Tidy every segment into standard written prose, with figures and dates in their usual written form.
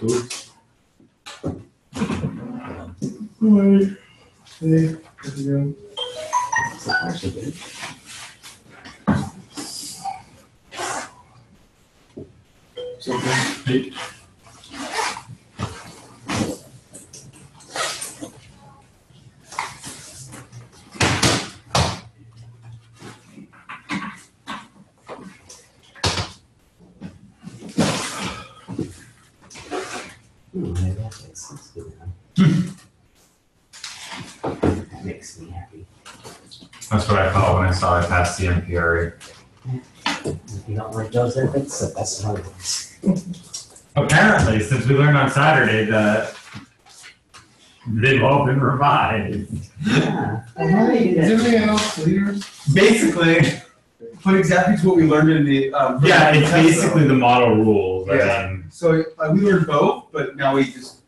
Oops. Alright. Hey, how's it going? Hey. Maybe that makes sense to them. That makes me happy. That's what I thought when I saw it past the MPRA. If you don't like those efforts, that's another one. Apparently, since we learned on Saturday that they've all been revived. Yeah. Is everything else leaders? Basically, but exactly to what we learned in the. Yeah, it's basically the model rules. Yeah. I mean, So we learned both, but now we just.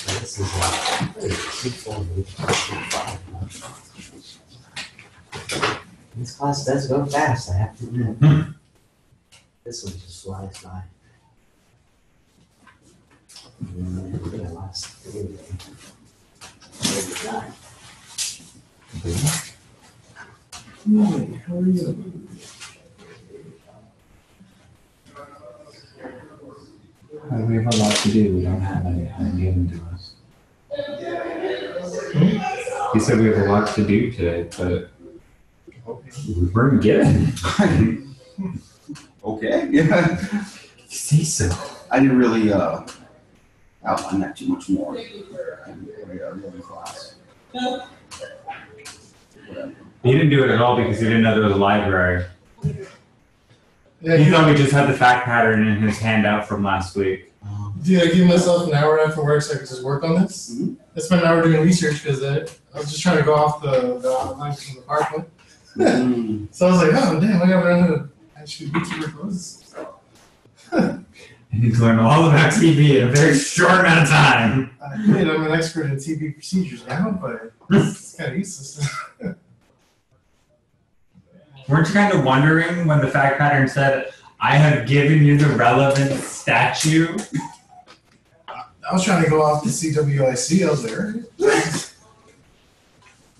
This is this class does go fast, I have to admit. This one just flies by. And we're gonna last 3 days. Hey, how are you? We have a lot to do. We don't have anything given to us. He said we have a lot to do today, but we weren't given. Okay. Yeah. You say so. I didn't really outline that too much more in the class. Whatever. he didn't do it at all because he didn't know there was a library. Yeah, He thought we just had the fact pattern in his handout from last week. dude, I give myself an hour after work so I could just work on this. Mhm. I spent an hour doing research because I was just trying to go off the lines from the PowerPoint. So I was like, oh, damn, I gotta learn how to actually beekeeper closes. And he's learned all about TV in a very short amount of time. I mean, I'm an expert in TB procedures now, but it's kind of useless. Weren't you kind of wondering when the fact pattern said, I have given you the relevant statute? I was trying to go off the CWIC. I was there.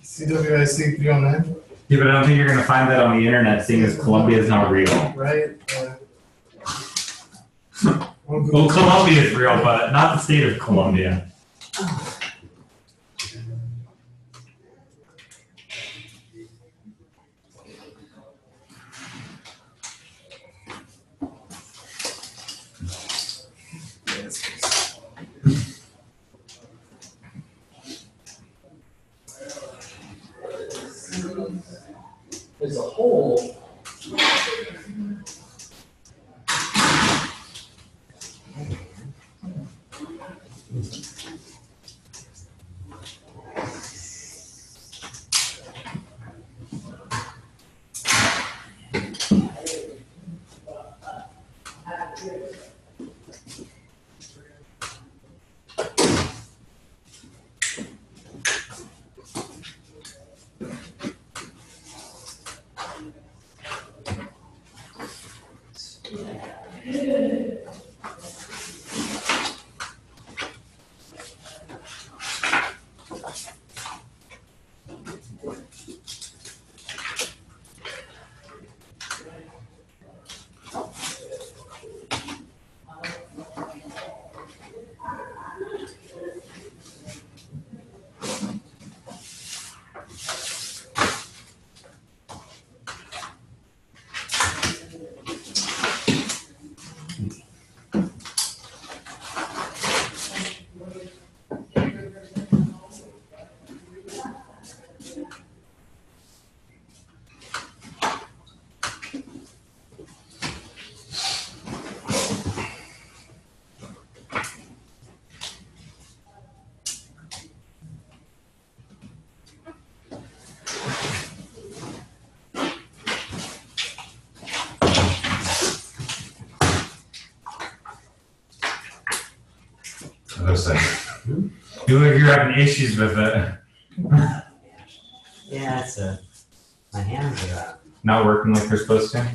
CWIC 309, Yeah, but I don't think you're going to find that on the internet, seeing as Columbia is not real. right? Well, Columbia is real, but not the state of Columbia. There's a hole. You look like you're having issues with it. Yeah, it's my hands are Not working like they're supposed to.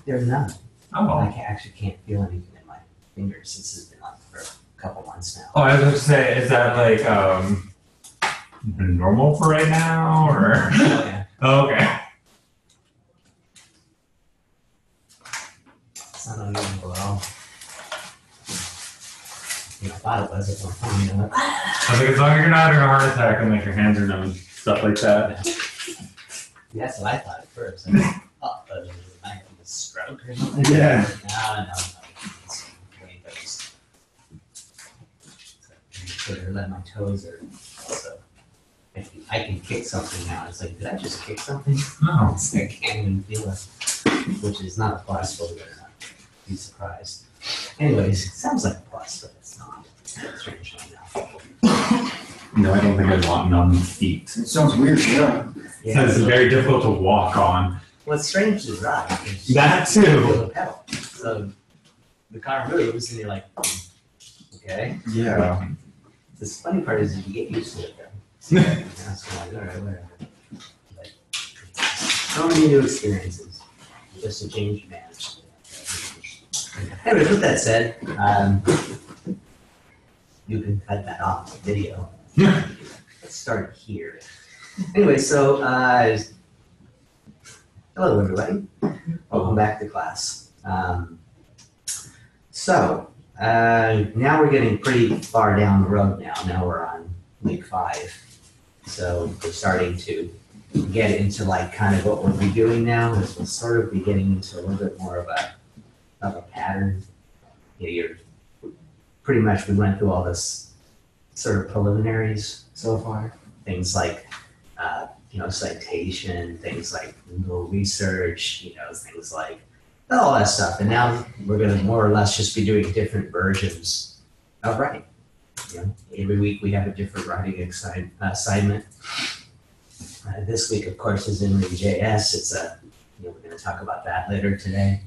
they're numb. Oh. I actually can't feel anything in my fingers. This has been on for a couple months now. Oh, I was going to say, is that like normal for right now, or? Yeah. Oh, okay. It's not unusual at all. You know, I thought it was at one point, you know. I was like, as long as you're not having a heart attack and like your hands are numb, stuff like that. That's what I thought at first. I was like, oh, but I have a stroke or something. Yeah. No. It's way better. Sort of let my toes are also. I can kick something now. It's like, did I just kick something? No. It's like, I can't even feel it, which is not a plus, believe it or not. Be surprised. Anyways, it sounds like a plus, but it's not. Strangely enough. No, I don't think I want numb feet. It sounds weird, yeah. So it's very difficult to walk on. What's strange is ride. That too. Feel the pedal. So the car moves, and you're like, okay. Yeah. The funny part is you get used to it, though. So like, all right, whatever. But so many new experiences. Just a change of management. Anyways, with that said, you can cut that off the video. Let's start here. Anyway, so hello everybody. Welcome back to class. Now we're getting pretty far down the road now. Now we're on week 5. So we're starting to get into like kind of what we'll be doing now is we'll sort of be getting into a little bit more of a pattern. You know, you're pretty much, we went through all this sort of preliminaries so far. Things like, citation, things like Google research, things like all that stuff. And now we're going to more or less just be doing different versions of writing. Every week we have a different writing assignment. This week, of course, is in JS. It's we're going to talk about that later today.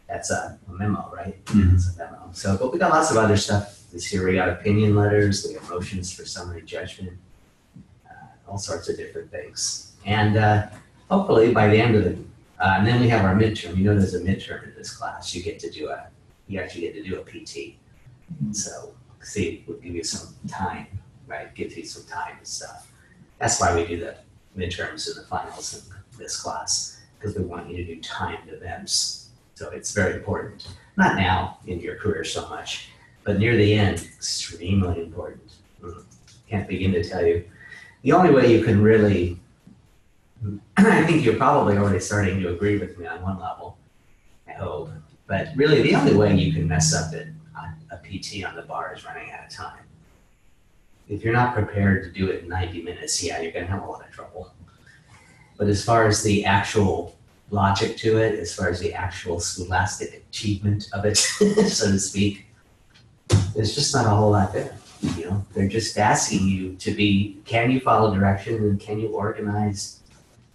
That's a memo, right? Mm-hmm. It's a memo. So, but we got lots of other stuff this year. We got opinion letters, we got motions for summary judgment, all sorts of different things. And hopefully by the end of and then we have our midterm. You know, there's a midterm in this class. You actually get to do a PT. So, see, we'll give you some time, right? Gives you some time and stuff. That's why we do the midterms and the finals in this class, because we want you to do timed events. So it's very important. Not now in your career so much, but near the end, extremely important. Can't begin to tell you. The only way you can really, I think you're probably already starting to agree with me on one level, I hope, but really the only way you can mess up a PT on the bar is running out of time. If you're not prepared to do it in 90 minutes, yeah, you're gonna have a lot of trouble. But as far as the actual logic to it, as far as the actual scholastic achievement of it, so to speak, there's just not a whole lot there. They're just asking you to be, can you follow direction and can you organize,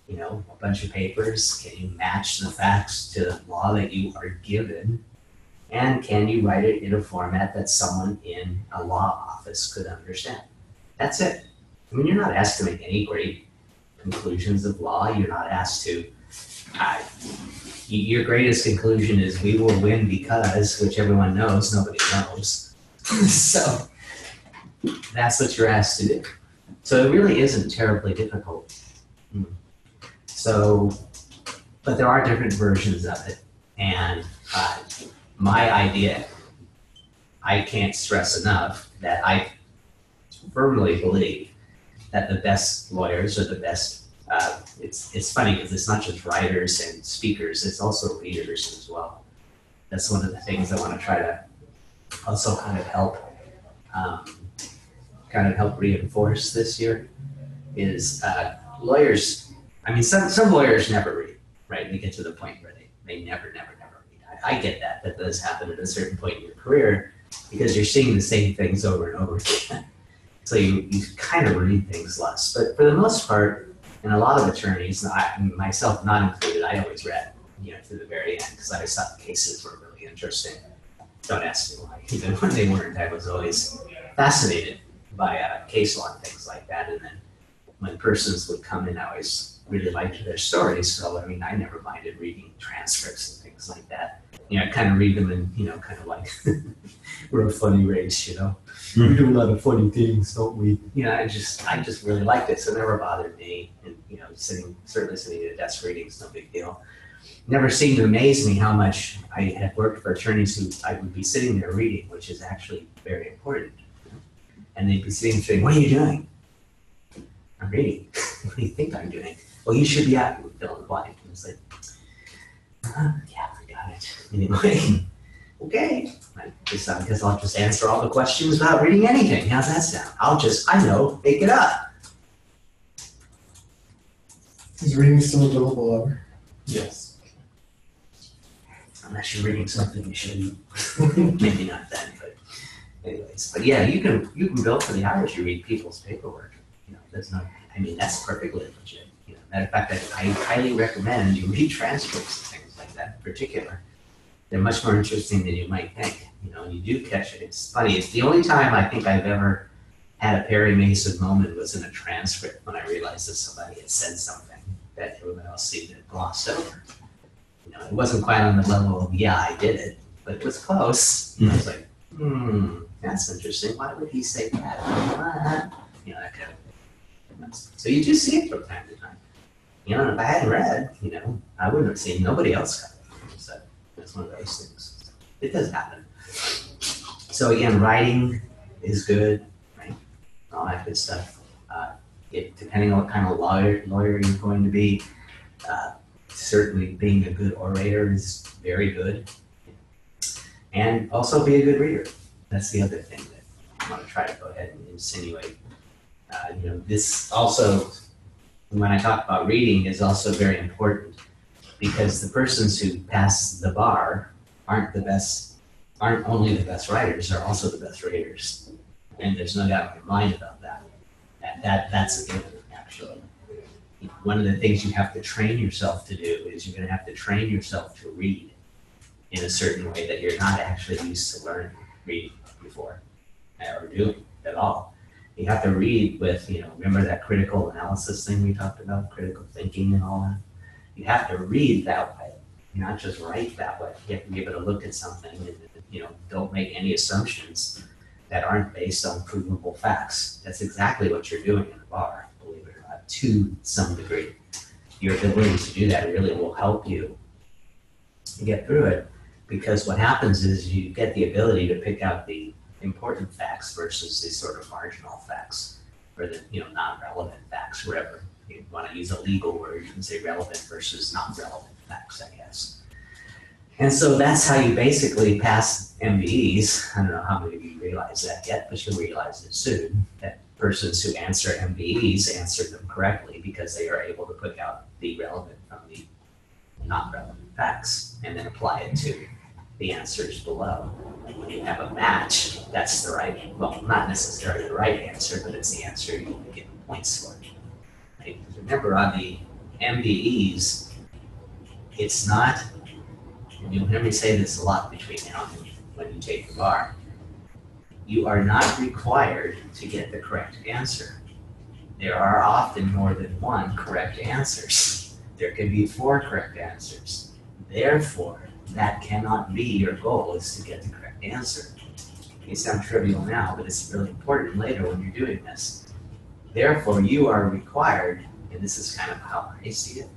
a bunch of papers? Can you match the facts to the law that you are given? And can you write it in a format that someone in a law office could understand? That's it. I mean, you're not asked to make any great conclusions of law. You're not asked to your greatest conclusion is we will win because, which everyone knows, nobody knows. So that's what you're asked to do. So it really isn't terribly difficult. So, but there are different versions of it. And my idea, I can't stress enough that I firmly believe that the best lawyers are the best. It's funny because it's not just writers and speakers, it's also readers as well. That's one of the things I want to try to also kind of help reinforce this year is lawyers. I mean, some lawyers never read, right? They get to the point where they never read. I get that. That does happen at a certain point in your career because you're seeing the same things over and over again. So you kind of read things less. But for the most part, and a lot of attorneys, myself not included, I always read, to the very end because I always thought the cases were really interesting. Don't ask me why. Even when they weren't, I was always fascinated by case law and things like that. And then when persons would come in, I always really liked their stories. So, I mean, I never minded reading transcripts and things like that. You know, I kind of read them and, you know, kind of like, we're a funny race, you know. We do a lot of funny things, don't we? You know, I just really liked it, so it never bothered me. And, you know, certainly sitting at a desk reading is no big deal. Never seemed to amaze me how much I had worked for attorneys who I would be sitting there reading, which is actually very important. And they'd be sitting saying, "What are you doing?" "I'm reading." "What do you think I'm doing?" "Well, you should be out." With fill in the blank. And it's like, yeah, I got it. Anyway, okay. I guess I'll just answer all the questions without reading anything. How's that sound? I know, make it up. Is reading still a billable hour? Yes. Unless you're reading something you shouldn't. Maybe not then, but anyways. But yeah, you can bill for the hours you read people's paperwork. You know, that's perfectly legit. You know, matter of fact, I highly recommend you read transcripts and things like that in particular. They're much more interesting than you might think. You know, and you do catch it. It's funny. It's the only time I think I've ever had a Perry Mason moment was in a transcript when I realized that somebody had said something that everyone else seemed to have glossed over. You know, it wasn't quite on the level of, yeah, I did it, but it was close. Mm-hmm. I was like, that's interesting. Why would he say that? You know, that kind of. So you do see it from time to time. You know, and if I hadn't read, you know, I wouldn't have seen. Nobody else got it. So it's one of those things. It does happen. So again, writing is good, right? All that good stuff. Depending on what kind of lawyer you're going to be, certainly being a good orator is very good. And also be a good reader. That's the other thing that I want to try to go ahead and insinuate. You know, this also, when I talk about reading, is also very important because the persons who pass the bar aren't only the best writers, they're also the best readers. And there's no doubt in your mind about that. That's a given, actually. One of the things you have to train yourself to do is you're going to have to train yourself to read in a certain way that you're not actually used to learning reading before or doing at all. You have to read with, you know, remember that critical analysis thing we talked about, critical thinking and all that? You have to read that way, not just write that way. You have to be able to look at something and, you know, don't make any assumptions that aren't based on provable facts. That's exactly what you're doing in the bar, believe it or not, to some degree. Your ability to do that really will help you get through it, because what happens is you get the ability to pick out the important facts versus the sort of marginal facts, or the, you know, non-relevant facts, wherever you want to use a legal word, you can say relevant versus non-relevant facts, I guess. And so that's how you basically pass MBEs. I don't know how many of you realize that yet, but you'll realize it soon, that persons who answer MBEs answer them correctly because they are able to pick out the relevant from the non-relevant facts and then apply it to the answers below. When you have a match, that's the right, well, not necessarily the right answer, but it's the answer you'll be given points for. Right? Remember, on the MBEs, it's not, and you'll hear me say this a lot between now and when you take the bar, you are not required to get the correct answer. There are often more than one correct answers. There can be 4 correct answers. Therefore, that cannot be your goal, is to get the correct answer. It may sound trivial now, but it's really important later when you're doing this. Therefore, you are required, and this is kind of how I see it,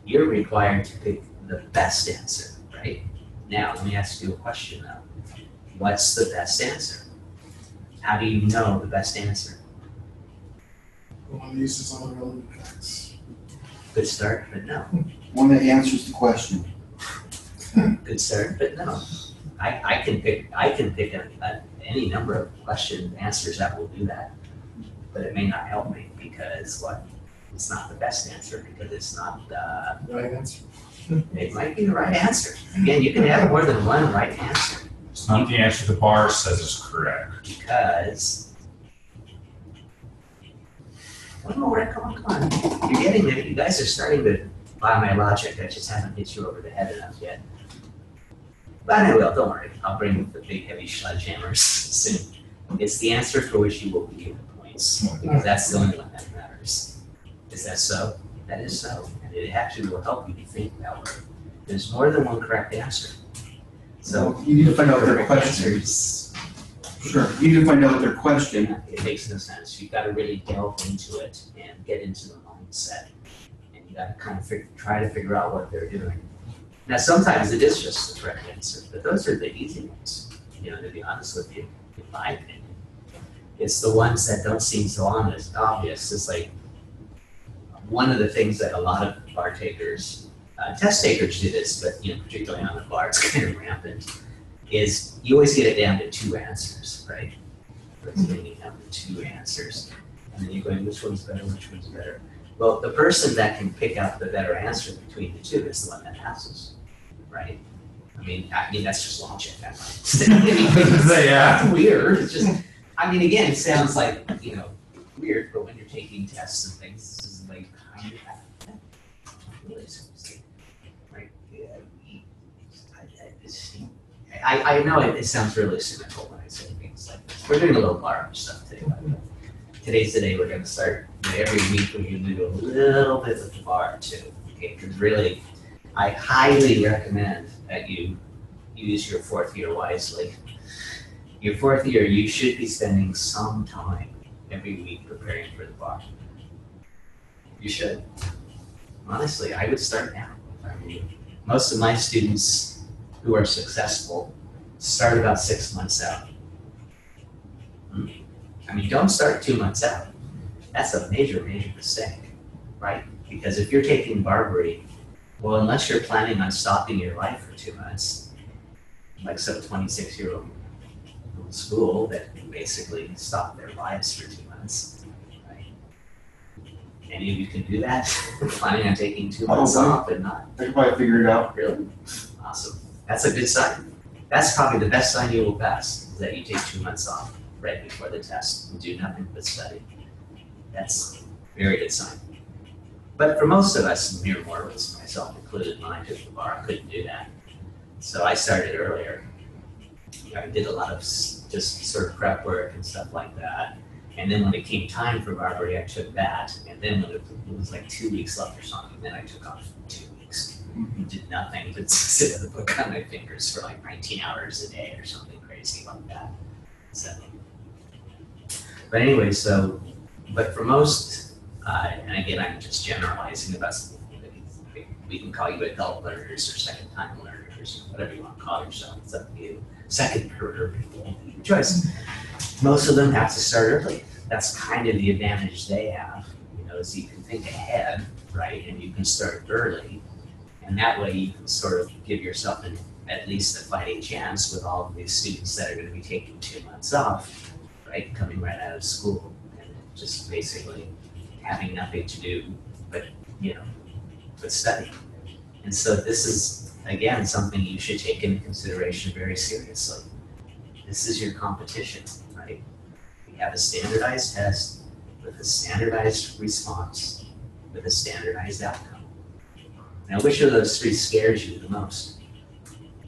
you're required to pick the best answer. Right? Now, let me ask you a question though. What's the best answer? How do you know the best answer? The one that uses all the relevant facts. Good start, but no. One that answers the question. Good start, but no. I can pick any number of question answers that will do that, but it may not help me because what? It's not the best answer because it's not the Right answer. It might be the right answer. Again, you can have more than one right answer. It's not the answer the bar says is correct. Because, one more, come on. You're getting there. You guys are starting to buy my logic. I just haven't hit you over the head enough yet. But I will, don't worry. I'll bring the big heavy sledgehammers soon. It's the answer for which you will be given points, because that's the only one that matters. Is that so? That is so, and it actually will help you to think about it. There's more than one correct answer. So you need to find out what their correct question answers, Sure, you need to find out what their question. it makes no sense. You've got to really delve into it and get into the mindset, and you got to kind of try to figure out what they're doing. Now, sometimes it is just the correct answer, but those are the easy ones. You know, to be honest with you, in my opinion, it's the ones that don't seem so honest, obvious. It's like one of the things that a lot of bar takers, test takers do this, but you know, particularly on the bar, it's kind of rampant. Is you always get it down to two answers, right? It's getting it down to two answers, and then you're going, which one's better? Which one's better? Well, the person that can pick out the better answer between the two is the one that passes, right? I mean that's just logic. That's Yeah. weird. It's just, I mean, again, it sounds like, you know, weird, but when you're taking tests and things, this is like kind of really seriously, right? Yeah, I know it sounds really cynical when I say things like this. We're doing a little bar stuff today. Today's the day we're going to start. You know, every week we're going to do a little bit with the bar too. Okay, because really, I highly recommend that you use your fourth year wisely. Your fourth year, you should be spending some time every week preparing for the bar. You should. Honestly, I would start now. I mean, most of my students who are successful start about 6 months out. I mean, don't start 2 months out. That's a major, major mistake, right? Because if you're taking Barbary, well, unless you're planning on stopping your life for 2 months, like some 26-year-old school that can basically stop their lives for 2 months, right? Any of you can do that? Planning on taking 2 months off and not? I can probably figure it out. Really? Awesome. That's a good sign. That's probably the best sign you will pass, is that you take 2 months off right before the test and do nothing but study. That's a very good sign. But for most of us, mere mortals, myself included, when I took the bar, I couldn't do that. So I started earlier. I did a lot of just sort of prep work and stuff like that. And then when it came time for Barbary, I took that. And then when it was like 2 weeks left or something, then I took off 2 weeks. Did nothing but sit with a book on my fingers for like 19 hours a day or something crazy like that. So, but anyway, but for most, and again, I'm just generalizing about, we can call you adult learners or second-time learners, whatever you want to call yourself. It's up to you. Second career people, your choice. Most of them have to start early. That's kind of the advantage they have, you know, is you can think ahead, right, and you can start early, and that way you can sort of give yourself at least a fighting chance with all of these students that are going to be taking 2 months off, right, coming right out of school and just basically having nothing to do but, you know, but study. And so this is, again, something you should take into consideration very seriously. This is your competition, right? We have a standardized test with a standardized response with a standardized outcome. Now, which of those three scares you the most?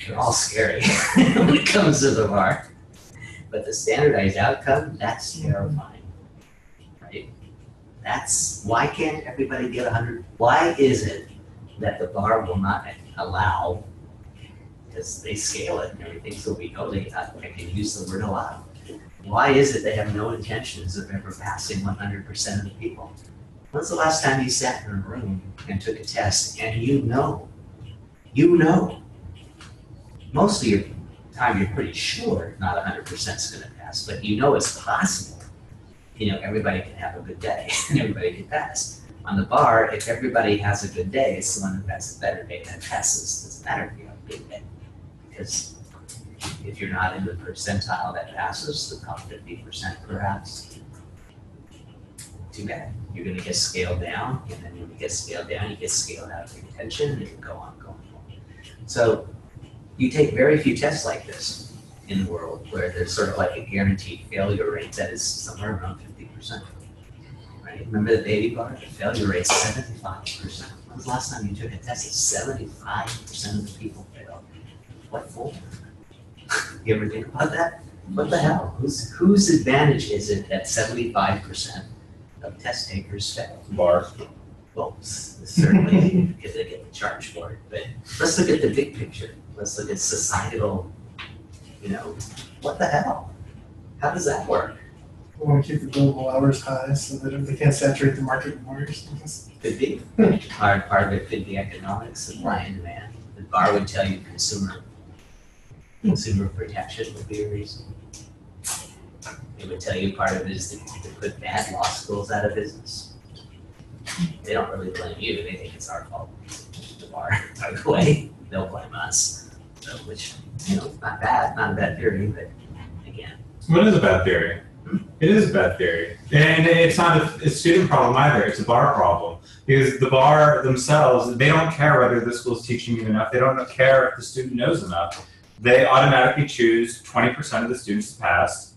They're all scary when it comes to the bar. But the standardized outcome, that's terrifying, right? That's, why can't everybody get 100? Why is it that the bar will not allow, because they scale it and everything, so we know I can use the word allow. Why is it they have no intentions of ever passing 100% of the people? When's the last time you sat in a room and took a test and you know, most of your time you're pretty sure not 100% is going to pass, but you know it's possible. You know, everybody can have a good day and everybody can pass. On the bar, if everybody has a good day, it's the one who has a better day that passes. It doesn't matter if you have a good day. Because if you're not in the percentile that passes, the top 50% perhaps, too bad. You're going to get scaled down, and then when you get scaled down, you get scaled out of retention, and you can go on. So you take very few tests like this in the world where there's sort of like a guaranteed failure rate that is somewhere around 50%. Right? Remember the baby bar? The failure rate is 75%. When was the last time you took a test that 75% of the people failed? What for? You ever think about that? What the hell? Whose advantage is it that 75% of test takers fail? Bar. Well, certainly because they get the charge for it. But let's look at the big picture. Let's look at societal. What the hell? How does that work? We want to keep the billable hours high so that they can't saturate the market more. Could be. Part of it could be economics, supply and demand. The bar would tell you consumer protection would be a reason. It would tell you part of it is to put bad law schools out of business. They don't really blame you, they think it's our fault. The bar, by the way, they'll blame us. So, which, not a bad theory, but again. What is a bad theory? It is a bad theory. And it's not a student problem either, it's a bar problem. Because the bar themselves, they don't care whether the school's teaching you enough, they don't care if the student knows enough. They automatically choose 20% of the students to pass,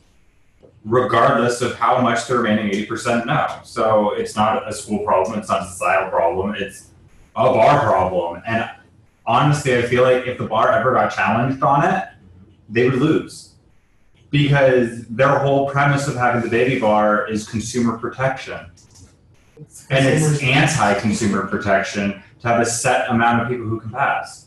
regardless of how much the remaining 80% know. So it's not a school problem, it's not a societal problem, it's a bar problem. And honestly, I feel like if the bar ever got challenged on it, they would lose. Because their whole premise of having the baby bar is consumer protection. And it's anti-consumer protection to have a set amount of people who can pass.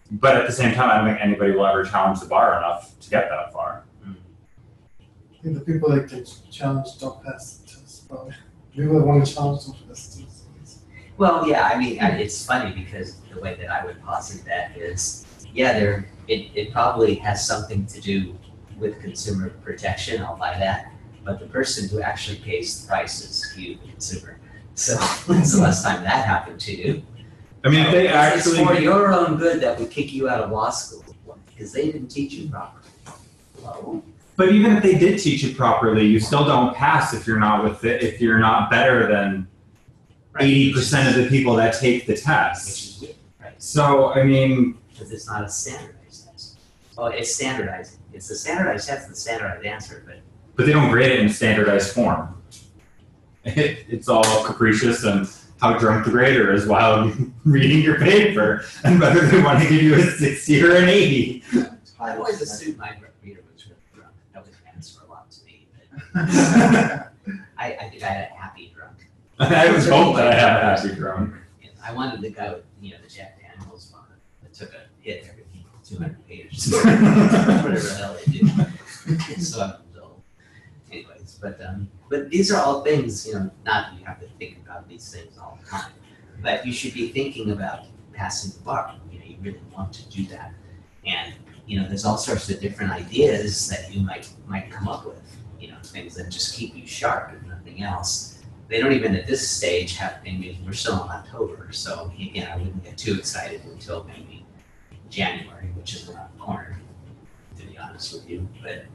But at the same time, I don't think anybody will ever challenge the bar enough to get that far. I think the people that get challenged don't pass the test, probably. People that want to challenge don't pass the test. Well, yeah, I mean, it's funny because the way that I would posit that is, yeah, it probably has something to do with consumer protection, I'll buy that. But the person who actually pays the price is you, the consumer. So when's the last time that happened to you? I mean, if they actually... It's for your own good that we kick you out of law school because they didn't teach you properly. Hello? But even if they did teach it properly, you still don't pass if you're not if you're not better than 80% of the people that take the test. Which is weird, right? So, I mean... Because it's not a standardized test. Well, it's standardized. It's a standardized test, the standardized answer, But they don't grade it in standardized form. It's all capricious and how drunk the grader is while reading your paper and whether they want to give you a 60 or an 80. I always assumed my reader was really drunk. That would answer a lot to me. But I think I had a happy drunk. I was hoping that I had a happy drunk. I wanted the guy with the Jack Daniels one that took a hit every 200 pages. Whatever the hell they do. So I'm dull. Anyways, but these are all things, not that you have to think about these things all the time, but you should be thinking about passing the bar. You really want to do that. And, there's all sorts of different ideas that you might come up with, things that just keep you sharp if nothing else. They don't even at this stage have, we're still in October, so again, I wouldn't get too excited until maybe January, which is around the corner, to be honest with you. But,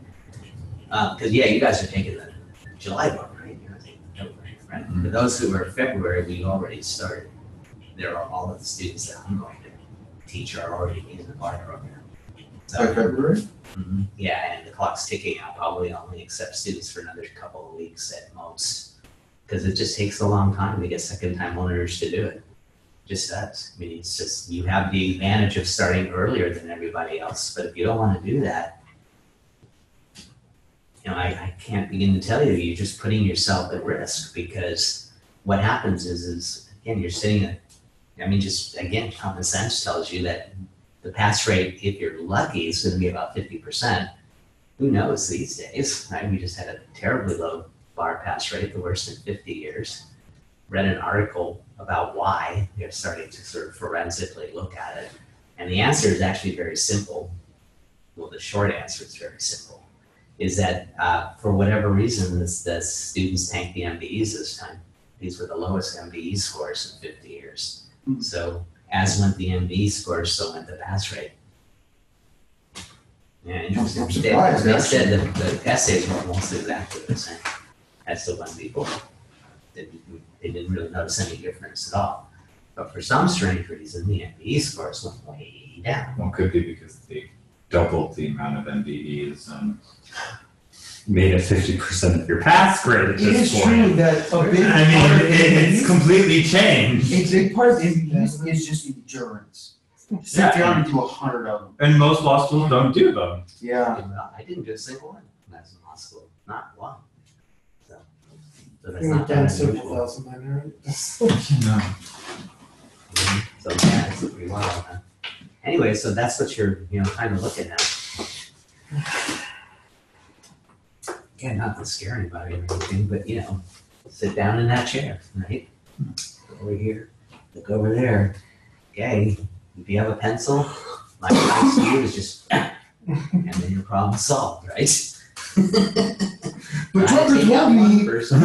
because you guys are taking the July bar, right? You're not taking February, right? Mm-hmm. For those who are February, we already started. There are all of the students that I'm going to teach are already in the bar program. By February? Yeah, and the clock's ticking. I'll probably only accept students for another couple of weeks at most, because it just takes a long time to get second-time owners to do it. Just does. I mean, it's just, you have the advantage of starting earlier than everybody else, but if you don't want to do that, I can't begin to tell you, you're just putting yourself at risk, because what happens is again, you're sitting at, just again, common sense tells you that the pass rate, if you're lucky, is going to be about 50%. Who knows these days, right? We just had a terribly low bar pass rate, the worst in 50 years. Read an article about why they're starting to sort of forensically look at it. And the answer is actually very simple. Well, the short answer is very simple, is that for whatever reason, the students tanked the MBEs this time. These were the lowest MBE scores in 50 years. So as went the MBE scores, so went the pass rate. Yeah, interesting. I'm surprised, They said that the essays were almost exactly the same as the one before. They didn't really notice any difference at all. But for some strange reason, the MBE scores went way down. Well, it could be because they doubled the amount of MBEs and made it 50% of your pass grade at It is this true point. that a big part of It's completely changed. a big part of MBEs is just endurance. Sit down and do 100 of them. And most law schools don't do them. Yeah. I didn't do a single one. law school, not one. So that's not that Down several unusual. thousand minor, right? No. So yeah, it's pretty wild, huh? Anyway, so that's what you're, kind of looking at. Again, not to scare anybody or anything, but sit down in that chair, right? Look over here, look over there. Okay, if you have a pencil, my advice to you is just, and then your problem solved, right? But Try to Tucker take out told one me. person.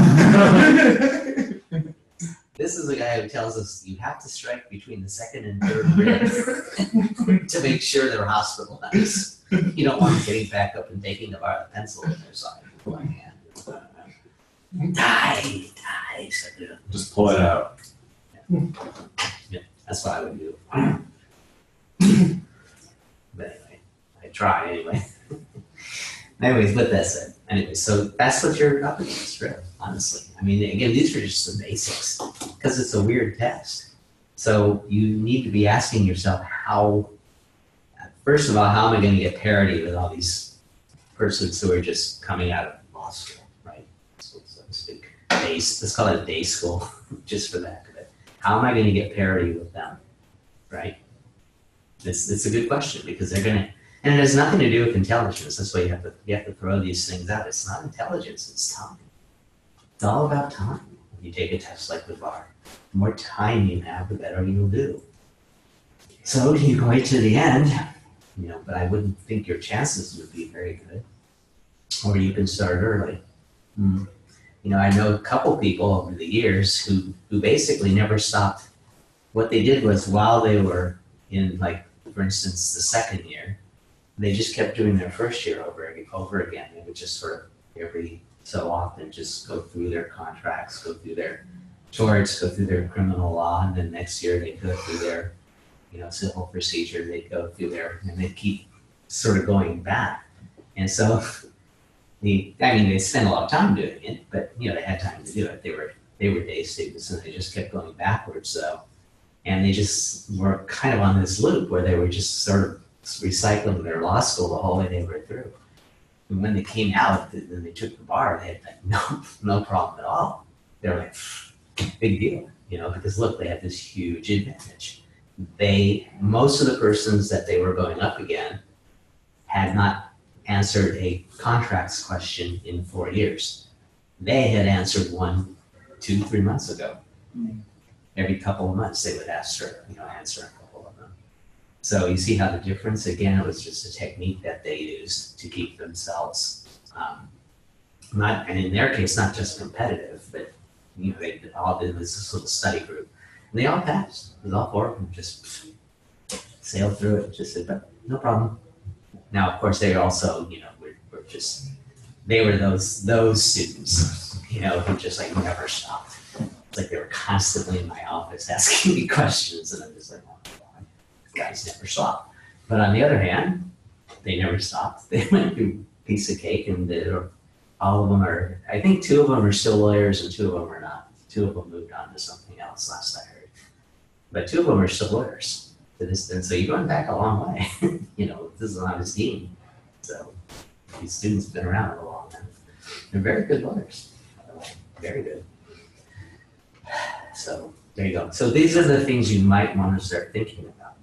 This is a guy who tells us you have to strike between the second and third rib to make sure they're hospitalized. You don't want them getting back up and taking the pencil in their side. Die. Sucker. Just pull it out. Yeah, that's what I would do. But anyway, I try anyway. Anyways, with that said, so that's what you're up against, really, honestly. I mean, again, these are just the basics because it's a weird test. So you need to be asking yourself first of all, how am I going to get parity with all these persons who are just coming out of law school, right? So to speak. Let's call it day school, just for the heck of it. How am I going to get parity with them, right? It's a good question because they're going to, and it has nothing to do with intelligence. That's why you have to throw these things out. It's not intelligence, it's time. It's all about time. When you take a test like the bar, the more time you have, the better you'll do. So you go right to the end, but I wouldn't think your chances would be very good. Or you can start early. I know a couple people over the years who basically never stopped. What they did was while they were in, like, for instance, the second year, they just kept doing their first year over again. They would just sort of every so often just go through their contracts, go through their torts, go through their criminal law, and then next year they'd go through their, civil procedure. They'd go through and they'd keep sort of going back. And so they spent a lot of time doing it, but they had time to do it. They were day students, and they just kept going backwards. So, and they just were kind of on this loop where they were just sort of recycling their law school the whole way they were through. And when they came out, then they took the bar. They had no problem at all. They were like, big deal, because look, they had this huge advantage. Most of the persons that they were going up again had not answered a contracts question in 4 years. They had answered one 2-3 months ago. Every couple of months they would answer a couple of them. So you see how the difference, again, it was just a technique that they used to keep themselves, and in their case, not just competitive, but they all did this little study group. And they all passed. It was all 4 of them just sailed through it, just said, no problem. Now, of course, they also, they were those students, who just like never stopped. It's like they were constantly in my office asking me questions, and I'm just like, oh my God, guys never stop. But on the other hand, they never stopped. They went through piece of cake, and all of them are, I think 2 of them are still lawyers and 2 of them are not. 2 of them moved on to something else last I heard. But 2 of them are still lawyers to this, and so you're going back a long way. This is not his team. So these students have been around a long time. They're very good lawyers, by the way. Very good. So there you go. So these are the things you might want to start thinking about.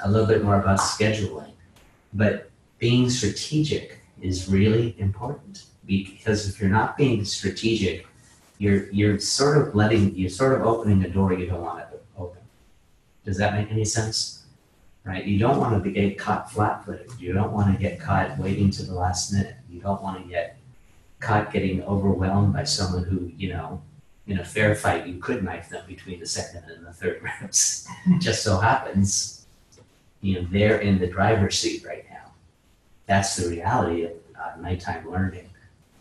A little bit more about scheduling, but being strategic is really important, because if you're not being strategic, you're sort of opening a door you don't want to open. Does that make any sense? Right? You don't want to get caught flat-footed. You don't want to get caught waiting to the last minute. You don't want to get caught getting overwhelmed by someone who, in a fair fight, you could knife them between the second and the third reps. Just so happens, they're in the driver's seat right now. That's the reality of nighttime learning,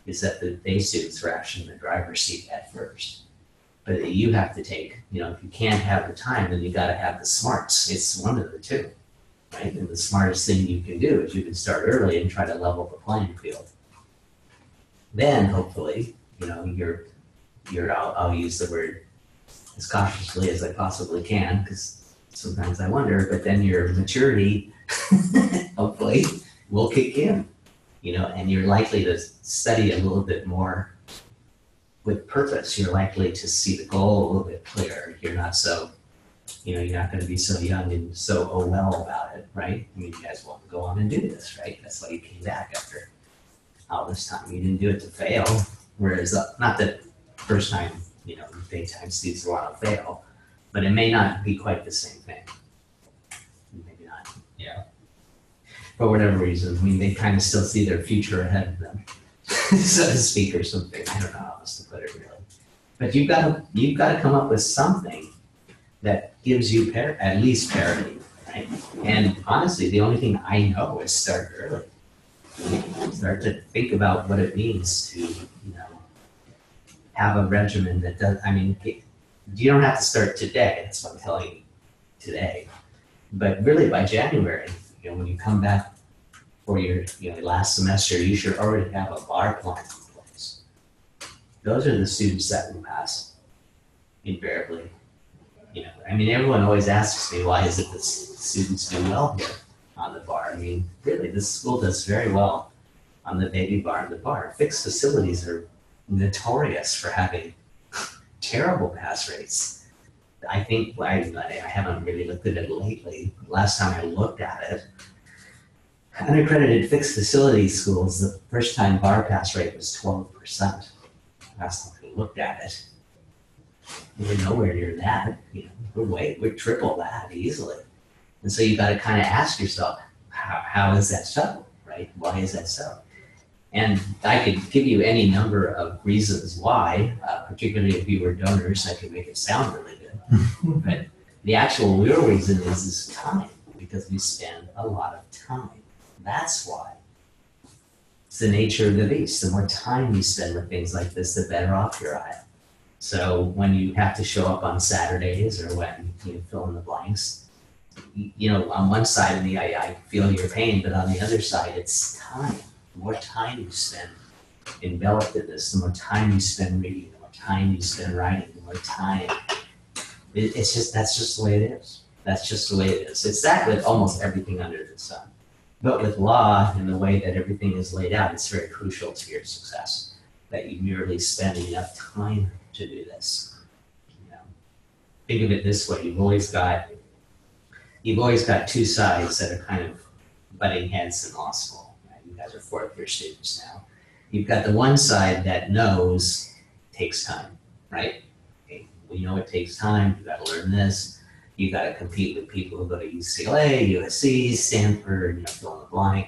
is that the day students are actually in the driver's seat at first. But you have to take, if you can't have the time, then you got to have the smarts. It's one of the 2, right? And the smartest thing you can do is you can start early and try to level the playing field. Then hopefully, I'll use the word as cautiously as I possibly can, because sometimes I wonder, but then your maturity hopefully will kick in. and you're likely to study a little bit more with purpose. You're likely to see the goal a little bit clearer. You're not so, you're not going to be so young and so oh well about it, right? I mean, you guys want to go on and do this, right? That's why you came back after all this time. You didn't do it to fail. Whereas, not that first time, daytime students want to fail, but it may not be quite the same thing. Maybe not. Yeah. For whatever reason, I mean, they kind of still see their future ahead of them, so to speak, or something. I don't know how else to put it really. But you've got to come up with something that gives you at least parity, right? And honestly, the only thing I know is start early. Start to think about what it means to, have a regimen that does, you don't have to start today, that's what I'm telling you today. But really by January, when you come back for your last semester, you should already have a bar plan in place. Those are the students that will pass, invariably. Everyone always asks me, why is it that students do well here on the bar? Really, this school does very well on the baby bar and the bar. Fixed facilities are notorious for having terrible pass rates. I think I haven't really looked at it lately. Last time I looked at it, unaccredited fixed facility schools, the first time bar pass rate was 12%. Last time I looked at it, we're nowhere near that. We're triple that easily. And so you got to kind of ask yourself, how is that so, right? Why is that so? And I could give you any number of reasons why, particularly if you were donors, I could make it sound really good. But the actual real reason is time, because we spend a lot of time. That's why. It's the nature of the beast. The more time you spend with things like this, the better off you're at. So when you have to show up on Saturdays or when you fill in the blanks, on one side of me, I feel your pain, but on the other side, it's time. The more time you spend enveloped in this, the more time you spend reading, the more time you spend writing, the more time. That's just the way it is. That's just the way it is. It's that with almost everything under the sun. But with law and the way that everything is laid out, it's very crucial to your success that you merely spend enough time to do this. Think of it this way: you've always got two sides that are kind of butting heads in law school. You guys are fourth-year students now. You've got the one side that knows it takes time, right? Okay, we know it takes time. You got to learn this. You got to compete with people who go to UCLA, USC, Stanford, fill in the blank,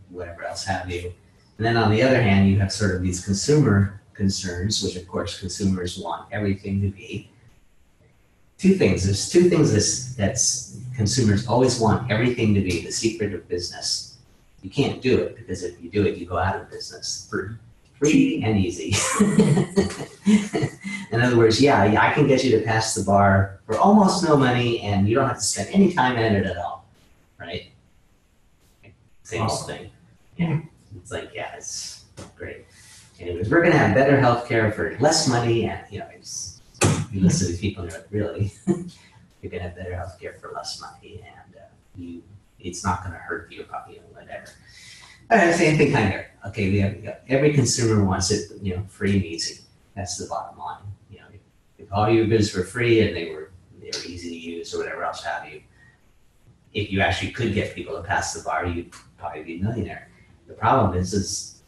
whatever else have you. And then on the other hand, you have sort of these consumer concerns, which of course consumers want everything to be. Two things. There's two things that consumers always want everything to be the secret of business. You can't do it, because if you do it, you go out of business. Free and easy. In other words, yeah, I can get you to pass the bar for almost no money, and you don't have to spend any time in it at all, right? Same old thing. Yeah, it's like, yeah, it's great. Anyways, we're gonna have better healthcare for less money, and you listen to people, and you're like, really? You're gonna have better healthcare for less money, and it's not gonna hurt you, whatever. All right, same thing kind of. Okay, we have every consumer wants it, free and easy. That's the bottom line. If all your goods were free and they were easy to use or whatever else have you, if you actually could get people to pass the bar, you'd probably be a millionaire. The problem is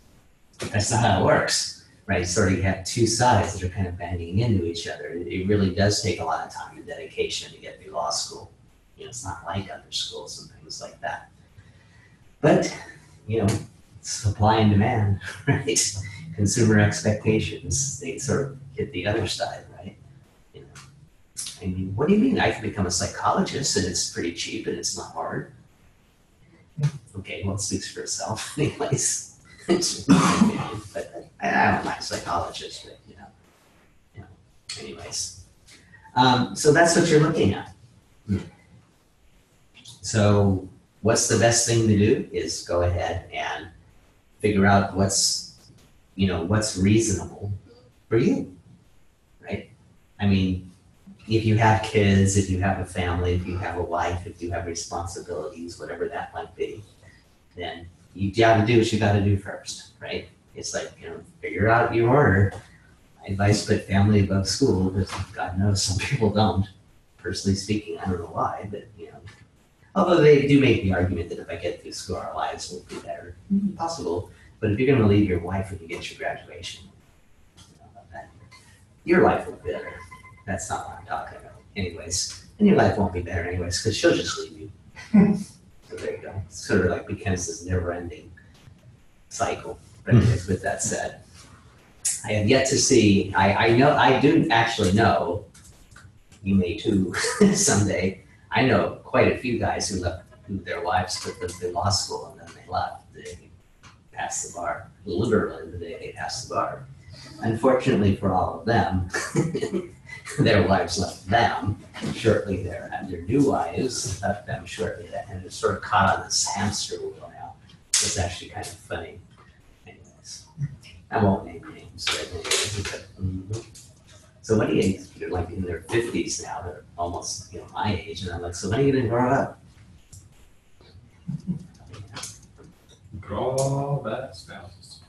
that's not how it works, right? Sort of you have two sides that are kind of banging into each other. It really does take a lot of time and dedication to get through law school. It's not like other schools and things like that. But, supply and demand, right? Consumer expectations, they sort of hit the other side, right? What do you mean? I can become a psychologist and it's pretty cheap and it's not hard. Okay, well, it speaks for itself anyways. But I'm not a psychologist, but anyways. So that's what you're looking at. So what's the best thing to do is go ahead and figure out what's reasonable for you, right? If you have kids, if you have a family, if you have a wife, if you have responsibilities, whatever that might be, then you gotta do what you gotta do first, right? It's like, figure out your order. My advice, put family above school, but God knows some people don't. Personally speaking, I don't know why, but although they do make the argument that if I get through school, our lives will be better. Possible. But if you're gonna leave your wife when you get your graduation, your life will be better. That's not what I'm talking about. Anyways, and your life won't be better anyways, because she'll just leave you. So there you go. It's sort of like becomes this never-ending cycle. But anyways, with that said, I have yet to see. I do actually know. You may too someday. I know quite a few guys who their wives took them through law school and then they left. They passed the bar. Literally the day they passed the bar. Unfortunately for all of them, their wives left them shortly thereafter. Their new wives left them shortly thereafter, and it's sort of caught on this hamster wheel now. It's actually kind of funny. Anyways, I won't name names. But so when you're like in their 50s now, they're almost my age, and I'm like, so when are you gonna grow up? All that spouses.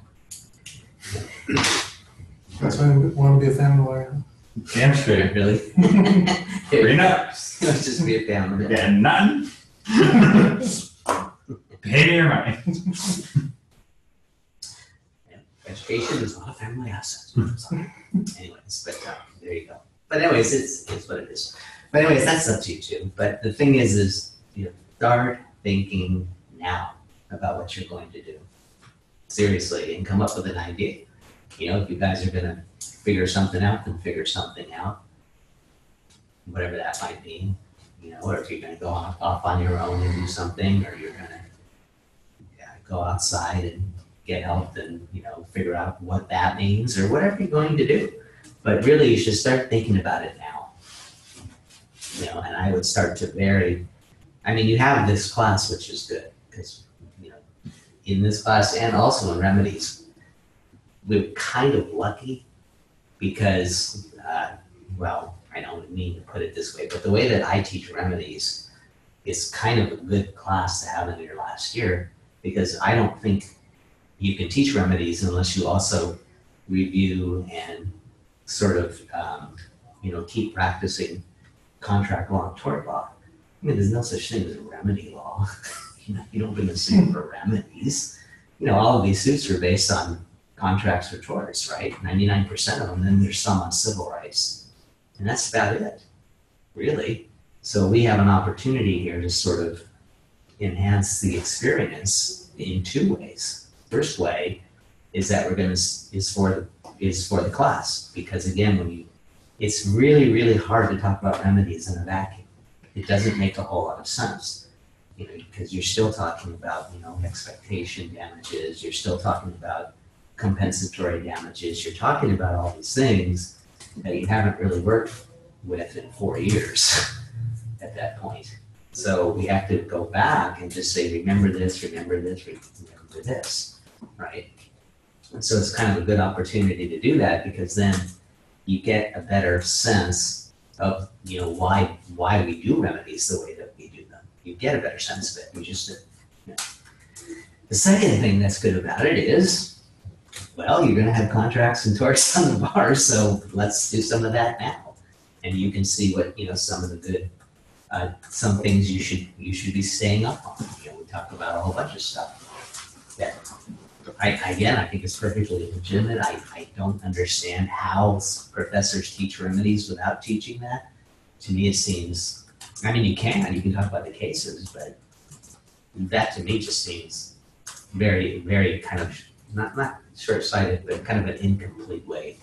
That's why I want to be a family lawyer. Damn straight. Really? Prenups. Let's just be a family. Yeah, nothing. Pay me your money. Education is not a family asset. Anyways, but there you go. But anyways, it's what it is. But anyways, that's up to you too. But the thing is start thinking now about what you're going to do. Seriously, and come up with an idea. If you guys are gonna figure something out, then figure something out. Whatever that might be. Or if you're gonna go off on your own and do something, or you're gonna go outside and get help and figure out what that means, or whatever you're going to do. But really, you should start thinking about it now. And I would start to vary. I mean, you have this class, which is good, because in this class and also in remedies, we're kind of lucky because, well, I don't mean to put it this way, but the way that I teach remedies is kind of a good class to have in your last year, because I don't think you can teach remedies unless you also review and sort of, keep practicing contract law and tort law. I mean, there's no such thing as a remedy law. You don't gonna sue for remedies. All of these suits are based on contracts or torts, right? 99% of them. Then there's some on civil rights, and that's about it, really. So we have an opportunity here to sort of enhance the experience in two ways. First way is that is for the class, because again, it's really, really hard to talk about remedies in a vacuum. It doesn't make a whole lot of sense, because you're still talking about, expectation damages, you're still talking about compensatory damages, you're talking about all these things that you haven't really worked with in 4 years at that point. So we have to go back and just say, remember this, remember this, remember this, right? And so it's kind of a good opportunity to do that, because then you get a better sense of, why we do remedies the way that we do them. You get a better sense of it. You just, The second thing that's good about it is, well, you're going to have contracts and torts on the bar, so let's do some of that now. And you can see what, some of the good, some things you should be staying up on. We talk about a whole bunch of stuff that I think it's perfectly legitimate. I don't understand how professors teach remedies without teaching that. To me, it seems, you can talk about the cases, but that to me just seems very, very kind of, not short-sighted, but kind of an incomplete way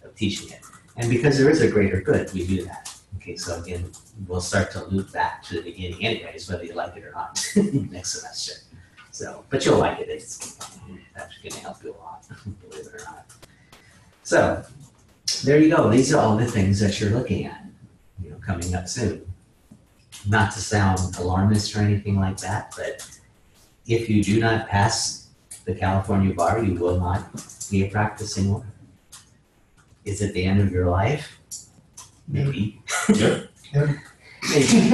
of teaching it. And because there is a greater good, we do that. Okay, so again, we'll start to loop back to the beginning anyways, whether you like it or not, next semester. So, but you'll like it. It's actually going to help you a lot, believe it or not. So, there you go. These are all the things that you're looking at, coming up soon. Not to sound alarmist or anything like that, but if you do not pass the California bar, you will not be a practicing lawyer. Is it the end of your life? Maybe. Yep. Yep. Maybe.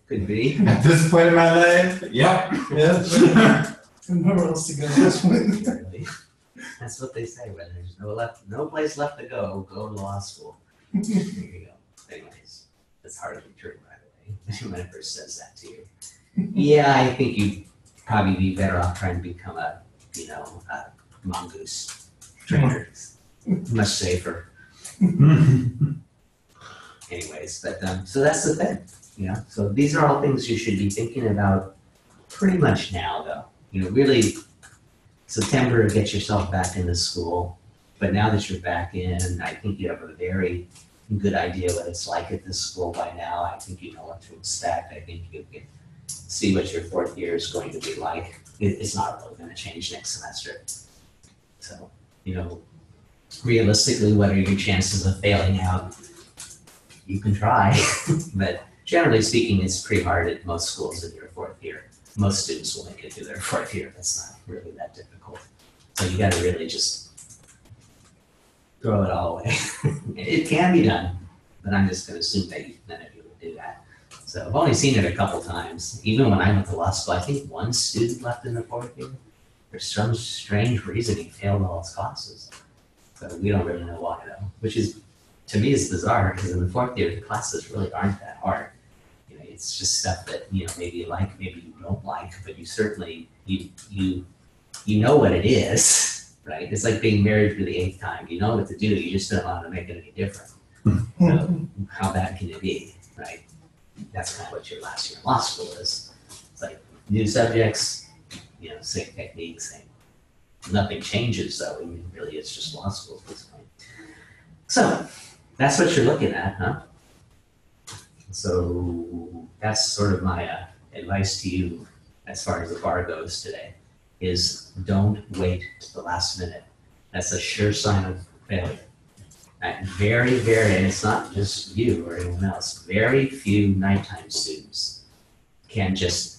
Could be. At this point in my life, yep. Yeah. Nowhere else to go at this point. Really. That's what they say, when there's no place left to go to law school. There you go. Anyways, that's hardly true, by the way. Whoever says that to you. Yeah, I think you'd probably be better off trying to become a mongoose trainer. Much safer. Anyways, but so that's the thing, So these are all things you should be thinking about pretty much now, though. Really, September, get yourself back into school. But now that you're back in, I think you have a very good idea what it's like at this school by now. I think you know what to expect. I think you can see what your fourth year is going to be like. It's not really going to change next semester. So, realistically, what are your chances of failing out? You can try, but generally speaking, it's pretty hard at most schools in your fourth year. Most students will make it through their fourth year. That's not really that difficult. So you got to really just throw it all away. It can be done, but I'm just going to assume that none of you would do that. So I've only seen it a couple times. Even when I went to law school, I think one student left in the fourth year. For some strange reason, he failed all his classes. So we don't really know why, though, which is, to me, is bizarre, because in the fourth year, the classes really aren't that hard. It's just stuff that, maybe you like, maybe you don't like, but you certainly, you know what it is, right? It's like being married for the 8th time. You know what to do, you just don't know how to make it any different. So how bad can it be, right? That's kind of what your last year in law school is. It's like new subjects, same techniques, same. Nothing changes, though. I mean, really, it's just law school at this point. So that's what you're looking at, huh? So that's sort of my advice to you as far as the bar goes today, is don't wait to the last minute. That's a sure sign of failure. And very, and it's not just you or anyone else, very few nighttime students can just,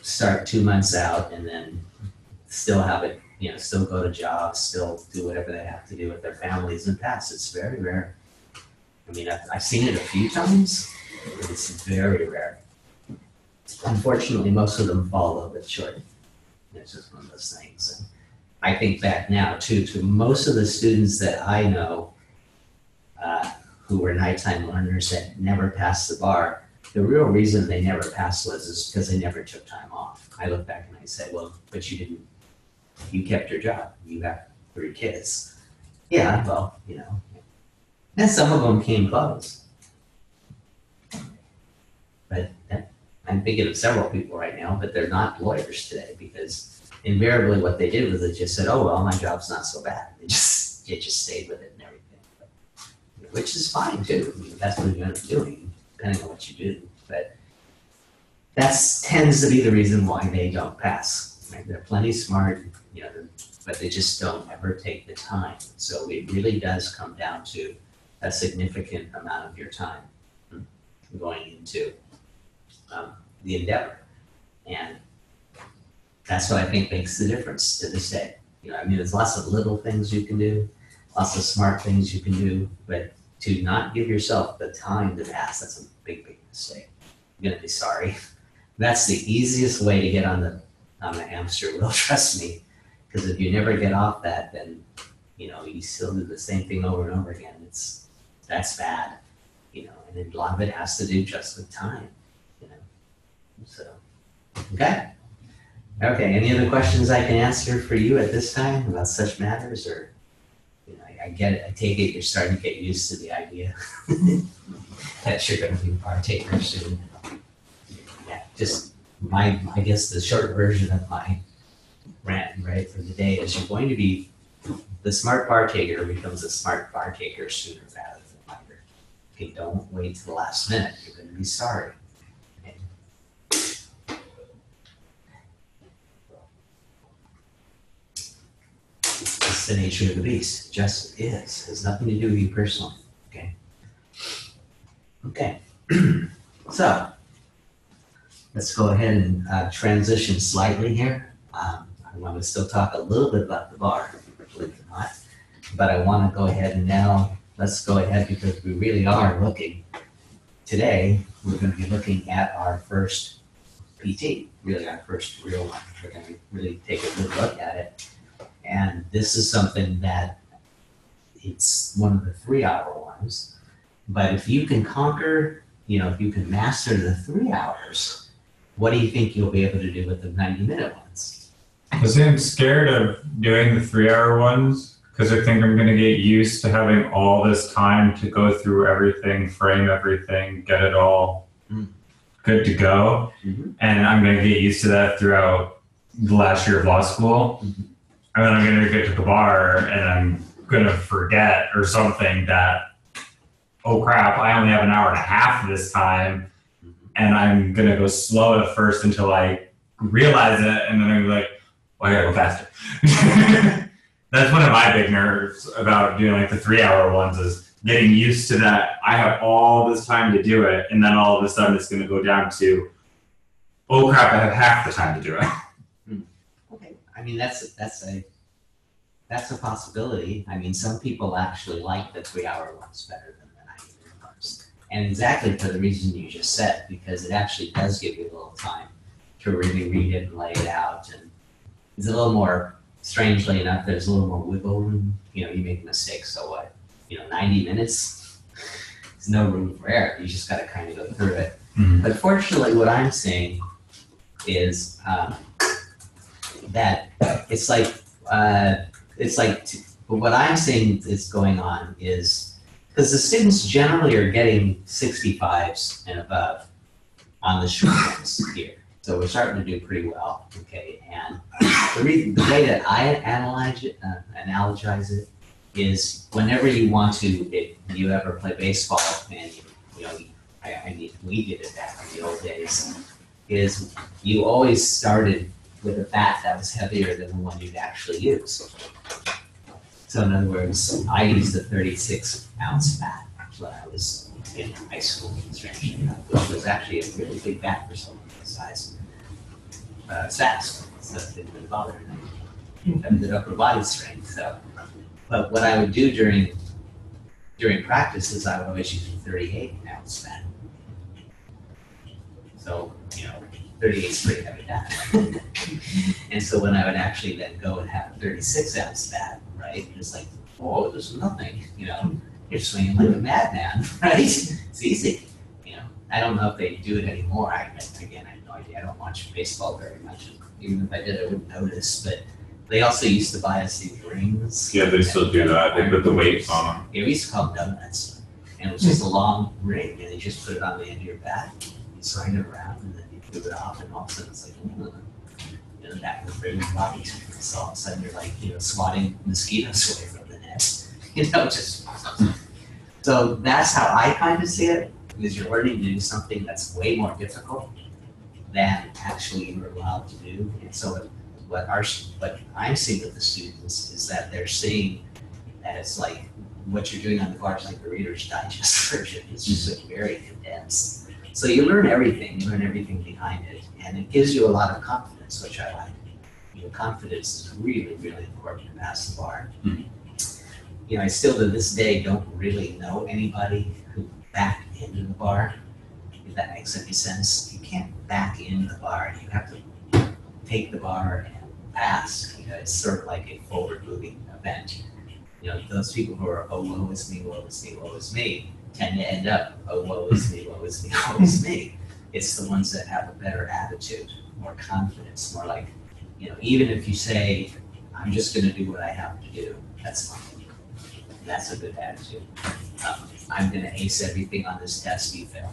start 2 months out and then still have it, still go to jobs, still do whatever they have to do with their families and pass. It's very rare. I mean, I've seen it a few times, but it's very rare. Unfortunately, most of them fall a little bit short. It's just one of those things. And I think back now, too, to most of the students that I know who were nighttime learners that never passed the bar, the real reason they never passed was because they never took time off. I look back and I say, well, but you kept your job. You have 3 kids. Yeah, well, and some of them came close. But I'm thinking of several people right now, but they're not lawyers today, because invariably what they did was they just said, oh, well, my job's not so bad. They just stayed with it and everything. But, which is fine, too. I mean, that's what you end up doing, depending on what you do. But that tends to be the reason why they don't pass. Right? They're plenty smart, but they just don't ever take the time. So it really does come down to a significant amount of your time going into the endeavor. And that's what I think makes the difference to this day. There's lots of little things you can do, lots of smart things you can do, but to not give yourself the time to pass, that's a big, big mistake. You're gonna be sorry. That's the easiest way to get on the hamster wheel, trust me. Because if you never get off that, then, you still do the same thing over and over again. That's bad, and a lot of it has to do just with time, So, okay. Okay, any other questions I can answer for you at this time about such matters, or, I get it, I take it you're starting to get used to the idea that you're going to be a partaker soon. Yeah, just I guess the short version of my rant, right, for the day is you're going to be, the smart partaker becomes a smart partaker sooner rather than later. Okay, don't wait to the last minute. You're going to be sorry. Okay. It's the nature of the beast. It just is. It has nothing to do with you personally. Okay. Okay. So let's go ahead and transition slightly here. I want to still talk a little bit about the bar, believe it or not, but I want to go ahead and now let's go ahead, because we really are looking today, we're going to be looking at our first PT, really our first real one. We're going to really take a good look at it. And this is something that it's one of the 3-hour ones. But if you can conquer, if you can master the 3 hours, what do you think you'll be able to do with the 90-minute ones? I am scared of doing the 3-hour ones because I think I'm going to get used to having all this time to go through everything, frame everything, get it all good to go. Mm-hmm. And I'm going to get used to that throughout the last year of law school. Mm-hmm. And then I'm going to get to the bar and I'm going to forget or something that, oh crap, I only have an hour and a half this time. And I'm going to go slow at first until I realize it. And then I'm like, well, I got to go faster. That's one of my big nerves about doing like the 3-hour ones is getting used to that. I have all this time to do it. And then all of a sudden it's going to go down to, oh crap, I have half the time to do it. Okay. I mean, that's a possibility. I mean, some people actually like the 3-hour ones better than the 90-minute ones. And exactly for the reason you just said, because it actually does give you a little time to really read it and lay it out. And it's a little more, strangely enough, there's a little more wiggle room. You make mistakes, so what? 90 minutes, there's no room for error. You just got to kind of go through it. Mm-hmm. But fortunately, what I'm saying is that it's like, but what I'm saying is going on is, because the students generally are getting 65s and above on the short ones here. So we're starting to do pretty well, okay? And the way that I analogize it is whenever you want to, if you ever play baseball, and we did it back in the old days, is you always started with a bat that was heavier than the one you'd actually use. So in other words, I used a 36-ounce bat when I was in high school, strangely enough, which was actually a really big bat for someone my size. It's fast, so it didn't really bother me. I ended upper body strength. So, but what I would do during practice is I would always use a 38-ounce bat. So 38 is pretty heavy bat. And so when I would actually then go and have a 36-ounce bat, right, it's like, oh, there's nothing, you're swinging like a madman, right? It's easy. I don't know if they do it anymore. I have no idea. I don't watch baseball very much. Even if I did, I wouldn't notice. But they also used to buy us these rings. Yeah, they still do that. They put the weights on them. Yeah, we used to call them donuts. And it was just a long ring, and they just put it on the end of your bat. You swing it around, and then you move it off, and all of a sudden it's like, back of the ring body. So all of a sudden you're like, swatting mosquitoes away from the net. Just. So that's how I kind of see it. Is you're learning to do something that's way more difficult than actually you're allowed to do. And so what I'm seeing with the students is that they're seeing that it's like what you're doing on the bar is like the Reader's Digest version. It's just like very condensed. So you learn everything behind it, and it gives you a lot of confidence, which I like. Confidence is really, really important to pass the bar. Mm-hmm. I still to this day don't really know anybody who backed into the bar, if that makes any sense. You can't back into the bar. You have to take the bar and pass. It's sort of like a forward-moving event. Those people who are, oh, woe is me, woe is me, woe is me, tend to end up, oh, woe is me, woe is me, woe is me. It's the ones that have a better attitude, more confidence, more like, even if you say, I'm just going to do what I have to do, that's fine. That's a good attitude. I'm going to ace everything on this test, you fail.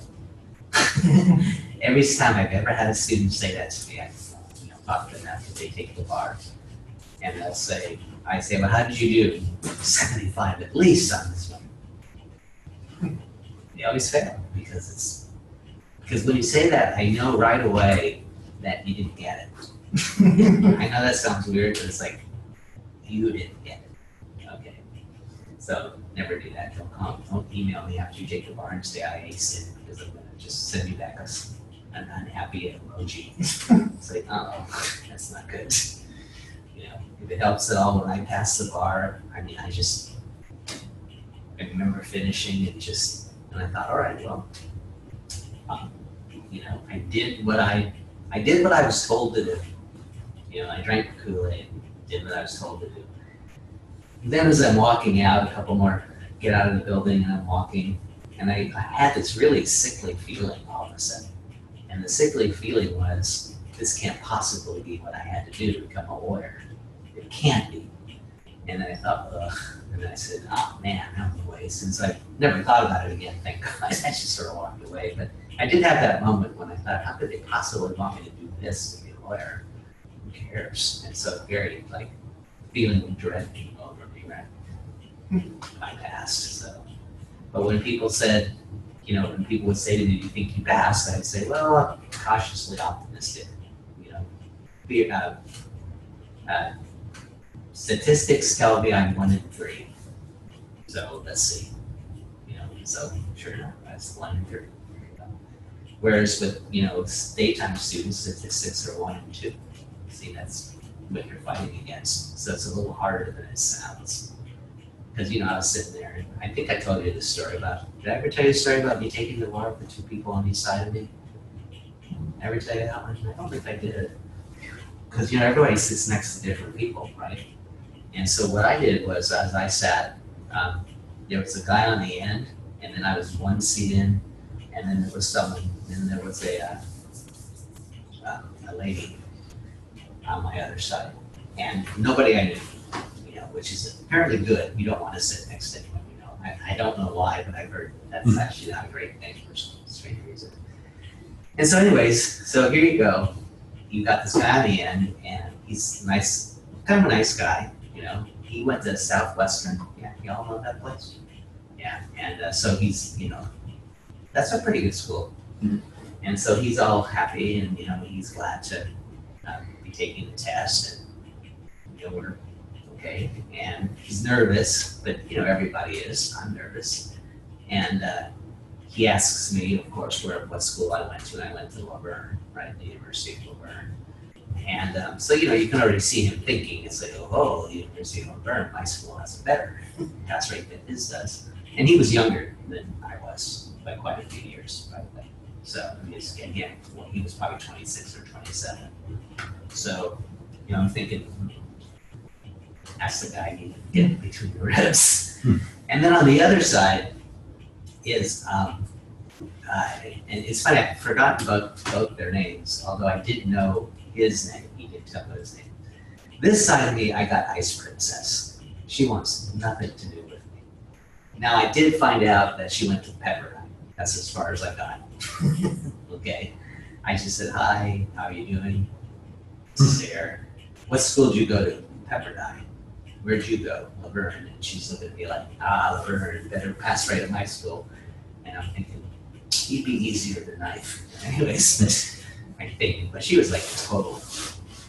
Every time I've ever had a student say that to me, I talk to them after they take the bar. And they'll say, well, how did you do? 75 at least on this one. They always fail because when you say that, I know right away that you didn't get it. I know that sounds weird, but it's like, you didn't get it. Okay. So never do that. Don't email me after you take the bar and say I aced it, because I'm going to just send you back an unhappy emoji. It's like, oh, that's not good. If it helps at all when I pass the bar, I remember finishing and I thought, all right, well, You know, I did what I was told to do. You know, I drank the Kool-Aid, did what I was told to do. Then as I'm walking out, a couple more get out of the building, and I'm walking, and I had this really sickly feeling all of a sudden. And the sickly feeling was, this can't possibly be what I had to do to become a lawyer. It can't be. And I thought, ugh. And I said, oh man, out of the way. Since I never thought about it again, thank God. I just sort of walked away. But I did have that moment when I thought, how could they possibly want me to do this to be a lawyer? Who cares? And so very like feeling of dread came over me, right? I passed. So, but when people said, you know, when people would say to me, do you think you passed? I'd say, well, I'm cautiously optimistic. You know, statistics tell me I'm 1 in 3. So let's see. You know, so sure enough, that's 1 in 3. Whereas with, you know, daytime students, statistics are 1 in 2. See, that's what you're fighting against. So it's a little harder than it sounds. Because, you know, I was sitting there, and I think I told you this story about, did I ever tell you a story about me taking the bar with the 2 people on each side of me? Ever tell you that one? I don't think I did. Because, you know, everybody sits next to different people, right? And so what I did was, as I sat, there was a guy on the end, and then I was 1 seat in, and then there was someone, and there was a lady on my other side, and nobody I knew, you know, which is apparently good. You don't want to sit next to anyone, you know. I don't know why, but I've heard that's actually not a great thing for some strange reason. And so anyways, so here you go. You got this guy on the end, and he's nice, kind of a nice guy, you know. He went to Southwestern. Yeah, y'all know that place? Yeah, and so he's, you know, that's a pretty good school. And so he's all happy, and, you know, he's glad to be taking the test, and, you know, we're okay. And he's nervous, but, you know, everybody is. I'm nervous. And he asks me, of course, what school I went to. I went to Laverne, right, the University of Laverne. And so, you know, you can already see him thinking, it's like, oh, the University of Laverne, my school has a better pass rate than his does. And he was younger than I was by quite a few years, by the way. So, again, well, he was probably 26 or 27. So, you know, I'm thinking, that's the guy you get between the ribs. And then on the other side is, and it's funny, I've forgotten both their names, although I did know his name. He did tell me his name. This side of me, I got Ice Princess. She wants nothing to do with me. Now, I did find out that she went to Pepperdine. That's as far as I got. Okay. I just said, hi, how are you doing? Sarah. What school did you go to? Pepperdine. Where'd you go? Laverne. And she's looking at me like, Laverne, better pass rate at my school. And I'm thinking, he'd be easier than knife. Anyways, I think, but she was like a total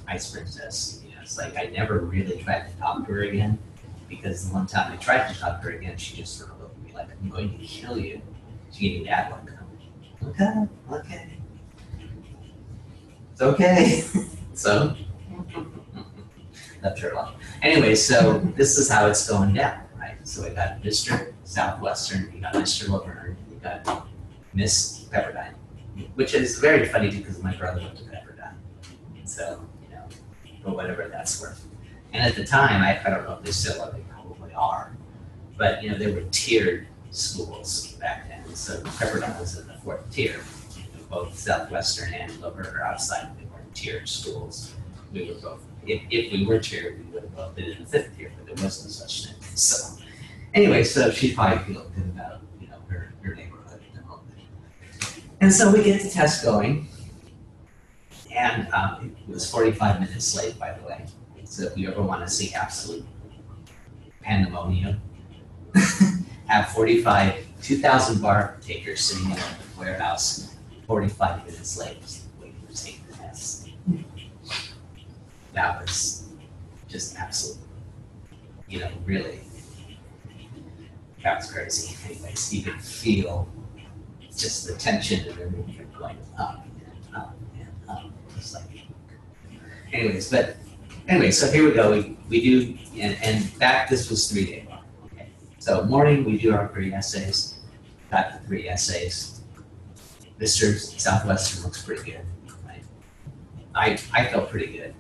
Ice Princess. You know, it's like I never really tried to talk to her again, because the one time I tried to talk to her again, she just sort of looked at me like, I'm going to kill you. She gave me that one. Okay. It's okay. So, left her alone. Anyway, so this is how it's going down, right? So we got Mr. Southwestern, you got Mr. Laverne, you got Miss Pepperdine, which is very funny because my brother went to Pepperdine. So, you know, for whatever that's worth. And at the time, I don't know if they still are, they probably are, but, you know, they were tiered schools back then. So Pepperdine was in the 4th tier. Both Southwestern and Laverne are outside. They weren't tiered schools. We were both, if we were tiered, we would have both been in the 5th tier, but there was no such thing. So anyway, so she probably feels good about, you know, her neighborhood and all that. And so we get the test going, and it was 45 minutes late, by the way. So if you ever want to see absolute pandemonium, have 2,000 bar takers sitting in a warehouse, 45 minutes late, waiting to take the test. That was just absolute, you know, really, that was crazy. Anyways, you could feel just the tension and everything kept going up and up and up. It's like, anyways, so here we go. We do, and this was 3-day long. Okay. So morning we do our 3 essays, got the 3 essays. Mr. Southwestern looks pretty good, right? I felt pretty good,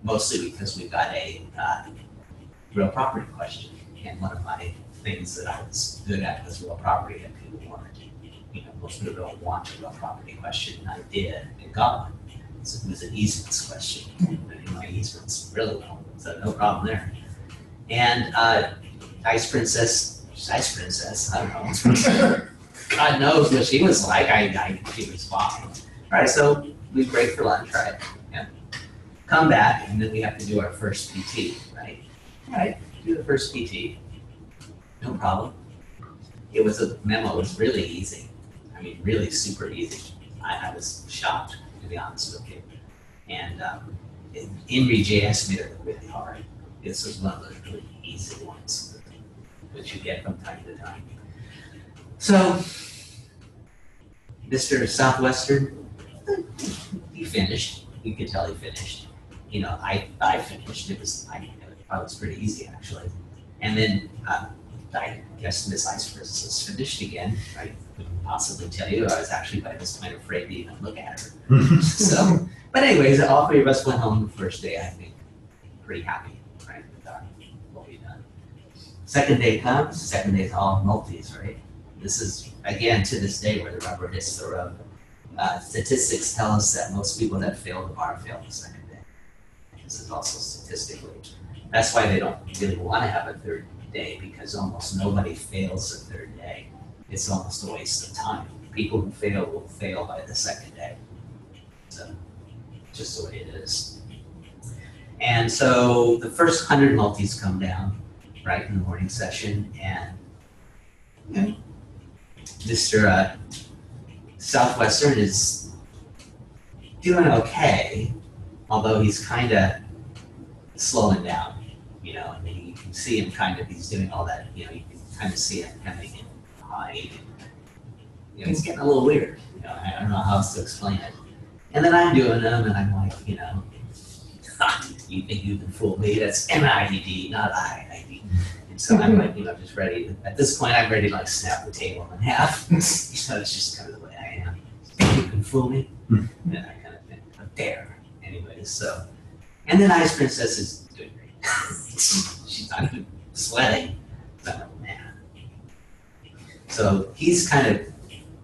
mostly because we got a real property question. And one of my things that I was good at was real property and people weren't. Most people don't want a real property question, and I did and got one. So it was an easements question. I knew my easements really well, so no problem there. And Ice Princess, I don't know. God knows what she was like. She was fine. All right, so we break for lunch, right? Yeah. Come back, and then we have to do our first PT, right? All right, do the first PT. No problem. It was a memo. It was really easy. I mean, really super easy. I was shocked, to be honest with you. And InreJS made it look really hard. This was one of those really easy ones that you get from time to time. So, Mr. Southwestern, he finished. You could tell he finished. I finished. I was pretty easy actually. And then I guess Miss Ice Princess finished again. I couldn't possibly tell you. I was actually by this point afraid to even look at her. So, but anyways, all three of us went home the first day. I think pretty happy, right, with what we've done. Second day comes. Second day is all multis, right? This is again to this day where the rubber hits the road. Statistics tell us that most people that fail the bar fail the second day. This is also statistically. That's why they don't really want to have a third day, because almost nobody fails the third day. It's almost a waste of time. People who fail will fail by the second day. So, just the way it is. And so the first 100 multis come down, right, in the morning session, and Mr. Southwestern is doing okay, although he's kind of slowing down, and you can see him he's doing all that, you can kind of see him coming in high. He's getting a little weird, I don't know how else to explain it. And then I'm doing them, and I'm like, you think you can fool me? That's MIDD, not IID. And so I'm like, just ready. At this point, I'm ready to like snap the table in half. It's just kind of the way I am. You can fool me? And I kind of think, dare. Anyways, so. And then Ice Princess is doing great. She's not even sweating. But I'm like, man. So he's kind of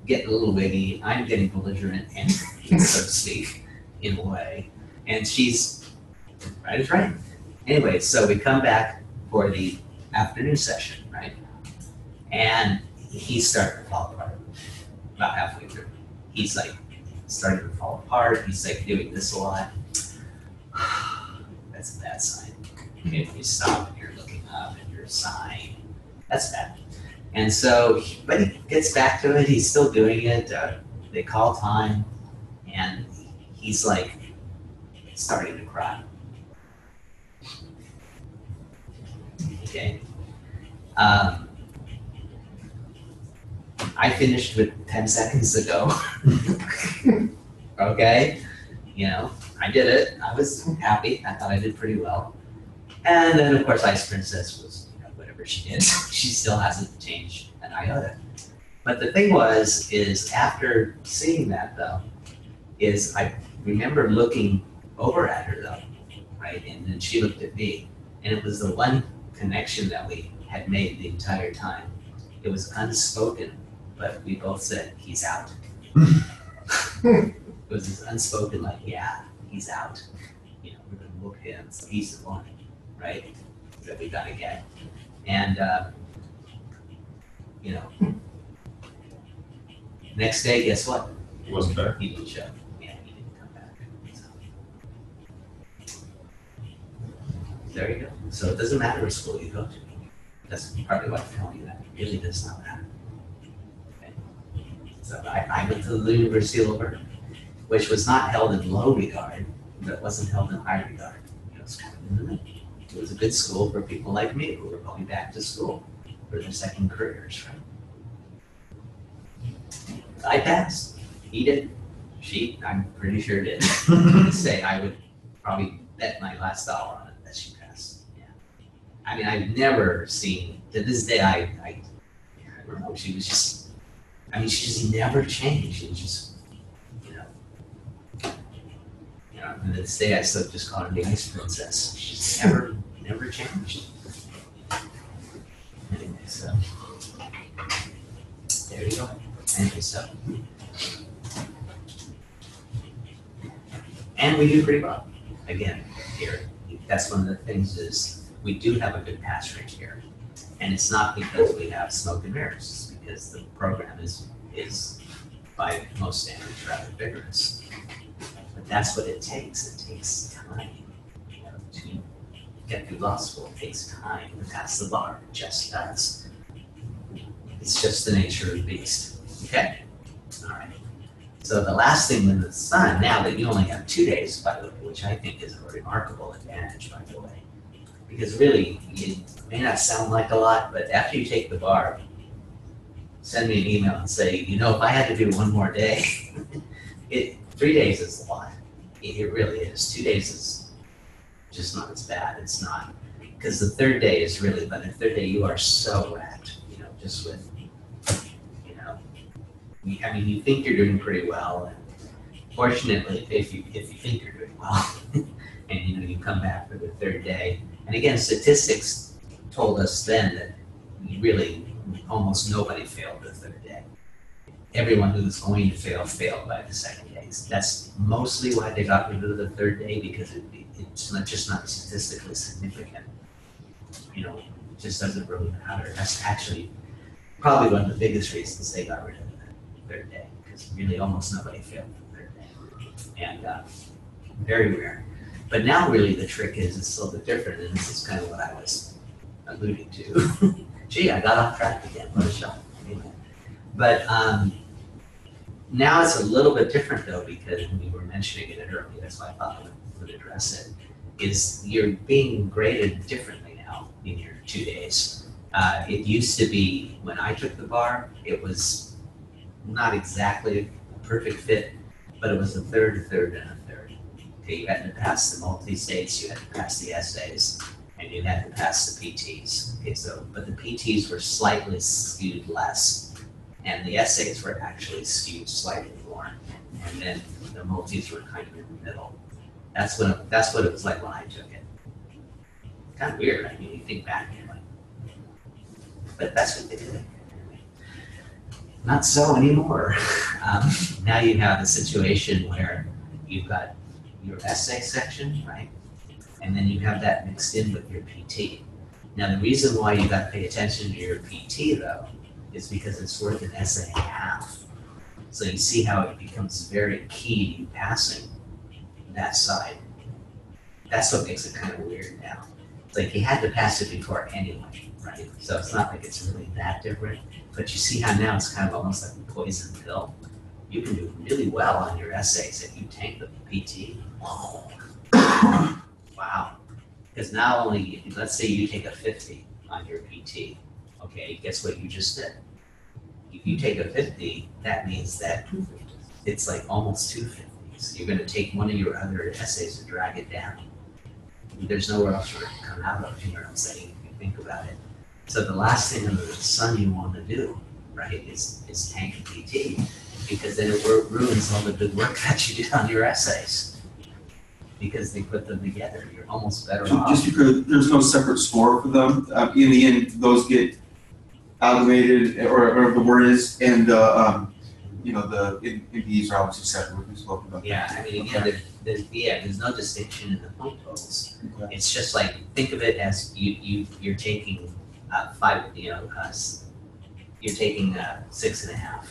getting a little wiggy. I'm getting belligerent, and so to speak, in a way. And she's right as rain. Anyway, so we come back for the afternoon session, right? And he's starting to fall apart about halfway through. He's like starting to fall apart. He's like doing this a lot. That's a bad sign. Okay, if you stop and you're looking up and you're sighing, that's bad. And so, but he gets back to it. He's still doing it. They call time, and he's like starting to cry. Okay. I finished with 10 seconds ago. Okay. I did it. I was happy. I thought I did pretty well. And then, of course, Ice Princess was, whatever she did, she still hasn't changed an iota. But the thing is after seeing that, though, is I remember looking over at her, though, right? And then she looked at me. And it was the one connection that we had made the entire time. It was unspoken, but we both said, he's out. It was this unspoken, like, yeah, he's out. We're gonna whoop him, so he's the one, right? That we gotta get. And, next day, guess what? He wasn't there. He didn't show. Yeah, he didn't come back. So. There you go. So it doesn't matter what school you go to. That's partly why I'm telling you that. It really does not matter. Okay. So I went to the University of Laverne, which was not held in low regard, but wasn't held in high regard. It was kind of in the middle. It was a good school for people like me who were going back to school for their second careers, right? I passed. He did. She, I'm pretty sure did. Say I would probably bet my last dollar on it that she passed. Yeah. I mean, I've never seen, to this day, I don't know, she was just I mean, she's never changed. It's just, and to this day I still just call her the Ice Princess. She's never changed. Anyway, so there you go. Anyway, so. And we do pretty well. Again, here, that's one of the things is we do have a good pass rate here. And it's not because we have smoke and mirrors, it's because the program is by most standards rather vigorous. But that's what it takes. It takes time, to get through law school. It takes time to pass the bar. It just does. It's just the nature of the beast. Okay? All right. So the last thing with the sun, now that you only have 2 days, by the way, which I think is a remarkable advantage, by the way, because really, it may not sound like a lot, but after you take the bar, send me an email and say, if I had to do one more day, 3 days is a lot. It really is. 2 days is just not as bad. It's not. Because the third day is really, but the third day you are so wrecked, just with, you think you're doing pretty well. And fortunately, if you think you're doing well, and you come back for the third day. And again, statistics told us then that really almost nobody failed the third day. Everyone who was going to fail failed by the second day. That's mostly why they got rid of the third day, because it's just not statistically significant. It just doesn't really matter. That's actually probably one of the biggest reasons they got rid of the third day, because really almost nobody failed the third day. And very rare. But now really the trick is it's a little bit different, and this is kind of what I was alluding to. Gee, I got off track again. What a shock. Anyway. But now it's a little bit different though, because we were mentioning it earlier, that's why I thought I would address it, is you're being graded differently now in your 2 days. It used to be, when I took the bar, it was not exactly a perfect fit, but it was a third, and a third. Okay, you had to pass the multi-states, you had to pass the essays, and you had to pass the PTs. Okay, but the PTs were slightly skewed less, and the essays were actually skewed slightly more, and then the multis were kind of in the middle. That's what it was like when I took it. Kind of weird. I mean, you think back, and you're like, but that's what they did. Not so anymore. Now you have a situation where you've got your essay section, right? And then you have that mixed in with your PT. Now the reason why you got to pay attention to your PT though, is because it's worth an essay and a half. So you see how it becomes very key to passing that side. That's what makes it kind of weird now. It's like you had to pass it before anyway, right? So it's not like it's really that different, but you see how now it's kind of almost like a poison pill. You can do really well on your essays if you tank the PT. Wow. Because not only, let's say you take a 50 on your PT, okay, guess what you just did? If you take a 50, that means that it's like almost 250s. You're going to take one of your other essays and drag it down. There's nowhere else for it to come out of, I'm saying, if you think about it. So the last thing under the sun you want to do, right, is tank a PT, because then it ruins all the good work that you did on your essays. Because they put them together, you're almost better off. Just because there's no separate score for them, in the end, those get amalgamated, or the word is, and the MPs are obviously separate. We spoke about that. Yeah, I mean, again, there's no distinction in the point totals. Okay. It's just like, think of it as you're taking you're taking 6.5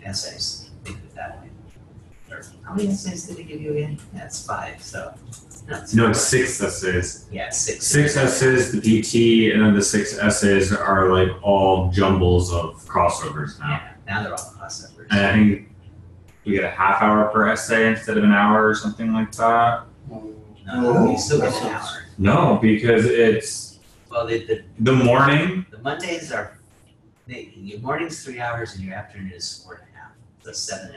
essays. Think of it that way. Or how many essays did they give you again? Yeah, it's 5. So No, it's 6 essays. Yeah, 6. 6 essays, the PT, and then the 6 essays are like all jumbles of crossovers now. Yeah, now they're all crossovers. And I think we get a half hour per essay instead of an hour or something like that. No, you still get an hour. No, because it's Well, the morning. the Mondays are, your morning's 3 hours and your afternoon is 4.5. So 7.5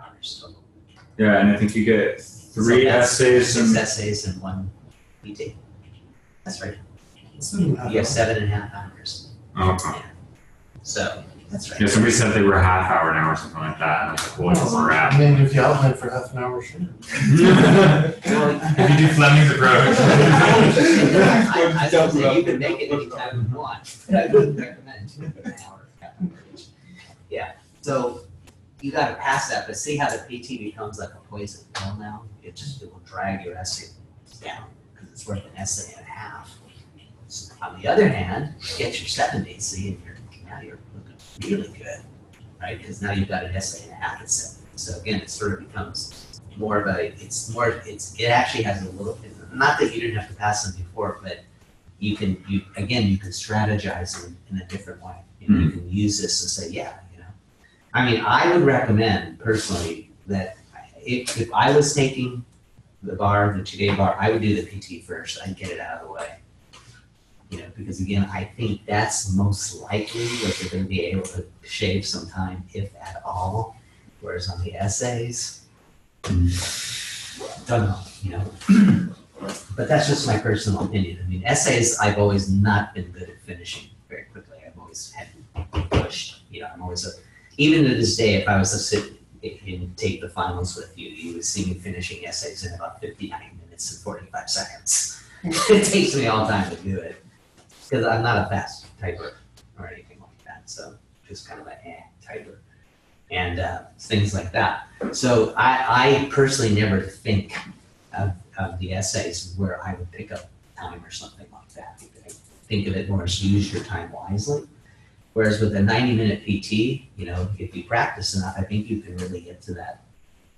hours total. Yeah, and I think you get 3 So that's essays 6 and essays and 1 PT. That's right. So, You have 7.5 hours. okay. So That's right. You know, somebody said they were a half hour now or something like that, and I was like, what's the I wrap? mean, if you outline for half an hour, sure. If you do Fleming's approach. I was gonna say, you can make it anytime you want, but I wouldn't recommend an hour. Yeah, so you gotta pass that, but see how the PT becomes like a poison pill now? It will drag your essay down, because it's worth an essay and a half. So on the other hand, get your 70, see, and now you're looking really good, right? Because now you've got an essay and a half at 70. So again, it sort of becomes more of a, it actually has a little, not that you didn't have to pass them before, but you can strategize in a different way. You can use this and say, yeah, I mean, I would recommend personally that if I was taking the bar, the 2-day bar, I would do the PT first. I'd get it out of the way. Because again, I think that's most likely what you're going to be able to shave some time, if at all. Whereas on the essays, don't know, But that's just my personal opinion. I mean, essays, I've always not been good at finishing very quickly. I've always had pushed. I'm always even to this day, if I was to sit and take the finals with you, you would see me finishing essays in about 59 minutes and 45 seconds. It takes me all time to do it because I'm not a fast typer or anything like that. So just kind of a typer and things like that. So I personally never think of the essays where I would pick up time or something like that. I think of it more as use your time wisely. Whereas with a 90-minute PT, if you practice enough, I think you can really get to that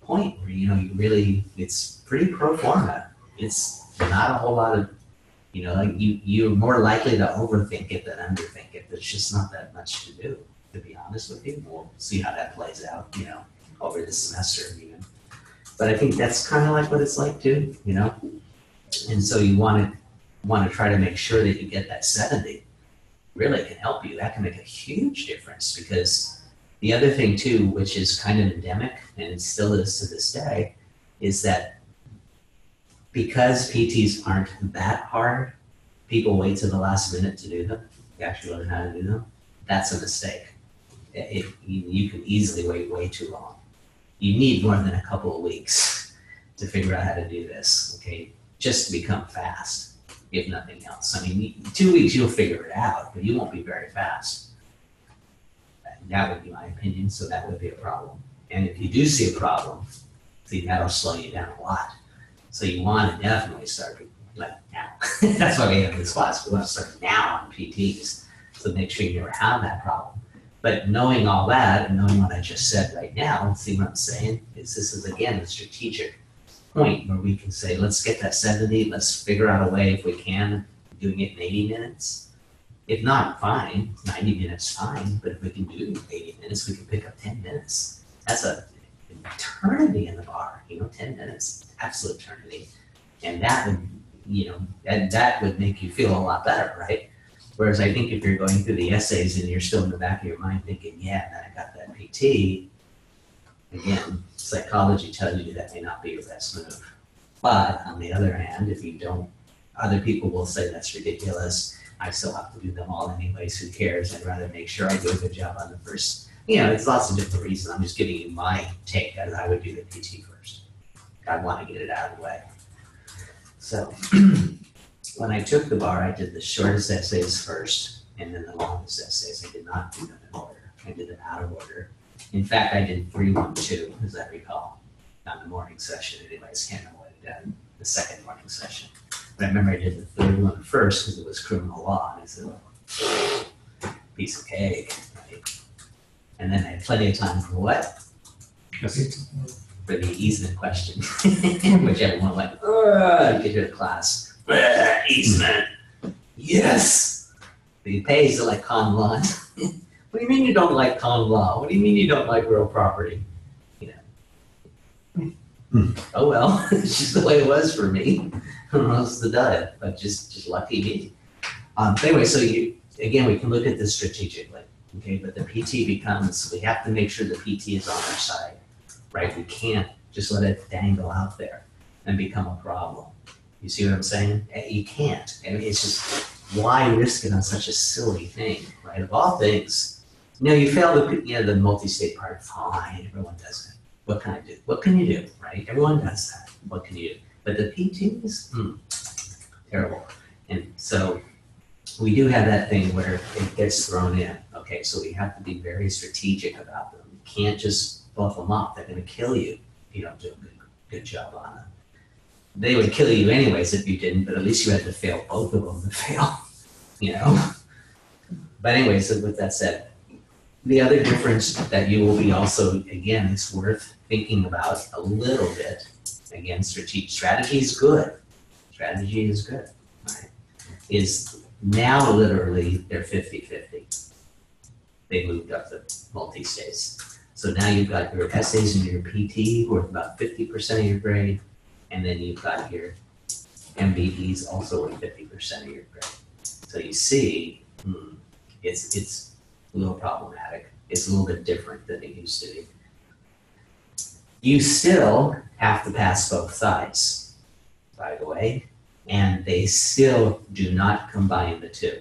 point where, it's pretty pro forma. It's not a whole lot of, you're more likely to overthink it than underthink it. There's just not that much to do, to be honest with you. We'll see how that plays out, over the semester even. But I think that's kind of like what it's like too, And so you want to try to make sure that you get that 70. Really can help you. That can make a huge difference, because the other thing too, which is kind of endemic, and it still is to this day, is that because PTs aren't that hard, people wait to the last minute to do them, to actually learn how to do them. That's a mistake. You can easily wait way too long. You need more than a couple of weeks to figure out how to do this, okay? Just to become fast. If nothing else. I mean, 2 weeks you'll figure it out, but you won't be very fast. That would be my opinion, so that would be a problem. And if you do see a problem, see, that'll slow you down a lot. So you want to definitely start like now. That's why we have this class. We want to start now on PTs, so make sure you never have that problem. But knowing all that and knowing what I just said right now, see what I'm saying? This is again the strategic point where we can say, let's get that 70, let's figure out a way, if we can, doing it in 80 minutes. If not, fine, 90 minutes, fine, but if we can do 80 minutes, we can pick up 10 minutes. That's an eternity in the bar, 10 minutes, absolute eternity. And that would, that would make you feel a lot better, right? Whereas I think if you're going through the essays and you're still in the back of your mind thinking, yeah, then I got that PT, again, psychology tells you that may not be your best move. But on the other hand, if you don't, other people will say that's ridiculous. I still have to do them all anyways. Who cares? I'd rather make sure I do a good job on the first. It's lots of different reasons. I'm just giving you my take as I would do the PT first. I want to get it out of the way. So when I took the bar, I did the shortest essays first and then the longest essays. I did not do them in order. I did them out of order. In fact, I did 3-1-2, as I recall, on the morning session. Anyways, can't remember what I did, the second morning session. But I remember I did the third one first because it was criminal law. And I said, well, piece of cake, right? And then I had plenty of time for what? For the easement question, which everyone went, get to the class. Easement. Yes. The pays are like common law. What do you mean you don't like common law? What do you mean you don't like real property? Oh well, it's just the way it was for me. Most of the dud, but just lucky me. Anyway, so we can look at this strategically, okay? But the PT becomes, we have to make sure the PT is on our side, right? We can't just let it dangle out there and become a problem. You see what I'm saying? You can't. I mean, it's just, why risk it on such a silly thing, right? Of all things, No, you fail the multi-state part, fine, everyone does it. What can I do? What can you do, right? Everyone does that. What can you do? But the PT is terrible. And so we do have that thing where it gets thrown in. Okay, so we have to be very strategic about them. You can't just buff them up. They're gonna kill you if you don't do a good job on them. They would kill you anyways if you didn't, but at least you had to fail both of them to fail, you know? But anyways, so with that said, the other difference that you will be also, again, it's worth thinking about a little bit. Again, strategy is good. Strategy is good, right? Is now literally they're 50-50. They moved up the multi-states. So now you've got your essays and your PT worth about 50% of your grade, and then you've got your MVPs also worth 50% of your grade. So you see, it's a little problematic. It's a little bit different than it used to be. You still have to pass both sides, by the way, and they still do not combine the two.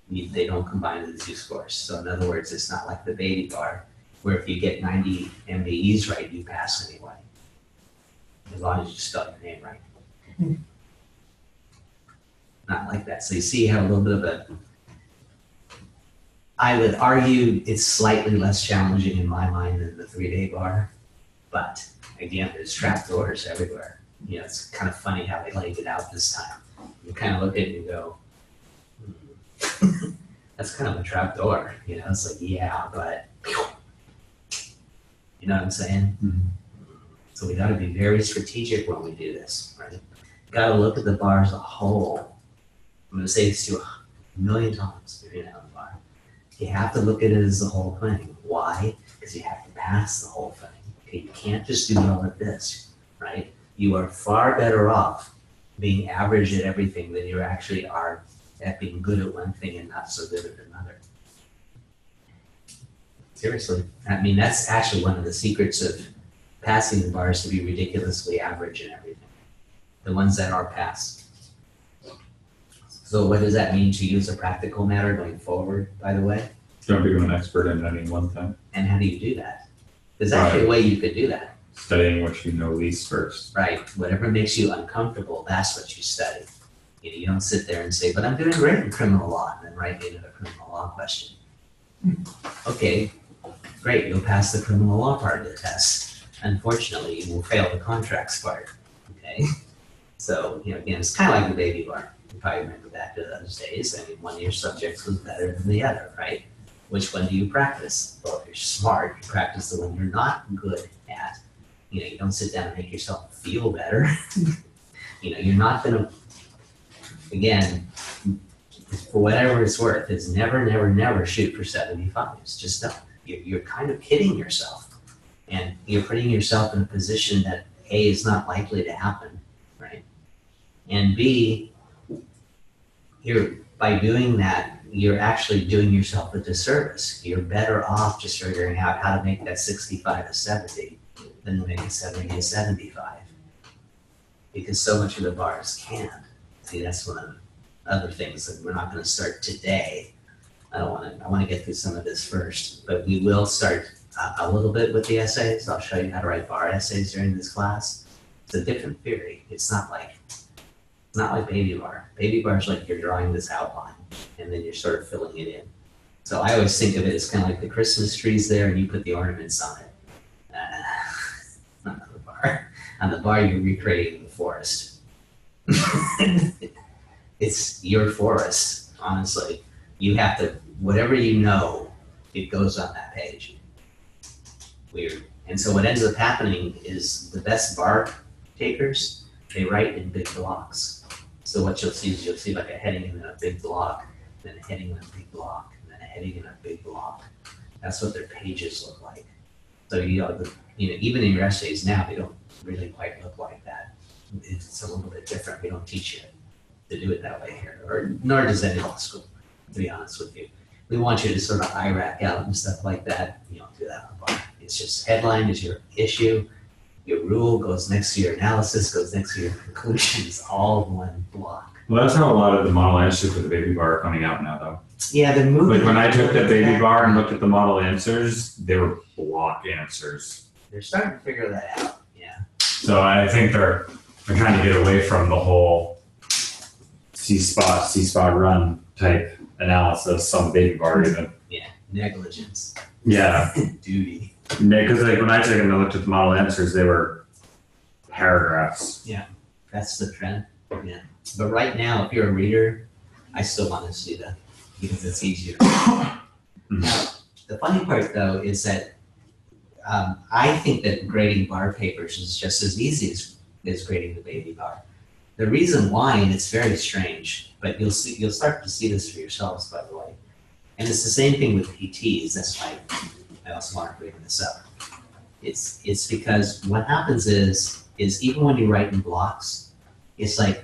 They don't combine the two scores. So in other words, it's not like the baby bar, where if you get 90 MVEs right, you pass anyway, as long as you spell your name right. Not like that. So you see you have a little bit of a, I would argue it's slightly less challenging in my mind than the 3-day bar, but again, there's trapdoors everywhere. You know, it's kind of funny how they laid it out this time. You kind of look at it and go, that's kind of a trapdoor. You know, it's like, yeah, but, you know what I'm saying? Mhm. So we got to be very strategic when we do this, right? Got to look at the bar as a whole. I'm going to say this to you 1,000,000 times if you're not on the bar. You have to look at it as the whole thing. Why? Because you have to pass the whole thing. Okay, you can't just do well at this, right? You are far better off being average at everything than you actually are at being good at one thing and not so good at another. Seriously. I mean, that's actually one of the secrets of passing the bars, to be ridiculously average in everything. The ones that are passed. So what does that mean to you as a practical matter going forward, by the way? Don't become an expert in any one thing. And how do you do that? There's actually a way you could do that. Studying what you know least first. Right. Whatever makes you uncomfortable, that's what you study. You know, you don't sit there and say, but I'm doing great in criminal law, and then write me another criminal law question. Okay, great, you'll pass the criminal law part of the test. Unfortunately, you will fail the contracts part, okay? So, you know, again, it's kind of like the baby bar. You probably remember back to those days. I mean, one of your subjects was better than the other, right? Which one do you practice? Well, if you're smart, you practice the one you're not good at. You know, you don't sit down and make yourself feel better. You know, you're not gonna, again, for whatever it's worth, is never, never, never shoot for 75s. Just don't. You're kind of kidding yourself. And you're putting yourself in a position that A, is not likely to happen, right? And B, by doing that, you're actually doing yourself a disservice. You're better off just figuring out how to make that 65 a 70 than to make a 70 a 75. Because so much of the bars can't. See, that's one of the other things that we're not going to start today. I want to get through some of this first, but we will start a little bit with the essays. I'll show you how to write bar essays during this class. It's a different theory. It's not like baby bar. Baby bar is like you're drawing this outline and then you're sort of filling it in. So I always think of it as kind of like the Christmas trees there and you put the ornaments on it. Not on the bar. On the bar, you're recreating the forest. It's your forest, honestly. You have to, whatever you know, it goes on that page. Weird. And so what ends up happening is the best bar takers, they write in big blocks. So what you'll see is like a heading in a big block, then a heading in a big block, and then a heading in a big block. That's what their pages look like. So you know, even in your essays now, they don't really quite look like that. It's a little bit different. We don't teach you to do it that way here, or nor does any law school, to be honest with you. We want you to sort of IRAC out and stuff like that. You don't do that on the bar. It's just headline is your issue, your rule goes next to your analysis, goes next to your conclusions, all in one block. Well, that's how a lot of the model answers for the baby bar are coming out now, though. Yeah, they're moving. Like when I took the baby bar and looked at the model answers, they were block answers. They're starting to figure that out, yeah. So I think they're trying to get away from the whole C-spot run type analysis on the baby bar even. Yeah, negligence. Yeah. Duty. Because like when I took them and looked at the model answers, they were paragraphs. That's the trend, yeah. But right now, if you're a reader, I still want to see that because it's easier. Now, the funny part though is that I think that grading bar papers is just as easy as grading the baby bar. The reason why, and it's very strange, but you'll start to see this for yourselves, by the way. And it's the same thing with PTs. That's why I also want to bring this up. It's because what happens is even when you write in blocks, it's like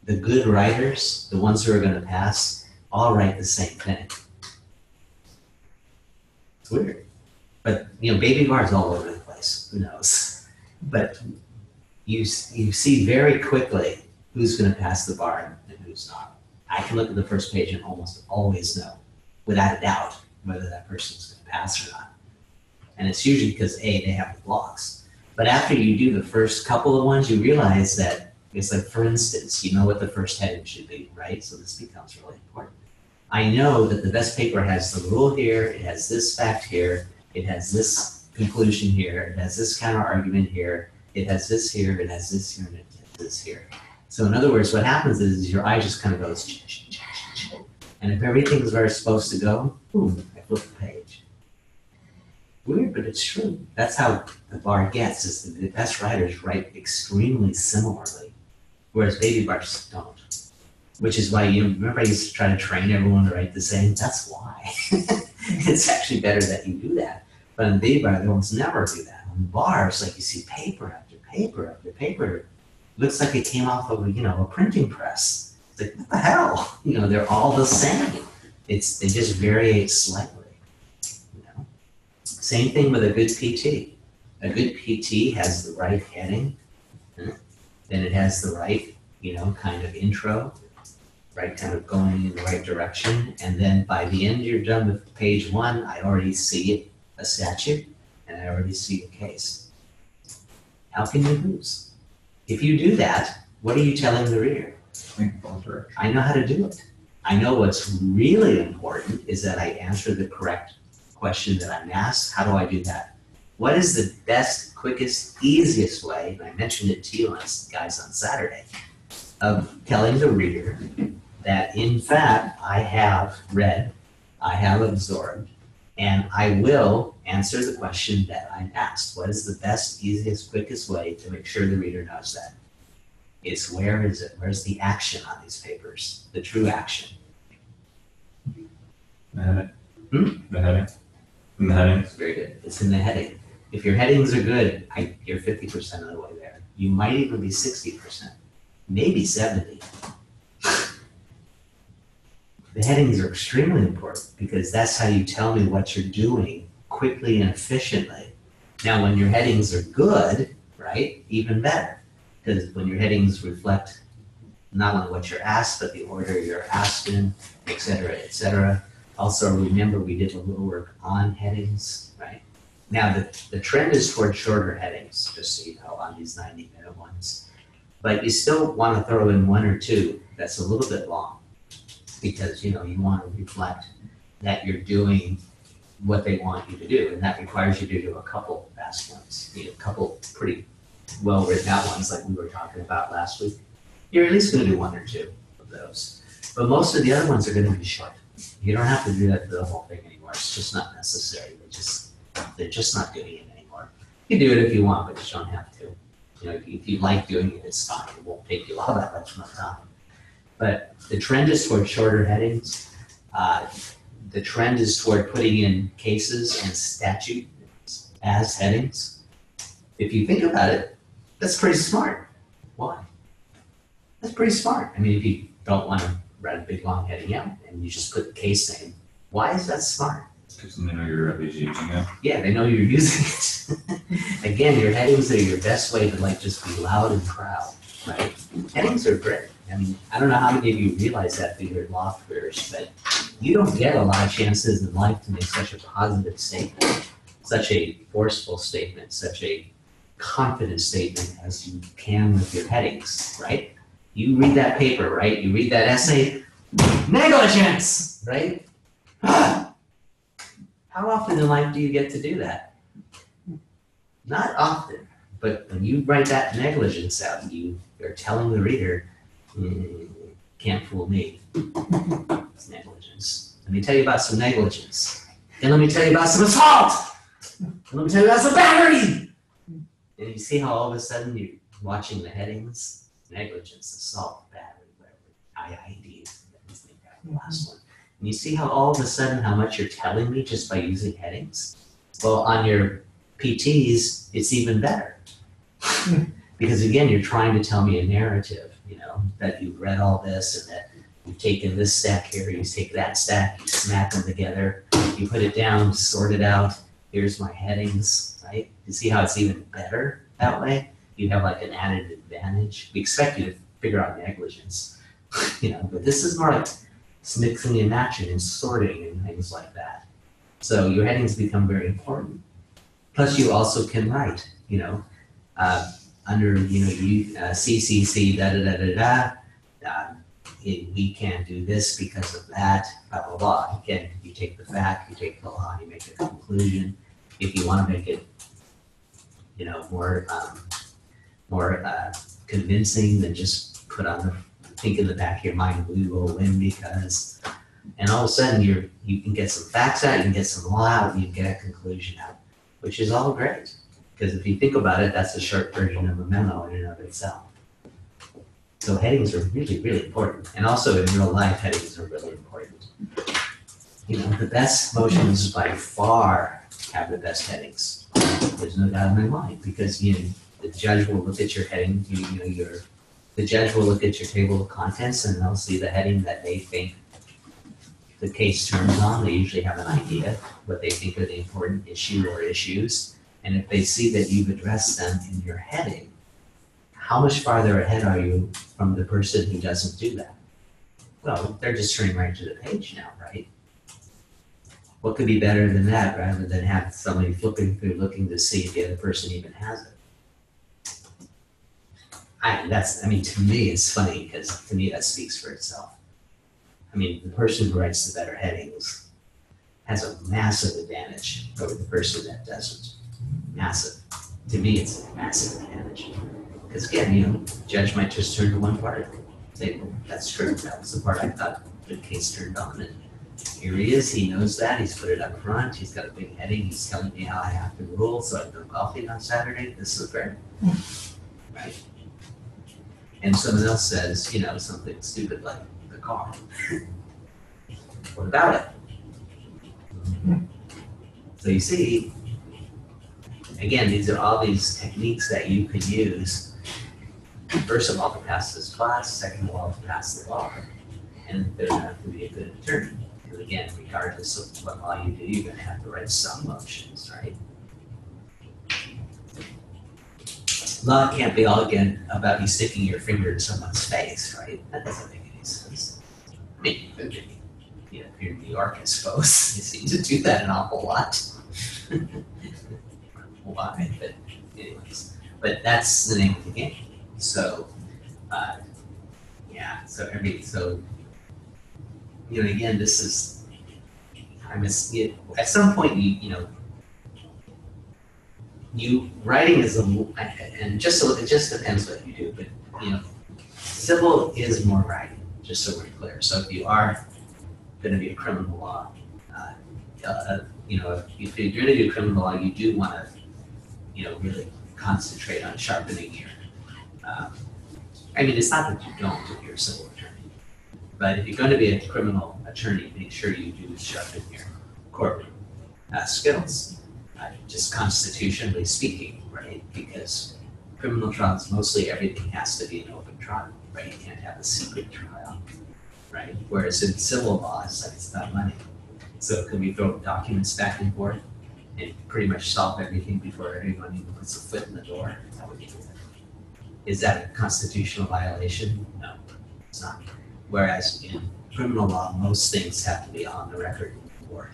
the good writers, the ones who are going to pass, all write the same thing. It's weird. But, baby bars all over the place. Who knows? But you see very quickly who's going to pass the bar and who's not. I can look at the first page and almost always know, without a doubt, whether that person's going to pass or not. And it's usually because, A, they have the blocks. But after you do the first couple of ones, you realize that it's like, for instance, you know what the first heading should be, right? So this becomes really important. I know that the best paper has the rule here, it has this fact here, it has this conclusion here, it has this counter argument here, it has this here, it has this here, and it has this here. So in other words, what happens is your eye just kind of goes, and if everything's where it's supposed to go, boom, I flip the page. Weird, but it's true. That's how the bar gets, is the best writers write extremely similarly, whereas baby bars don't. Which is why, remember I used to try to train everyone to write the same? That's why. It's actually better that you do that. But in baby bar, they almost never do that. On bars, like you see paper after paper after paper, looks like it came off of a printing press. It's like, what the hell? They're all the same. They just vary slightly. Same thing with a good PT. A good PT has the right heading, then it has the right, kind of intro, right, kind of going in the right direction. And then by the end you're done with page 1, I already see a statute and I already see a case. How can you lose? If you do that, what are you telling the reader? I know how to do it. I know what's really important is that I answer the correct question that I'm asked. How do I do that? What is the best, quickest, easiest way, and I mentioned it to you guys on Saturday, of telling the reader that in fact I have read, I have absorbed, and I will answer the question that I'm asked. What is the best, easiest, quickest way to make sure the reader knows that? It's where is it? Where's the action on these papers? The true action. The heading. The heading. In the headings. Very good. It's in the heading. If your headings are good, you're 50% of the way there. You might even be 60%, maybe 70. The headings are extremely important because that's how you tell me what you're doing quickly and efficiently. Now, when your headings are good, right, even better. Because when your headings reflect not only what you're asked, but the order you're asked in, et cetera, et cetera. Also, remember we did a little work on headings, right? Now, the trend is toward shorter headings, just so you know, on these 90-minute ones. But you still want to throw in 1 or 2 that's a little bit long because, you want to reflect that you're doing what they want you to do. And that requires you to do a couple fast ones, a couple pretty well-written out ones like we were talking about last week. You're at least going to do 1 or 2 of those. But most of the other ones are going to be short. You don't have to do that for the whole thing anymore. It's just not necessary. They're just not doing it anymore. You can do it if you want, but you don't have to. If you like doing it, it's fine. It won't take you all that much more time. But the trend is toward shorter headings. The trend is toward putting in cases and statutes as headings. If you think about it, that's pretty smart. Why? That's pretty smart. I mean, if you don't want to write a big long heading out and you just put the case name, why is that smart? Because they know you're at least using it. Yeah, they know you're using it. Again, your headings are your best way to just be loud and proud, right? Headings are great. I mean, I don't know how many of you realize that through your law careers, but you don't get a lot of chances in life to make such a positive statement, such a forceful statement, such a confident statement as you can with your headings, right? You read that paper, right? You read that essay, negligence, right? How often in life do you get to do that? Not often, but when you write that negligence out, you're telling the reader, can't fool me. It's negligence. Let me tell you about some negligence. And let me tell you about some assault. And let me tell you about some battery. And you see how all of a sudden you're watching the headings, negligence, assault, battery, whatever, IID, the last one. And you see how all of a sudden how much you're telling me just by using headings? Well, on your PTs, it's even better. Because again, you're trying to tell me a narrative, that you've read all this and that you've taken this stack here, you take that stack, you smack them together, you put it down, sort it out, here's my headings, right? You see how it's even better that way? You have like an added advantage. We expect you to figure out negligence, but this is more like mixing and matching and sorting and things like that. So your headings become very important. Plus you also can write, under, CCC, we can't do this because of that, blah, blah, blah. Again, you take the fact, you take the law, you make a conclusion. If you want to make it, more convincing than just put on think in the back of your mind, we will win because, and all of a sudden you can get some facts out, you can get some law out, and you can get a conclusion out, which is all great. Because if you think about it, that's a short version of a memo in and of itself. So headings are really, really important. And also in real life, headings are really important. The best motions by far have the best headings. There's no doubt in my mind because the judge will look at your heading, the judge will look at your table of contents and they'll see the heading that they think the case turns on. They usually have an idea what they think are the important issue or issues. And if they see that you've addressed them in your heading, how much farther ahead are you from the person who doesn't do that? Well, they're just turning right to the page now, right? What could be better than that rather than have somebody flipping through looking to see if the other person even has it? To me, it's funny because to me that speaks for itself. The person who writes the better headings has a massive advantage over the person that doesn't. Massive. To me, it's a massive advantage. Because again, the judge might just turn to one part and say, well, that's true. That was the part I thought the case turned on. And here he is. He knows that. He's put it up front. He's got a big heading. He's telling me how I have to rule. So I have no coffee on Saturday. This is great. Right? And someone else says, something stupid like the car. What about it? So you see, again, these are all these techniques that you can use. First of all, to pass this class. Second of all, to pass the law. And third, have to be a good attorney. Because again, regardless of what law you do, you're going to have to write some motions, right? Law can't be all again about you sticking your finger in someone's face, right? That doesn't make any sense. It could be. If you're in New York, I suppose. You seem to do that an awful lot. Why? But anyways, that's the name of the game. So, again, this is, at some point, you writing is and it just depends what you do, but, civil is more writing, just so we're clear. So if you are going to be a criminal law, if you're going to do criminal law, you do want to, really concentrate on sharpening your, it's not that you don't if you're a civil attorney, but if you're going to be a criminal attorney, make sure you do sharpen your courtroom skills, just constitutionally speaking, right? Because criminal trials, mostly everything has to be an open trial, right? You can't have a secret trial, right? Whereas in civil law, it's about money. So can we throw documents back and forth and pretty much solve everything before anyone even puts a foot in the door? Is that a constitutional violation? No. It's not. Whereas in criminal law, most things have to be on the record in court.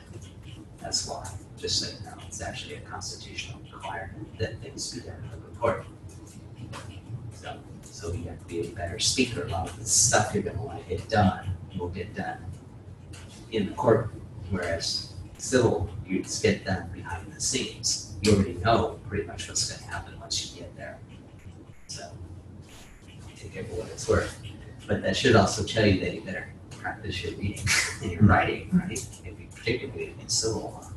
That's why, just so you know, it's actually a constitutional requirement that things be done in the court. So you have to be a better speaker. A lot of the stuff you're gonna want to get done will get done in the court, whereas civil, you just get done behind the scenes. You already know pretty much what's gonna happen once you get there. So take it for what it's worth. But that should also tell you that you better practice your reading and your writing, right? Particularly in civil law.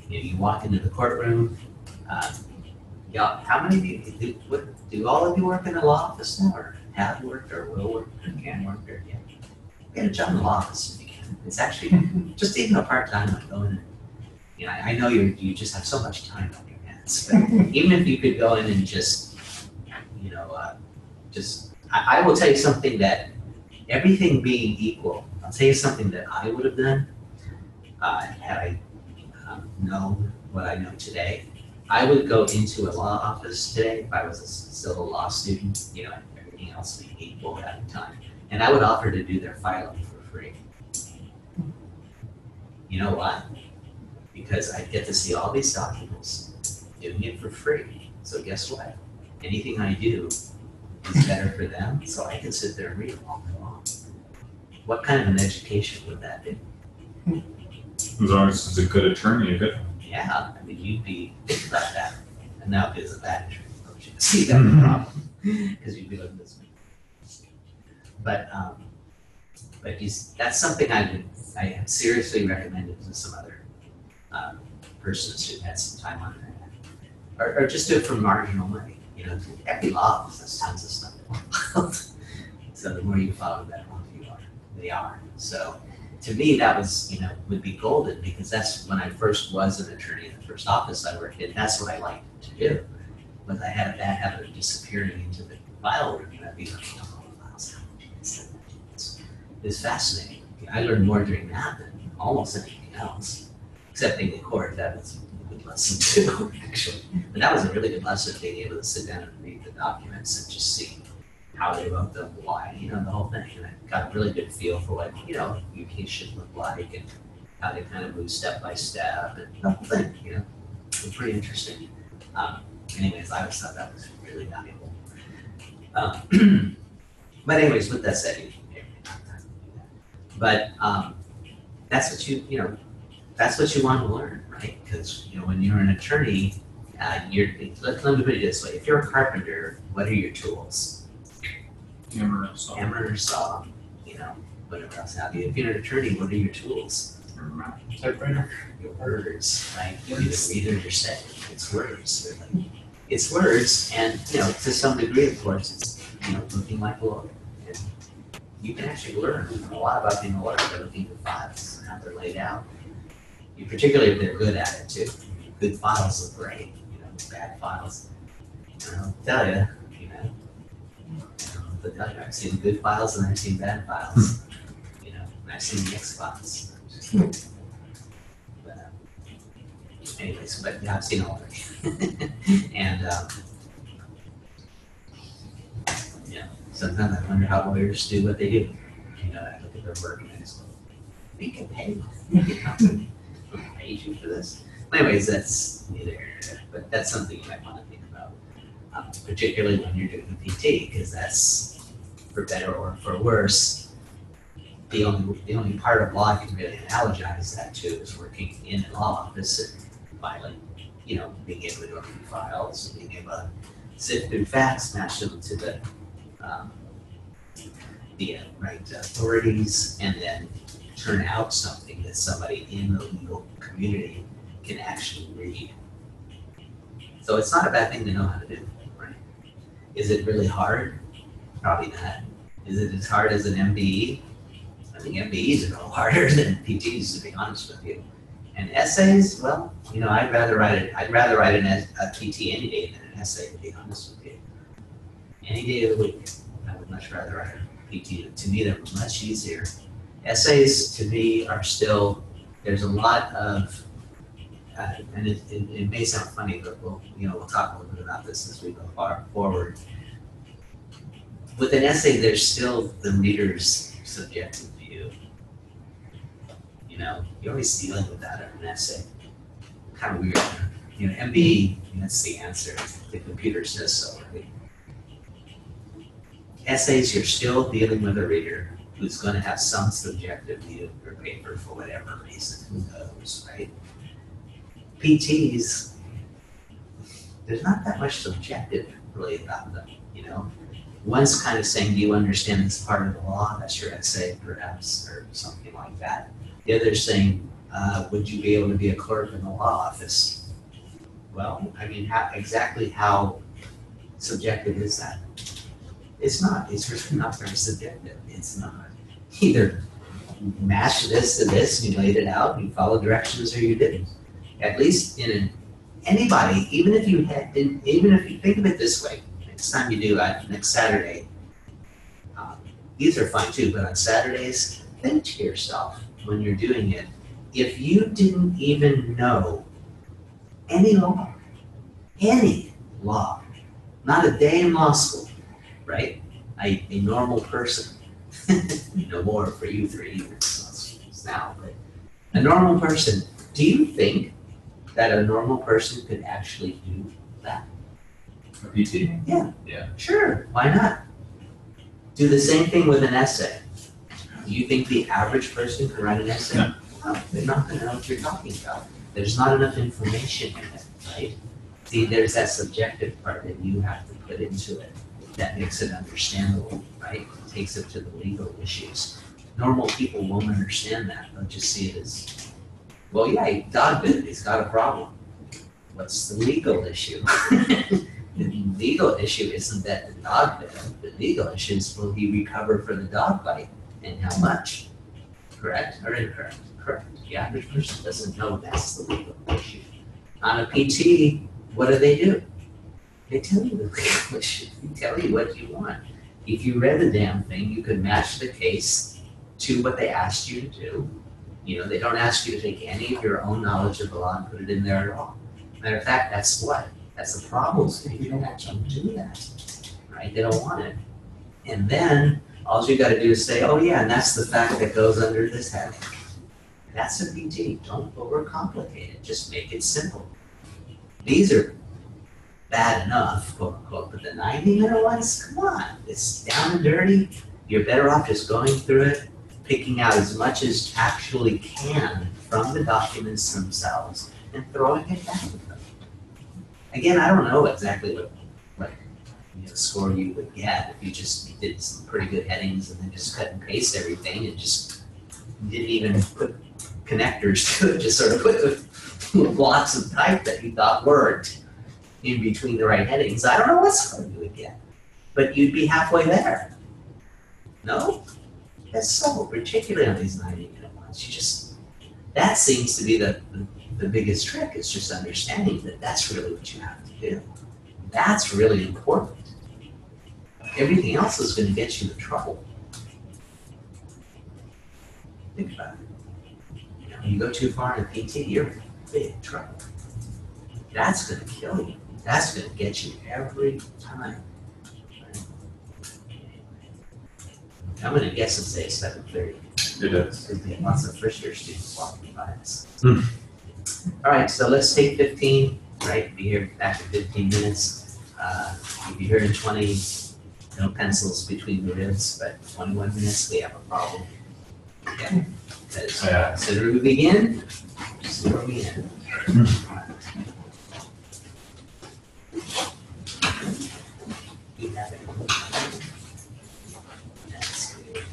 You walk into the courtroom, yeah, how many do all of you work in a law office now, or have worked, or will work, or can work, or yeah? Get a job in the law office if you can. It's actually just even a part-time, like going in. I know you just have so much time on your hands, but even if you could go in and just, I will tell you something that, everything being equal, I'll tell you something that I would have done, had I known what I know today. I would go into a law office today if I was still a law student, everything else being equal at the time. And I would offer to do their filing for free. You know why? Because I get to see all these documents, doing it for free. So guess what? Anything I do is better for them, so I can sit there and read them all day long. What kind of an education would that be? As long as it's a good attorney, a good. Yeah, I mean, you'd be thinking about that. And now it is a bad attorney, don't you? See that problem? Because you'd be looking at this. But that's something I have seriously recommended to some other persons who had some time on their hands. Or just do it for marginal money. Every law office has tons of stuff. So the more you follow, the better off they are. So to me, that was, would be golden, because that's when I first was an attorney in the first office I worked in. That's what I liked to do. But I had a bad habit of disappearing into the file room, and I'd be like, all the files now. It's fascinating. I learned more doing that than almost anything else, except being in court. That was a good lesson too, actually. But that was a really good lesson, being able to sit down and read the documents and just see how they wrote them, why, the whole thing. And I got a really good feel for what, your case should look like, and how they kind of move step by step, and the whole thing, It was pretty interesting. Anyways, I always thought that was really valuable. But anyways, with that said, but that's what that's what you want to learn, right? Because when you're an attorney, let me put it this way: if you're a carpenter, what are your tools? Hammer, Saw, whatever else have you. If you're an attorney, what are your tools? Typewriter. Your words, right? You either read or you're saying. It's words, really. It's words, and to some degree, of course, it's looking like a lawyer. And you can actually learn a lot about being a lawyer by looking at files and how they're laid out. Particularly if they're good at it too. Good files look great. Bad files, I'll tell you, I've seen good files and I've seen bad files, and I've seen mixed files. But, anyways, but yeah, I've seen all of it. And sometimes I wonder how lawyers do what they do. I look at their work and I just go, we can pay. We pay you for this. Anyways, that's neither here nor there, but that's something you might want to think about, particularly when you're doing a PT, because that's, for better or for worse, the only part of law I can really analogize that to is working in a law office and filing, being able to go through files, and being able to sift through facts, match them to the right authorities, and then turn out something that somebody in the legal community can actually read. So it's not a bad thing to know how to do, right? Is it really hard? Probably not. Is it as hard as an MBE? I think MBEs are a little harder than PTs, to be honest with you. And essays, well, I'd rather write a PT any day than an essay, to be honest with you. Any day of the week, I would much rather write a PT. To me, they're much easier. Essays, to me, are still, there's a lot of, and it may sound funny, but we'll talk a little bit about this as we go far forward. with an essay, there's still the reader's subjective view. You know, you're always dealing with that in an essay. Kind of weird. You know, MBE, that's the answer. The computer says so, right? Essays, you're still dealing with a reader who's going to have some subjective view of your paper for whatever reason, who knows, right? PTs, there's not that much subjective really about them, you know? One's kind of saying, do you understand this part of the law? That's your essay, perhaps, or something like that. The other's saying, would you be able to be a clerk in the law office? Well, I mean, exactly how subjective is that? It's not. It's really not very subjective. It's not. Either match this to this, you laid it out, you followed directions, or you didn't. At least anybody, even if you think of it this way, next time you do that, next Saturday, these are fine too, but on Saturdays, think to yourself when you're doing it, if you didn't even know any law, not a day in law school, right? A normal person, no more for you three now, but a normal person, do you think that a normal person could actually do that? A PT? Yeah. Yeah. Sure, why not? Do the same thing with an essay. Do you think the average person can write an essay? No. No, they're not gonna know what you're talking about. There's not enough information in it, right? See, there's that subjective part that you have to put into it that makes it understandable, right? Takes it to the legal issues. Normal people won't understand that. They'll just see it as, well, yeah, he dog bit, he's got a problem. What's the legal issue? The legal issue isn't that the dog bit him. The legal issue is, will he recover for the dog bite and how much? Correct or incorrect? Correct. The average person doesn't know that's the legal issue. On a PT, what do? They tell you the legal issue. They tell you what you want. If you read the damn thing, you could match the case to what they asked you to do. You know, they don't ask you to take any of your own knowledge of the law and put it in there at all. Matter of fact, that's the problem. They don't do that, right? They don't want it. And then all you got to do is say, oh yeah, and that's the fact that goes under this heading. That's a PT. Don't overcomplicate it. Just make it simple. These are bad enough, quote unquote, but the 90-minute ones, come on, it's down and dirty. You're better off just going through it, picking out as much as actually can from the documents themselves and throwing it back at them. Again, I don't know exactly what score you would get if you just did some pretty good headings and then just cut and paste everything and just didn't even put connectors to it, just sort of put the blocks of type that you thought worked in between the right headings. I don't know what score you would get, but you'd be halfway there. No? That's so, particularly on these 90-minute ones. That seems to be the biggest trick, is just understanding that that's really what you have to do. That's really important. Everything else is going to get you in trouble. Think about it. You go too far in a PT, you're in big trouble. That's going to kill you. That's going to get you every time. I'm going to guess and say 7:30. It is. Because we have lots of first-year students walking by us. All right, so let's take 15, right? Be here back in 15 minutes. You'll be here in 20, no pencils between the ribs, but 21 minutes, we have a problem. Okay? Because so do we begin? So where we end. You have it. That's good.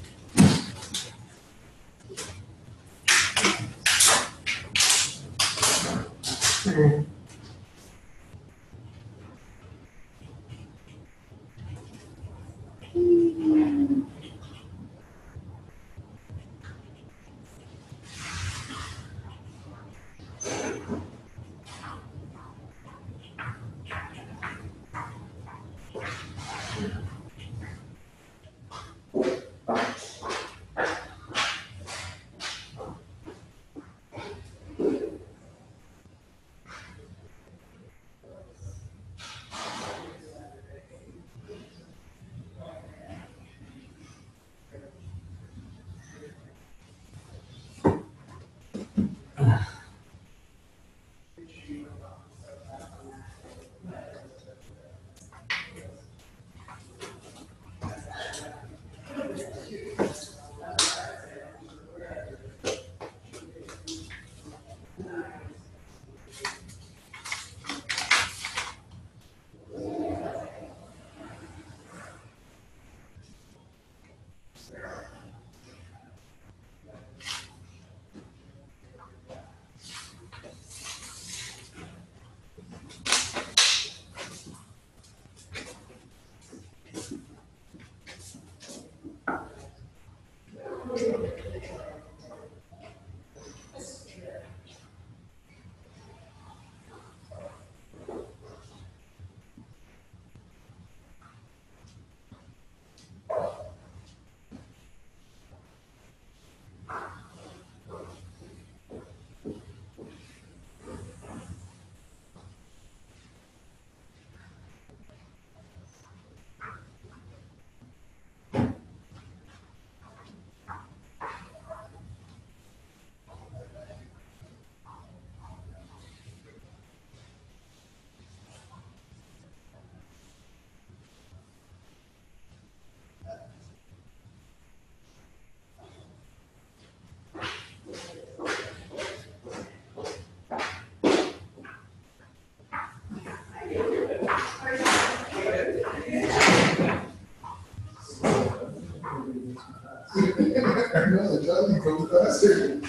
Go faster.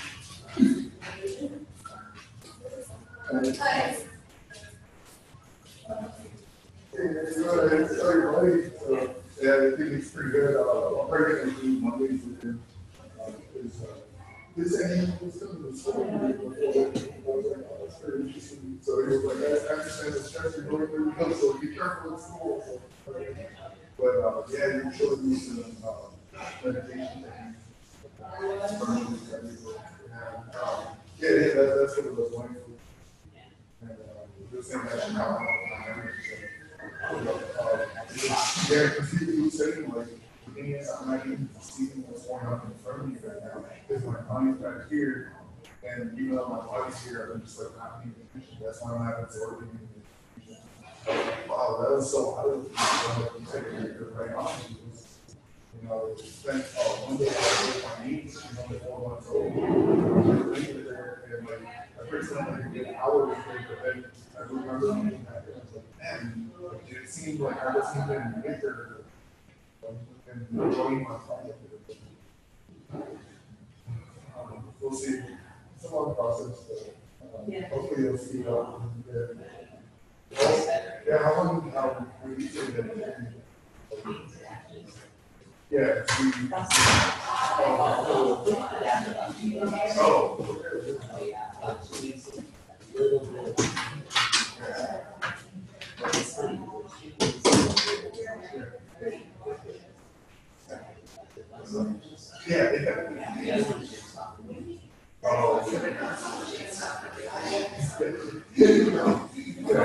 Yeah, I think it's pretty good. I'm probably gonna do Mondays with him. This annual system is so that's very interesting. So he was like, I understand the stress you're going through, so be careful in school. But yeah, you're showing me some meditation techniques. Yeah, that's what it was like. And this thing that should come out. Yeah, because he was saying like, I'm not even seeing what's going on in front of me right now. Because my mind's back here, and even though my body's here, I'm just like not paying attention. That's why I'm not absorbing it. Wow, that was so hard. You said you're right on. You know, spent one day I was with my niece, she's only 4 months old. And like, I first time I could get hours straight, but then I remember being back there, I was like, man, it seemed like I wasn't even with her. And enjoying my time. We'll see. It's a long process. Hopefully, you'll see. Yeah, how long we need to get. Yeah.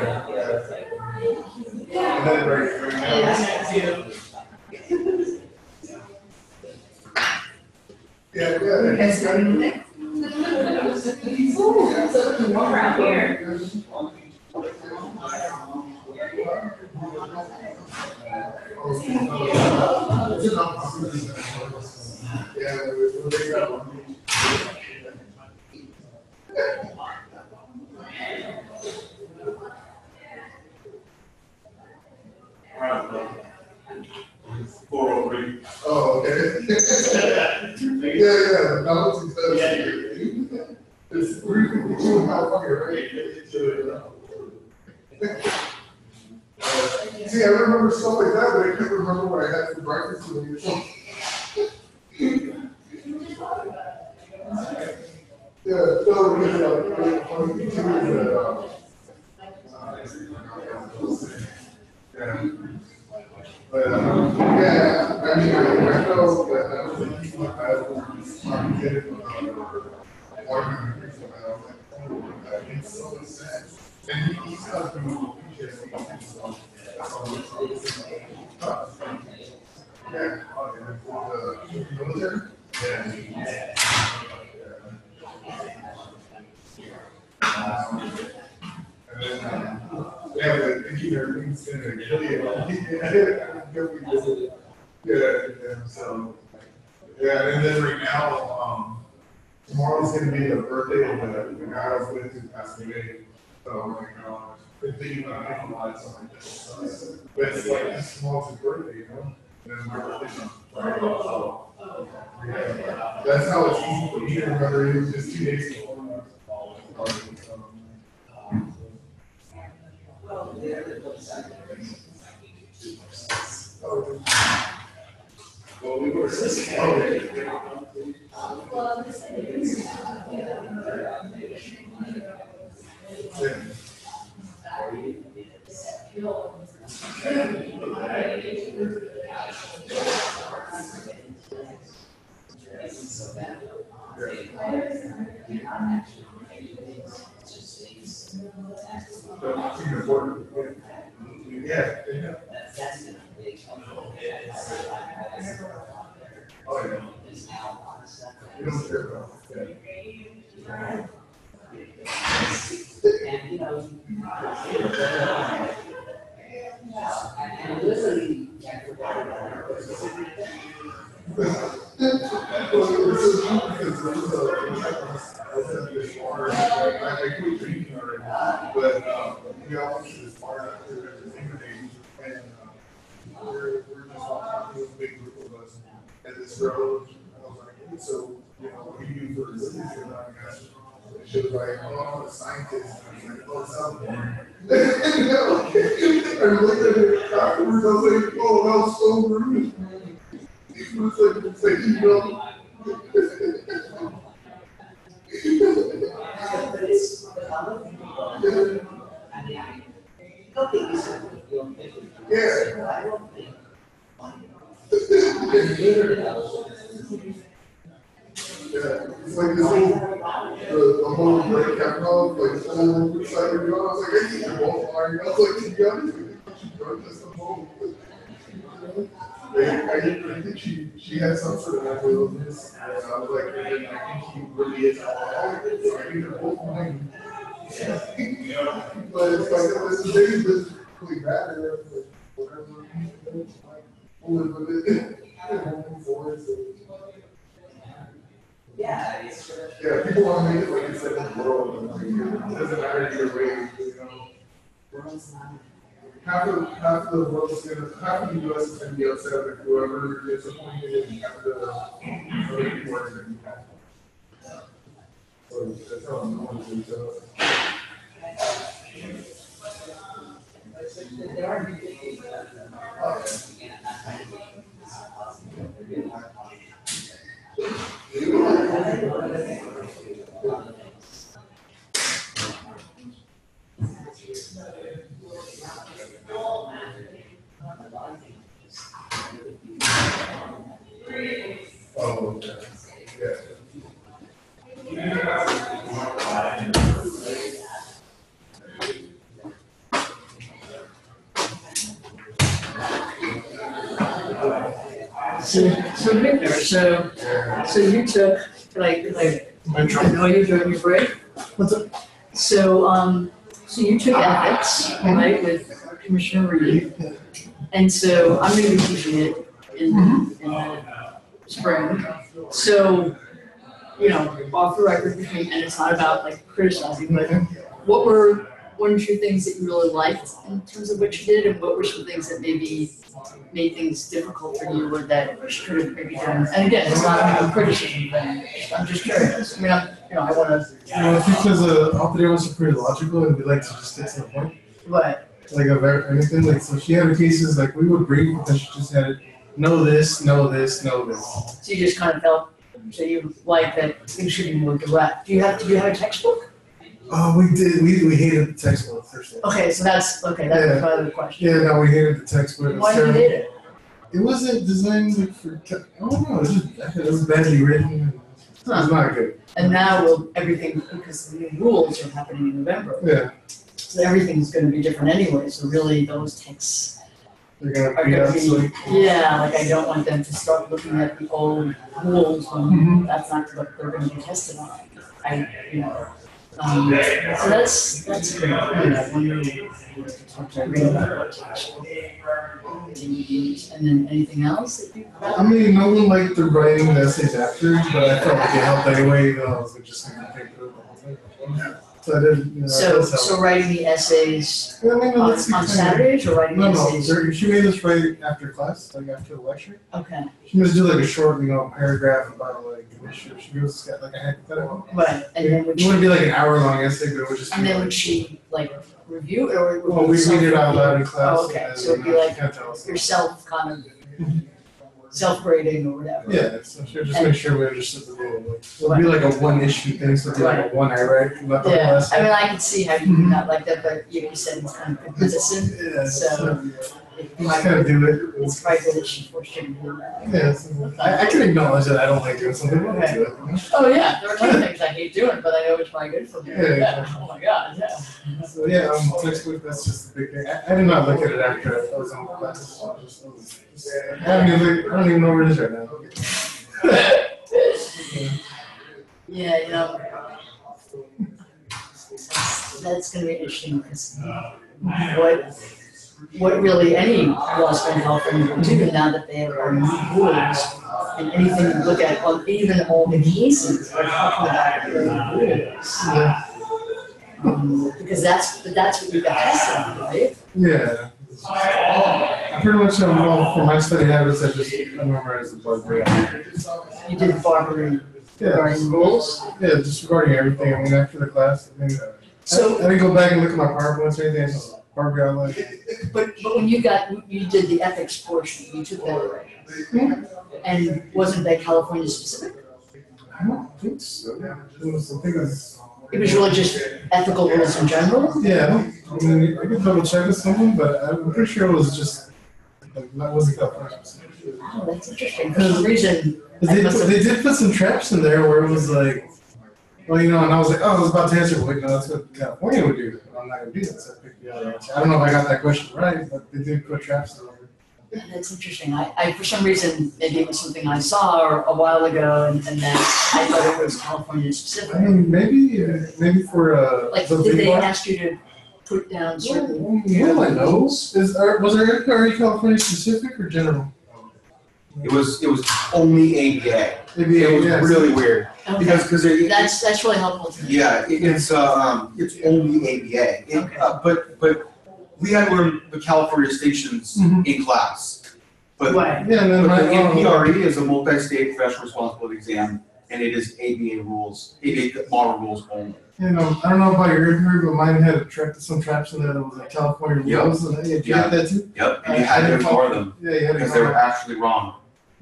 Around here. Oh, okay. Yeah, that was exciting. It's really cool how funny, right? See, I remember stuff like that, but I can't remember what I had for breakfast when you were yeah, so the funny thing too is that yeah. But yeah, I mean, I know that I was thinking like that when get it that makes so much sense. And he's not doing PTSD, so that's all yeah, the military? Yeah. And then, yeah, but thinking everything's gonna kill you. Yeah, so, yeah, and then right now, tomorrow's gonna be the birthday of the guy I was with who passed away. So, like, been thinking about making a lot of something like this. But it's like, this tomorrow's his birthday, you know? And then my birthday's on Friday, so. Yeah, that's how it's easy for me to remember. It was just 2 days before. Well, we were yeah. Oh, yeah. You don't care about it. And, you know, and literally, I quit drinking already, but we all went to this bar after the invitation, and we're just all talking with a big group of us at this road. I was like, hey, so, you know, you do for this? She was like, oh, I'm a scientist. I was like, oh, someone. I looked at her afterwards, I was like, oh, that was so rude. It was like, you know. Yeah. Yeah, it's like this whole, the whole break capital, like the whole side of your I was like, I think you're both lying. I was like, to be honest, I think she drug us the whole. I think she had some sort of mental illness, and I was like, I think he really is alcoholic, so I think they're both lying. But it's like, this is really bad, and like, whatever, we'll live with it. Yeah. Yeah, people want to make it like it's like the world, and like, it doesn't matter either way, you know. Half of the world's gonna, half of the US is gonna be upset with whoever gets appointed, and half of the other people are gonna be happy. So that's how I'm going to do Oh, okay. Yeah. So Victor, so you took like I know you're doing your break. What's up? So you took ethics, right, with Commissioner Reed, and so I'm going to be teaching it in the spring. So off the record between, and it's not about like criticizing, but what were one or two things that you really liked in terms of what you did, and what were some things that maybe made things difficult for you, or that you could have maybe done? And again, it's not a criticism thing. I'm just curious. I mean, I want to. I think because all three of us are pretty logical, and we like to just get to the point. But Like of anything, like so she had her cases like we would brief, but then she just had it. Know this, know this, know this. so you just kind of felt, so you like that things should be more direct. Did you have a textbook? Oh, we did. We hated the textbook first. Okay, so that's okay. That's Yeah. my other question. Yeah, no, we hated the textbook. Why did you hate it? It wasn't designed like for. I don't know. It was badly written. It was not good. And now everything, because the new rules are happening in November, Yeah, so everything's going to be different anyway. So really, those texts they're gonna are be going to absolutely. be, like I don't want them to start looking at the old rules when that's not what they're going to be tested on. So that's good. I wonder to talk to Irene about what textbook to use. And then anything else that you? I mean, no one liked the writing the essays after, but I felt like it helped anyway. I was like, just gonna take the whole thing. So I did. So writing the essays Yeah, I mean, on Saturdays or writing No, essays? she made us write after class, like after the lecture. Okay, She must do like a short, paragraph about like an issue. She goes like a hypothetical. right, and then would It wouldn't she, be like an hour-long essay, but it would just. and be then like, would she like review it or? would well, we read it out loud in self-review? class. Oh, okay, and so it'd be then like she can't tell us. yourself kind of self-grading or whatever. Yeah, so she'll just make sure we understood the rule. Like, it'll be like a one-issue thing, so it'll be like a one I write, not the whole Yeah, essay. I mean, I can see how you would not like that, but you said it's kind of good medicine. Yeah, So- you just kind of do it. It's probably good that she forced you to do that. Yeah, so I can acknowledge that I don't like doing something, but I do it. Oh, yeah, there are tons of things I hate doing, but I know it's probably good for me. Yeah. Oh my God, yeah. So yeah, textbook, that's just the big thing. I did not look at it after I was on class. I don't even know where it is right now. Yeah, that's gonna be interesting because what really any law school health will do now that they have our new rules, and anything you look at, well, even all the cases are talking about the rules. Because that's what you got tested on, right? Yeah. I pretty much well, for my study habits, I just memorize the blood rate. You did Barbary. regarding rules. Yeah, just regarding everything. I mean, after the class, I mean, So- I didn't go back and look at my PowerPoints or anything. I just PowerPoint outline. But when you did the ethics portion, you took that away. And wasn't that California specific? I don't think so. It was, I think it was, It was really just ethical rules in general? yeah, I mean, I could double check with someone, but I'm pretty sure it was just, like, that wasn't California specific. Oh, that's interesting. For some reason, They did put some traps in there where it was like, well, you know, and I was like, oh, I was about to answer, but wait, no, that's what California would do. But I'm not gonna do that. So I picked the other answer. I don't know if I got that question right, but they did put traps in there. that's interesting. I for some reason, maybe it was something I saw a while ago, and then I thought it was California specific. I mean, maybe for Like, the did they big bar. ask you to put down certain? Yeah, I know. Was there already California specific or general? It was only ABA. Maybe It was yes. really weird Okay, because that's really helpful to me. yeah, it's only ABA. But we had to learn the California distinctions Mhm. in class. But Right. Yeah, and then But the my NPRE is a multi-state professional responsibility exam, and it is ABA rules, ABA model rules only. you know, I don't know about your group, but mine had some traps in there that was like California Yep. rules, and you got that too. Yep, and you had to ignore them Yeah, you had to because they were ignore. actually wrong.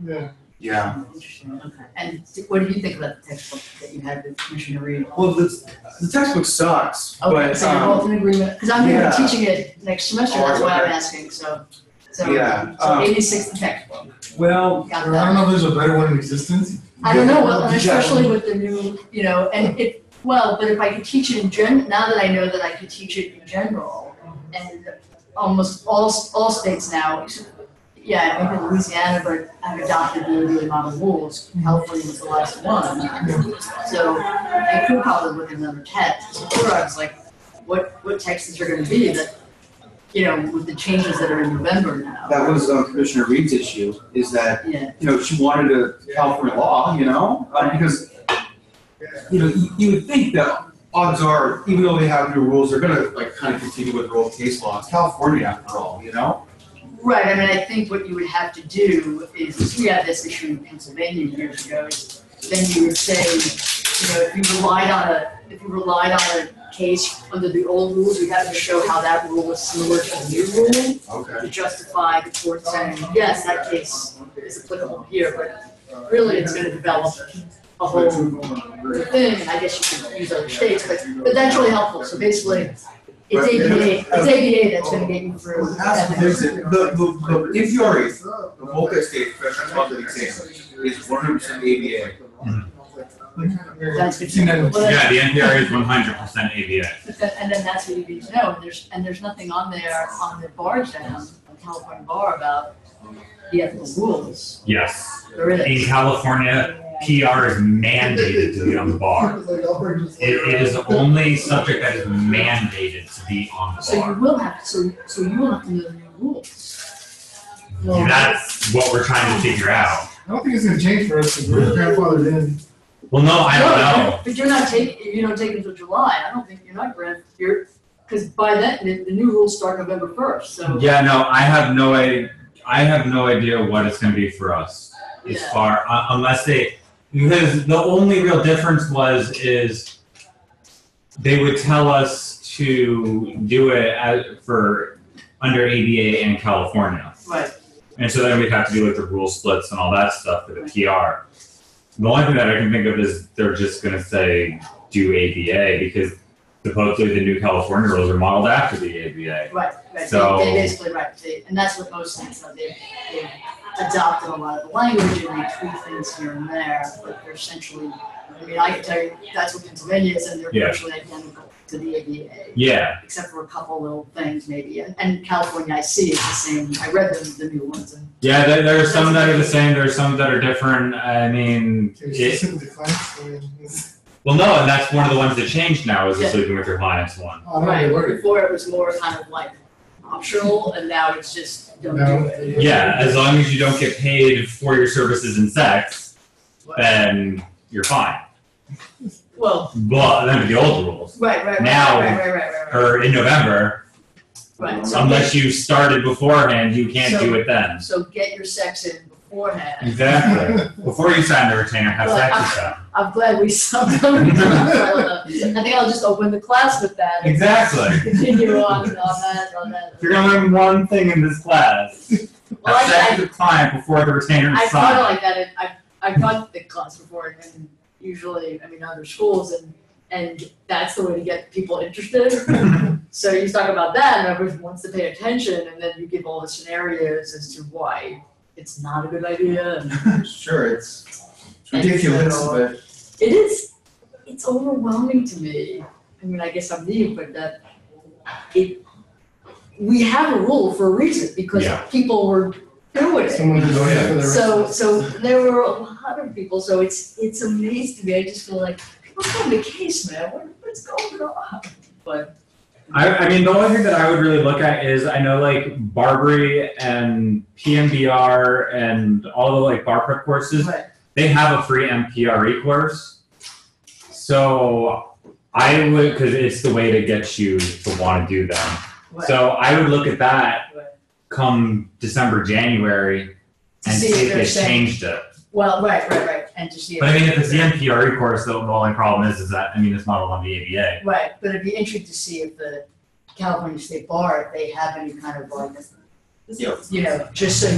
Yeah. Yeah. Interesting, okay. And what do you think about the textbook that you had with Commissioner Reed? Well, the textbook sucks, Okay, but so you're both in agreement, because I'm gonna yeah. be teaching it next semester, that's why I'm Okay. asking, so Yeah, 86 the textbook, well, got I don't that. know if there's a better one in existence. I don't know, well, and Yeah. especially with the new, you know, and but if I could teach it now that I know that I could teach it in general, and almost all states now, yeah, maybe Louisiana, but have adopted the ABA model rules. California was the last one. So I could probably look at another text. So before I was like, what texts are going to be that, you know, with the changes that are in November now. that was Commissioner Reed's issue, is that, Yeah, she wanted a California law, because, you would think that odds are, even though they have new rules, they're gonna like kind of continue with their old case law. It's California after all, right. I mean, I think what you would have to do is, we had this issue in Pennsylvania years ago. Is then you would say, if you relied on a case under the old rules, you have to show how that rule was similar to the new rule Okay. to justify the court saying, yes, that case is applicable here, but really it's going to develop a whole thing, and I guess you could use other states, but that's really helpful. So basically, it's ABA that's going to get you through. The NPRE, the multi-state professional responsibility exam, is 100% ABA. That's good to know. Well, Yeah, the NPR is 100% ABA. and then that's what you need to know, and there's nothing on there, on the bar exam, on California bar about the ethical rules. Yes. There In is. California, PR is mandated to be on the bar. It is the only subject that is mandated to be on the So you bar. will have, so you will have to know the new rules. That's what we're trying to figure out. I don't think it's gonna change for us because we're grandfathered in. Well, no, I don't know. But you're not taking, you don't take it until July, I don't think you're not because by then, the new rules start November 1st, so. Yeah, no, I have no idea what it's going to be for us as Yeah. far unless because the only real difference is they would tell us to do it for under ABA in California, Right, and so then we'd have to do like the rule splits and all that stuff for the PR. The only thing that I can think of is they're just going to say do ABA because supposedly the new California rules are modeled after the ABA. right, So- they basically, and that's what most states have, they've adopted a lot of the language and they tweak things here and there, but they're essentially, I mean, I can tell you, that's what Pennsylvania is, and they're Yeah. virtually identical to the ABA. Yeah, Except for a couple little things maybe, and California I see is the same, I read the new ones, and yeah. There are some that are the same. There are some that are different. I mean, It's simply class. I mean, well, no, and that's one of the ones that changed now is the Yeah. sleeping with your clients one. I don't know, right, worry. before it was more kind of like optional, and now it's just don't No. do it. Yeah, as long as you don't get paid for your services in sex, then you're fine. Well, But then the old rules, right, Now- right. or in November, Right, so unless you started beforehand, you can't do it then. So get your sex in beforehand. Exactly. Before you sign the retainer, have Well, sex with them. I'm glad we stopped them. I think I'll just open the class with that. and Exactly. Continue on that. If you're gonna learn one thing in this class, Well, have sex I with the client before the retainer is I've done it signed. like that. I've taught the class before, and usually, other schools, and that's the way to get people interested. So you talk about that, and everyone wants to pay attention, and then you give all the scenarios as to why it's not a good idea. And Sure, it's ridiculous, but it is. It's overwhelming to me. I guess I'm new, but that we have a rule for a reason because Yeah. people were doing it. Someone who's doing it for the rest. So there were a lot of people. So it's amazing to me. I just feel like what's on the case, man? What's going on? But The only thing that I would really look at is I know like Barbary and PMBR and all the like bar prep courses, but they have a free MPRE course. So I would, because it's the way to get you to want to do them. So I would look at that come December, January, To and see see if if they're they've saying- changed it. well, right, and to see. But if it's the MPRE course, the only problem is that it's modeled on the ABA. Right, but it'd be interesting to see if the California State Bar, if they have any kind of like, just so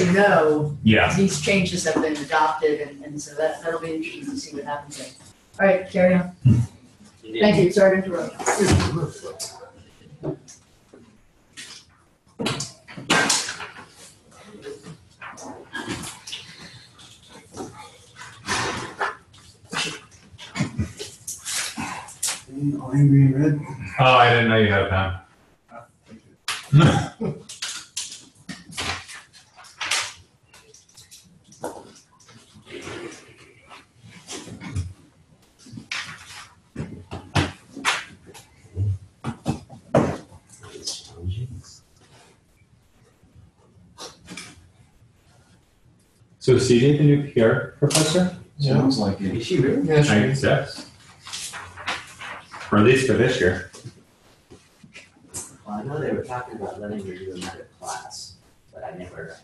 you know, Yeah. these changes have been adopted, and so that'll be interesting to see what happens there. All right, carry on. Thank you, sorry to interrupt. Lime green red. Oh, I didn't know you had a pen. So is CJ the new PR professor? sounds like it. Is she really? Yeah, sure. I guess. Or at least for this year. Well, I know they were talking about letting her do another class, but I never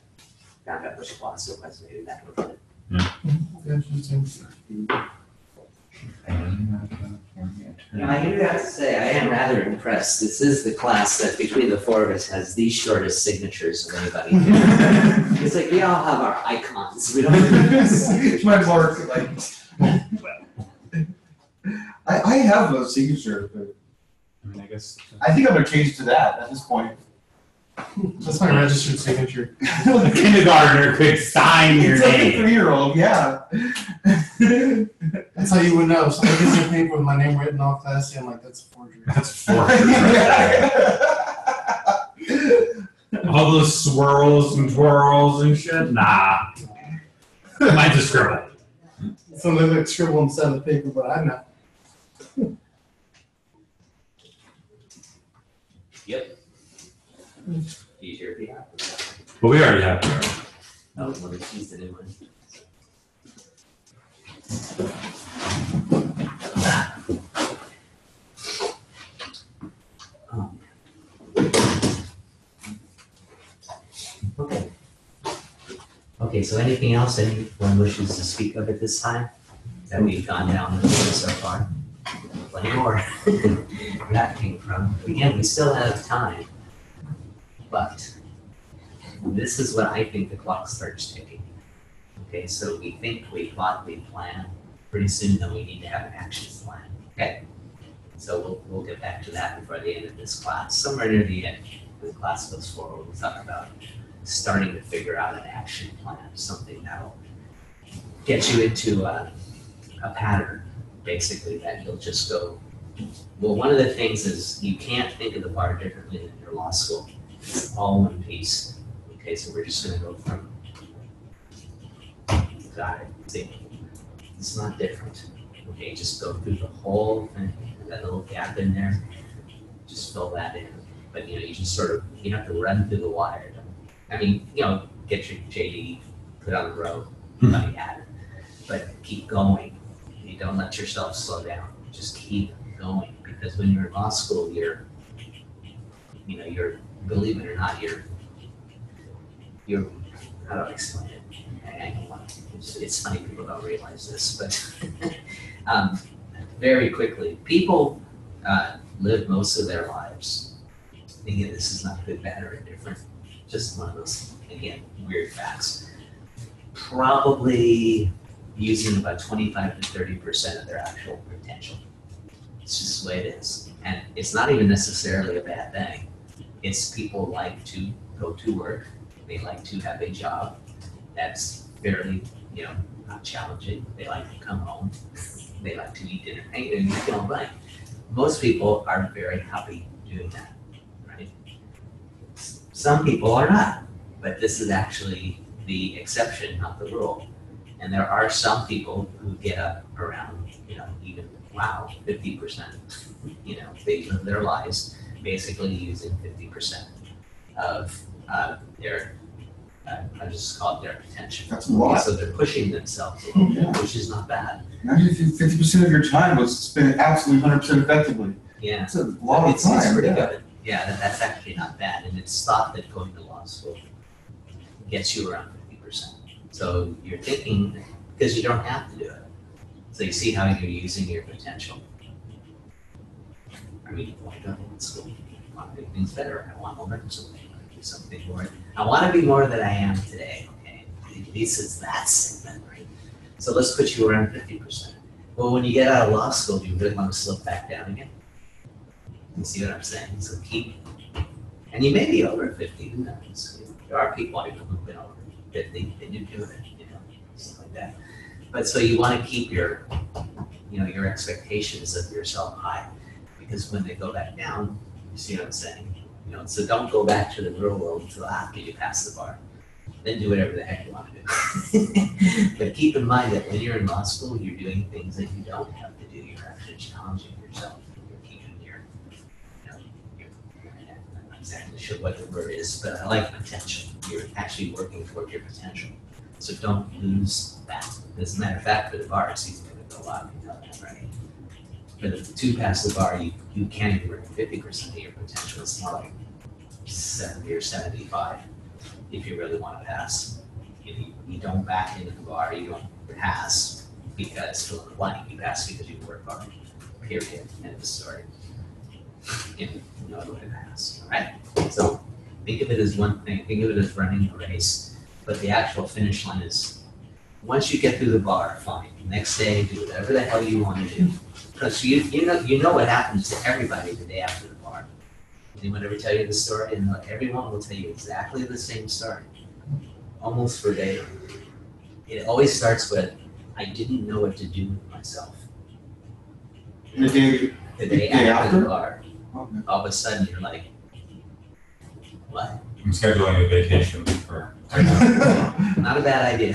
found out which class it was. Maybe that was it. Yeah, she's in. I do have to say, I am rather impressed. This is the class that between the four of us has the shortest signatures of anybody. It's like we all have our icons. We don't. My mark, like. I have a signature, but I guess. I think I'm gonna change to that at this point. That's my registered signature. The kindergartner could sign your It's like a name. 3-year-old, yeah. That's how you would know. Somebody gives you a paper with my name written all classy. I'm like, that's a forgery. That's forgery. All those swirls and twirls and shit? Nah. Mine's a scribble. Somebody like scribble inside the paper, but I'm not. Yep. Easier. Yeah. But we already have it. Oh, well, she's the new one. Okay. Okay, so anything else anyone wishes to speak of at this time that we've gone down the road so far? Plenty more where that came from. Again, we still have time, but this is what I think the clock starts ticking. Okay, so we think, we thought, we planned. Pretty soon, then we need to have an action plan. Okay, so we'll get back to that before the end of this class. Somewhere near the end, when the class goes forward, we'll talk about starting to figure out an action plan, something that'll get you into a pattern, basically, that you'll just go. Well, one of the things is you can't think of the bar differently than your law school. It's all one piece. Okay, so we're just gonna go from. Got it. See, it's not different. Okay, just go through the whole thing. That little gap in there, just fill that in. But you just sort of you have to run through the wire. I mean, get your JD, put on the road, money at it, but keep going. You don't let yourself slow down. Just keep going, because when you're in law school, you're believe it or not, you're how do I explain it? I don't want to, it's funny people don't realize this, but very quickly, people live most of their lives thinking this is not good, bad, or indifferent. Just one of those, again, weird facts. Probably using about 25 to 30% of their actual potential. It's just the way it is. And it's not even necessarily a bad thing. It's people like to go to work. They like to have a job that's fairly, not challenging. They like to come home. They like to eat dinner. And you feel like most people are very happy doing that, right? Some people are not, but this is actually the exception, not the rule. And there are some people who get up around, even, 50%. They live their lives basically using 50% of their, I just call it their potential. That's a lot. So they're pushing themselves a little bit, which is not bad. Imagine if 50% of your time was spent absolutely 100% effectively. Yeah. That's a lot of time. It's pretty yeah. good. Yeah, that's actually not bad. And it's thought that going to law school gets you around 50%. So you're thinking, because you don't have to do it. So you see how you're using your potential. I mean, why go to school? I want to make things better. I want to learn something. I want to do something more. I want to be more than I am today. Okay, at least it's that segment, right? So let's put you around 50%. Well, when you get out of law school, do you really want to slip back down again? You see what I'm saying? So keep, and you may be over 50. Who knows? There are people who've been over 50. They do it, stuff like that. But so you want to keep your, your expectations of yourself high, because when they go back down, you see what I'm saying? So don't go back to the real world until after you pass the bar. Then do whatever the heck you want to do. But keep in mind that when you're in law school, you're doing things that you don't have to do. You're actually challenging yourself. You're keeping your, I'm not exactly sure what the word is, but I like potential. You're actually working toward your potential. So don't lose that. As a matter of fact, for the bar, it's easy to go out, right? For the to pass the bar, you can't even bring 50% of your potential. It's more like 70 or 75 if you really want to pass. You don't back into the bar, you don't pass because fill in the blank, you pass because you work hard. Period. End of story. No other way to pass. All right? So think of it as one thing, think of it as running a race. But the actual finish line is, once you get through the bar, fine. Next day, do whatever the hell you want to do. Because you know what happens to everybody the day after the bar. Anyone ever tell you the story? And everyone will tell you exactly the same story. Almost verbatim. It always starts with, I didn't know what to do with myself. The day after the bar. Okay. All of a sudden, you're like, what? I'm scheduling a vacation for. Not a bad idea.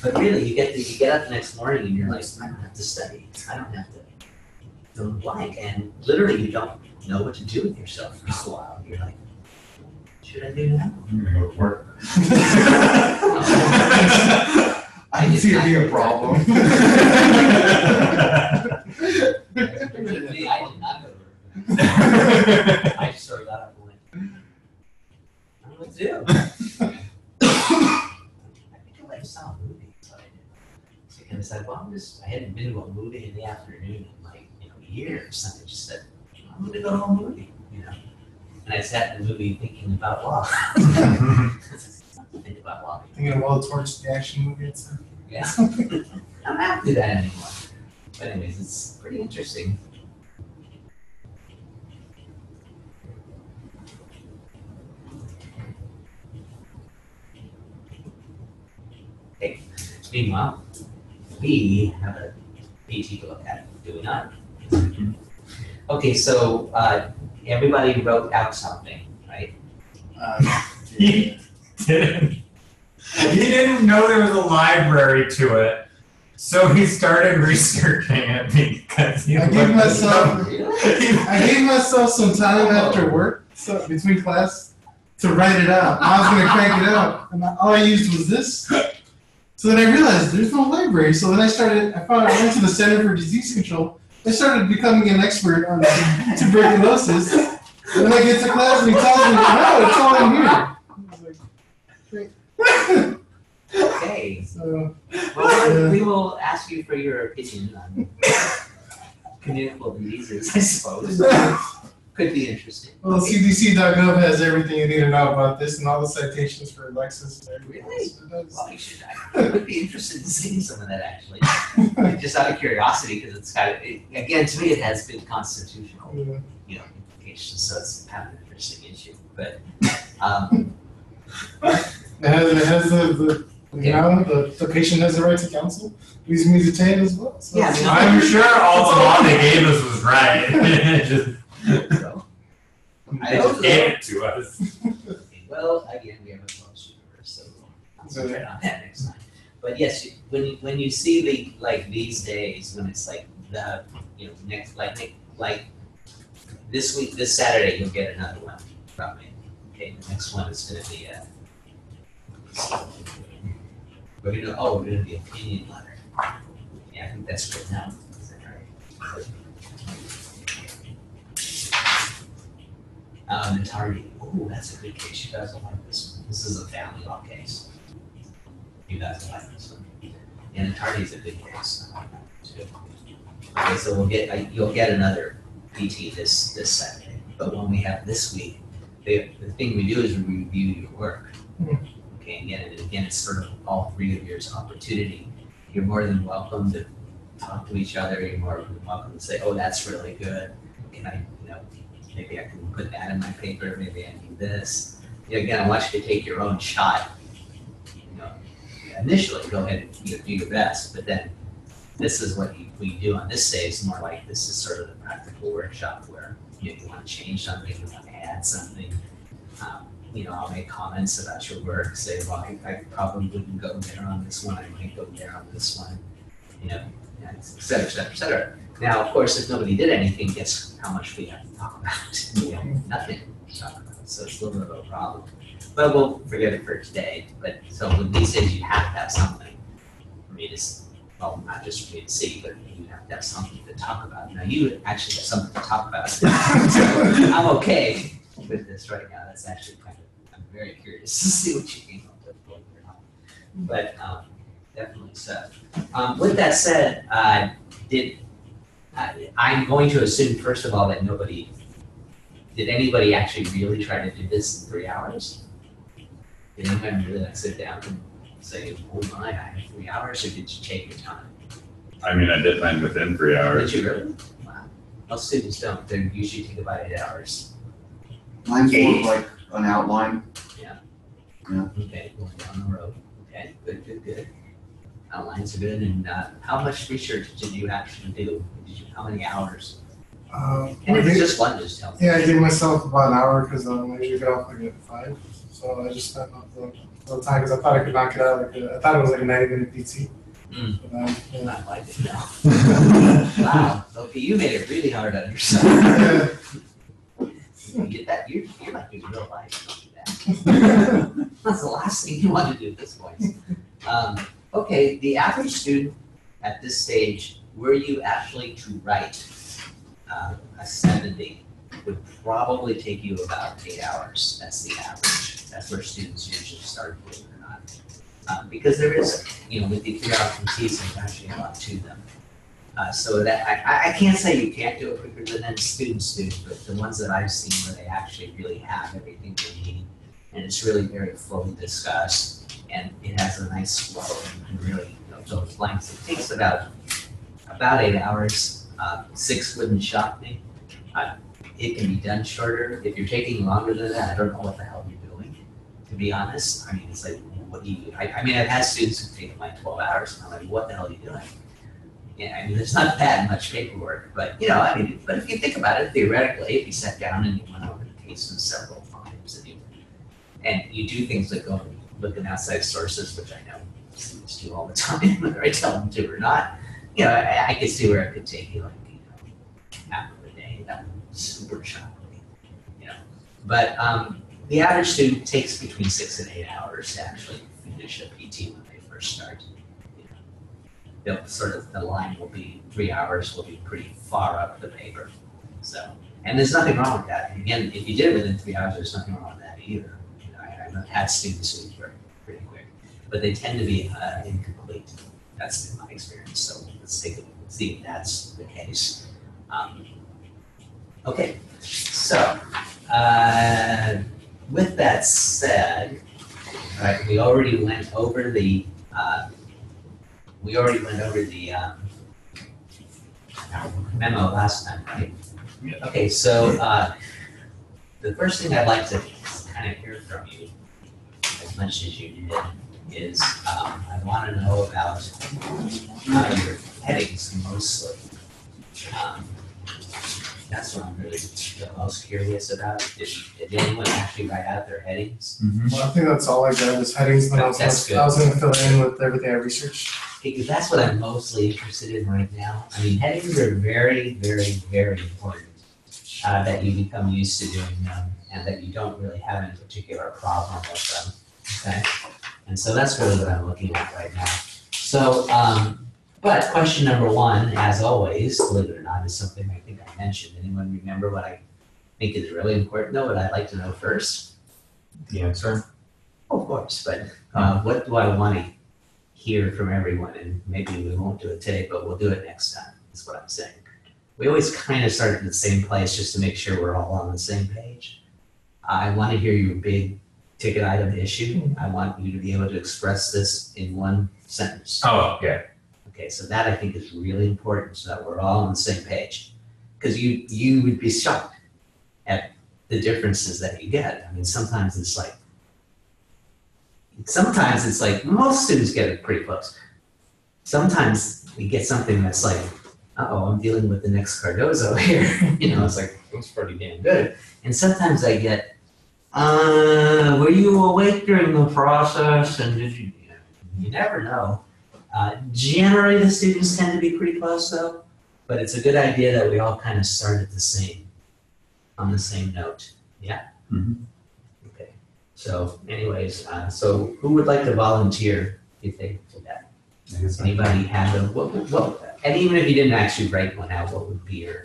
But really, you get up the next morning and you're like, I don't have to study. I don't have to fill in blank. And literally, you don't know what to do with yourself for a while. You're like, what should I do now? I'm gonna go to work. I can see it being a problem. Me, I did not go to work. I just sort of got up and went, I don't know what to do. I think I like saw a movie, so I did. So I decided, well, I hadn't been to a movie in the afternoon in like, years. And I just said, I'm going to go to a movie, And I sat in the movie thinking about law. Think about law. Thinking of all the torch action movies. Yeah. I don't have to do that anymore. But anyways, it's pretty interesting. Okay. Meanwhile, we have a PT to look at, do we not? Okay, so everybody wrote out something, right? He didn't. He didn't know there was a library to it, so he started researching it because he I gave myself some time after work, so between class, to write it out. I was gonna crank it out, and all I used was this. So then I realized there's no library. So then I went to the Center for Disease Control. I started becoming an expert on tuberculosis. And then I get to class and he tells me, no, it's all in here. I was like, great. Okay, So, well, we will ask you for your opinion on communicable diseases, I suppose. Could be interesting. well, CDC.gov has everything you need to know about this and all the citations for Lexus and everything. Really? So it does. Well, you should, I would be interested in seeing some of that actually. Just out of curiosity, because it's kind of, again, to me, it has big constitutional, Yeah. implications, so it's kind of an interesting issue. But, It has the patient has the right to counsel. Please me detain as well. So Yeah, I mean, I'm sure all the law they gave us was right. so, They just gave it to us. well, again, we have a close universe, so we'll concentrate on that next time. But yes, when you see these days, when it's like the, next, like this week, this Saturday, you'll get another one from me. Okay, the next one is gonna be we're gonna be opinion letter. Yeah, I think that's good now. Is that right? Natari. Oh, that's a good case. You guys will like this one. This is a family law case. You guys will like this one. And Natari is a good case. Too. Okay, so you'll get another PT this Saturday. But when we have this week, the thing we do is we review your work. Okay, and again, it's sort of all three of yours opportunity. You're more than welcome to talk to each other. You're more than welcome to say, oh, that's really good. Can I, maybe I can put that in my paper. Maybe I do this. Again, I want you to take your own shot. Initially, go ahead and do your best, but then this is what we do on this day. It's more like this is sort of the practical workshop where you want to change something, you want to add something. I'll make comments about your work, say, well, I probably wouldn't go there on this one, I might go there on this one, et cetera, et cetera, et cetera. Now, of course, if nobody did anything, guess how much we have to talk about? Nothing to talk about, so it's a little bit of a problem. But we'll forget it for today. But so with these days, you have to have something for me to, well, not just for me to see, but you have to have something to talk about. Now, you actually have something to talk about. So I'm okay with this right now. That's actually I'm very curious to see what you came up with. But definitely so. With that said, I'm going to assume, first of all, that did anybody actually really try to do this in 3 hours? Did anybody really sit down and say, oh my, I have 3 hours, or did you take your time? I mean, I did mine within 3 hours. Did you really? Wow. Most students don't. They usually take about 8 hours. Mine's more of like an outline. Okay, going down the road. Okay, good. Outlines are good. And how much research did you actually do? How many hours? And if it's just one, just tell me. Yeah, I gave myself about an hour because I usually get off like at 5. So I just spent the time because I thought I could knock it out. I thought it was like a 90-minute PT. But, Not like it now. Wow. Okay, you made it really hard on yourself. You get that? You're like in real life. Don't do that. That's the last thing you want to do at this point. Okay, the average student at this stage, were you actually to write a 70, would probably take you about 8 hours. That's the average. That's where students usually start, believe it or not. Because there is, with the 3-hour PTs, there's actually a lot to them. So that I can't say you can't do it quicker than students do, but the ones that I've seen where they actually really have everything they need, and it's really very fully discussed, and it has a nice flow and really those lengths. It takes about 8 hours. 6 wouldn't shock me. It can be done shorter. If you're taking longer than that, I don't know what the hell you're doing, to be honest. I mean, it's like, what do you do? I mean, I've had students who've taken like 12 hours, and I'm like, what the hell are you doing? Yeah, I mean, there's not that much paperwork, but but if you think about it, theoretically, if you sat down and you went over the cases several times, and you do things like go and look at outside sources, which I know students do all the time, whether I tell them to or not, I could see where it could take you like, half of a day. That would super shock me, But the average student takes between 6 and 8 hours to actually finish a PT when they first start. They'll sort of, the line will be 3 hours, will be pretty far up the paper. So, and there's nothing wrong with that. And again, if you did it within 3 hours, there's nothing wrong with that either. I've had students who were pretty quick. but they tend to be incomplete. That's been my experience. So let's take a see if that's the case. Okay, so with that said, all right, we already went over the memo last time, right? Yeah. Okay, so the first thing I'd like to kind of hear from you, as much as you did, is I want to know about your headings mostly. That's what I'm really the most curious about. Did anyone actually write out their headings? Well, I think that's all I got is headings, but I was That's good. gonna fill in with everything I researched. Because that's what I'm mostly interested in right now. I mean, headings are very, very, very important that you become used to doing them and that you don't really have any particular problem with them. Okay, and so that's really what I'm looking at right now. So, but question number one, as always, believe it or not, is something I think I mentioned. Anyone remember what I think is really important? No, what I'd like to know first. The answer? Of course, but what do I want to hear from everyone? And maybe we won't do it today, but we'll do it next time, is what I'm saying. We always kind of start at the same place just to make sure we're all on the same page. I want to hear your big ticket item issue. I want you to be able to express this in one sentence. Oh, yeah. Okay, so that I think is really important so that we're all on the same page. Because you would be shocked at the differences that you get. I mean, sometimes it's like most students get it pretty close. Sometimes we get something that's like, uh-oh, I'm dealing with the next Cardozo here. You know, it's like, it's pretty damn good. And sometimes I get, were you awake during the process? And did you never know. Generally, the students tend to be pretty close though, but it's a good idea that we all kind of start at on the same note. Yeah? Mm-hmm. Okay. So anyways, so who would like to volunteer if they did that? Anybody have and even if you didn't actually write one out, what would be your,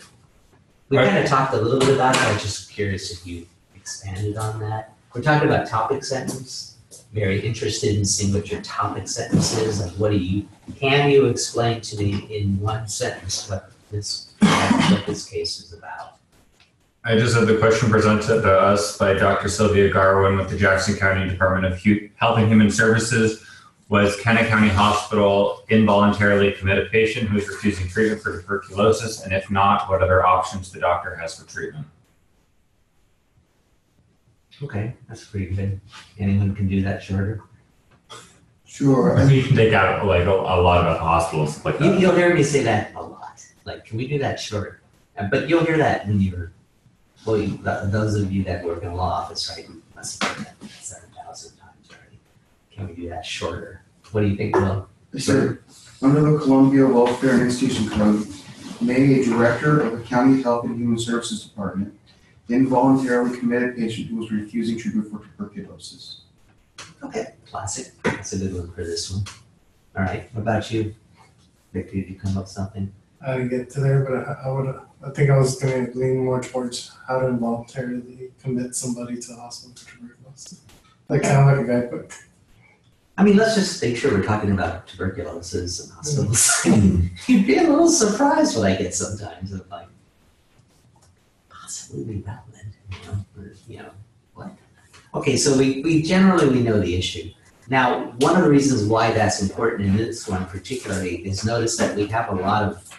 we kind of talked a little bit about it. I'm just curious if you expanded on that. We're talking about topic sentence. Very interested in seeing what your topic sentence is. Like, can you explain to me in one sentence what this case is about? I just had the question presented to us by Dr. Sylvia Garwin with the Jackson County Department of Health and Human Services. Was, can a county hospital involuntarily commit a patient who is refusing treatment for tuberculosis? And if not, what other options the doctor has for treatment? Okay, that's pretty good. Anyone can do that shorter? Sure. I mean, you can take out like a lot about the hospitals like that. You'll hear me say that a lot. Like, can we do that shorter? But you'll hear that when those of you that work in a law office, right? You must have heard that 7,000 times already. Can we do that shorter? What do you think, Will? Sir, under the Columbia Welfare and Institution Code, may a director of the County Health and Human Services Department involuntarily commit a patient who was refusing treatment for tuberculosis. Okay, classic. That's a good one for this one. All right, what about you? Victor, did you come up with something? I didn't get to there, but I think I was going to lean more towards how to involuntarily commit somebody to the hospital for tuberculosis. Like kind of like a guidebook. I mean, let's just make sure we're talking about tuberculosis and hospitals. You'd be a little surprised what I get sometimes of like, possibly relevant, what? Okay, so we generally know the issue. Now, one of the reasons why that's important in this one particularly is notice that we have a lot of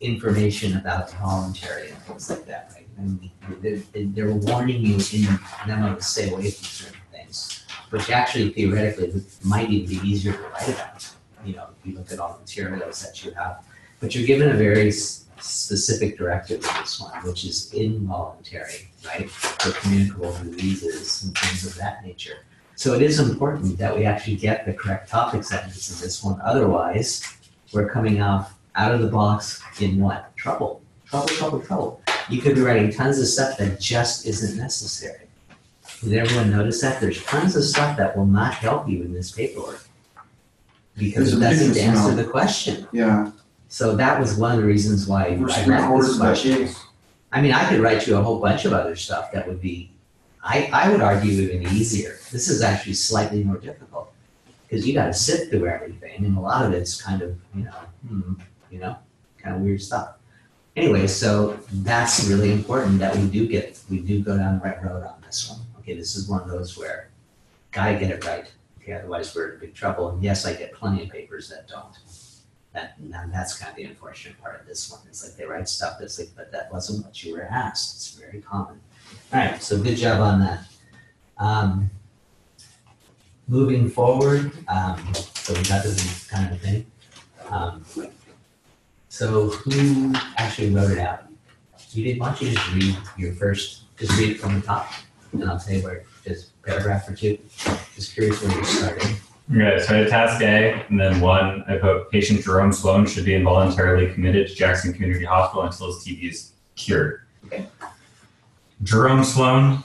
information about voluntary and things like that, right? And they're warning you in the memo to stay away from certain things, which actually theoretically might even be easier to write about, if you look at all the materials that you have. But you're given a very specific directive in this one, which is involuntary, right? For communicable diseases and things of that nature. So it is important that we actually get the correct topic sentence in this one. Otherwise, we're coming out of the box in what? Trouble. You could be writing tons of stuff that just isn't necessary. Did everyone notice that? There's tons of stuff that will not help you in this paperwork because it doesn't answer the question. Yeah. So that was one of the reasons why I wrote this question. I mean, I could write you a whole bunch of other stuff that would be, I would argue, even easier. This is actually slightly more difficult. because you gotta sift through everything, and a lot of it's kind of, kind of weird stuff. Anyway, so that's really important that we do go down the right road on this one. Okay, this is one of those where gotta get it right. Okay, otherwise we're in big trouble. And yes, I get plenty of papers that don't. That's kind of the unfortunate part of this one. It's like they write stuff that's like, but that wasn't what you were asked. It's very common. All right, so good job on that. Moving forward, so we got this kind of thing. So who actually wrote it out? You did. Why don't you just read your first? Just read it from the top, and I'll tell you where. Just paragraph or two. Just curious where you started. Okay, so I had task A, and then 1, I put patient Jerome Sloan should be involuntarily committed to Jackson Community Hospital until his TB is cured. Okay. Jerome Sloan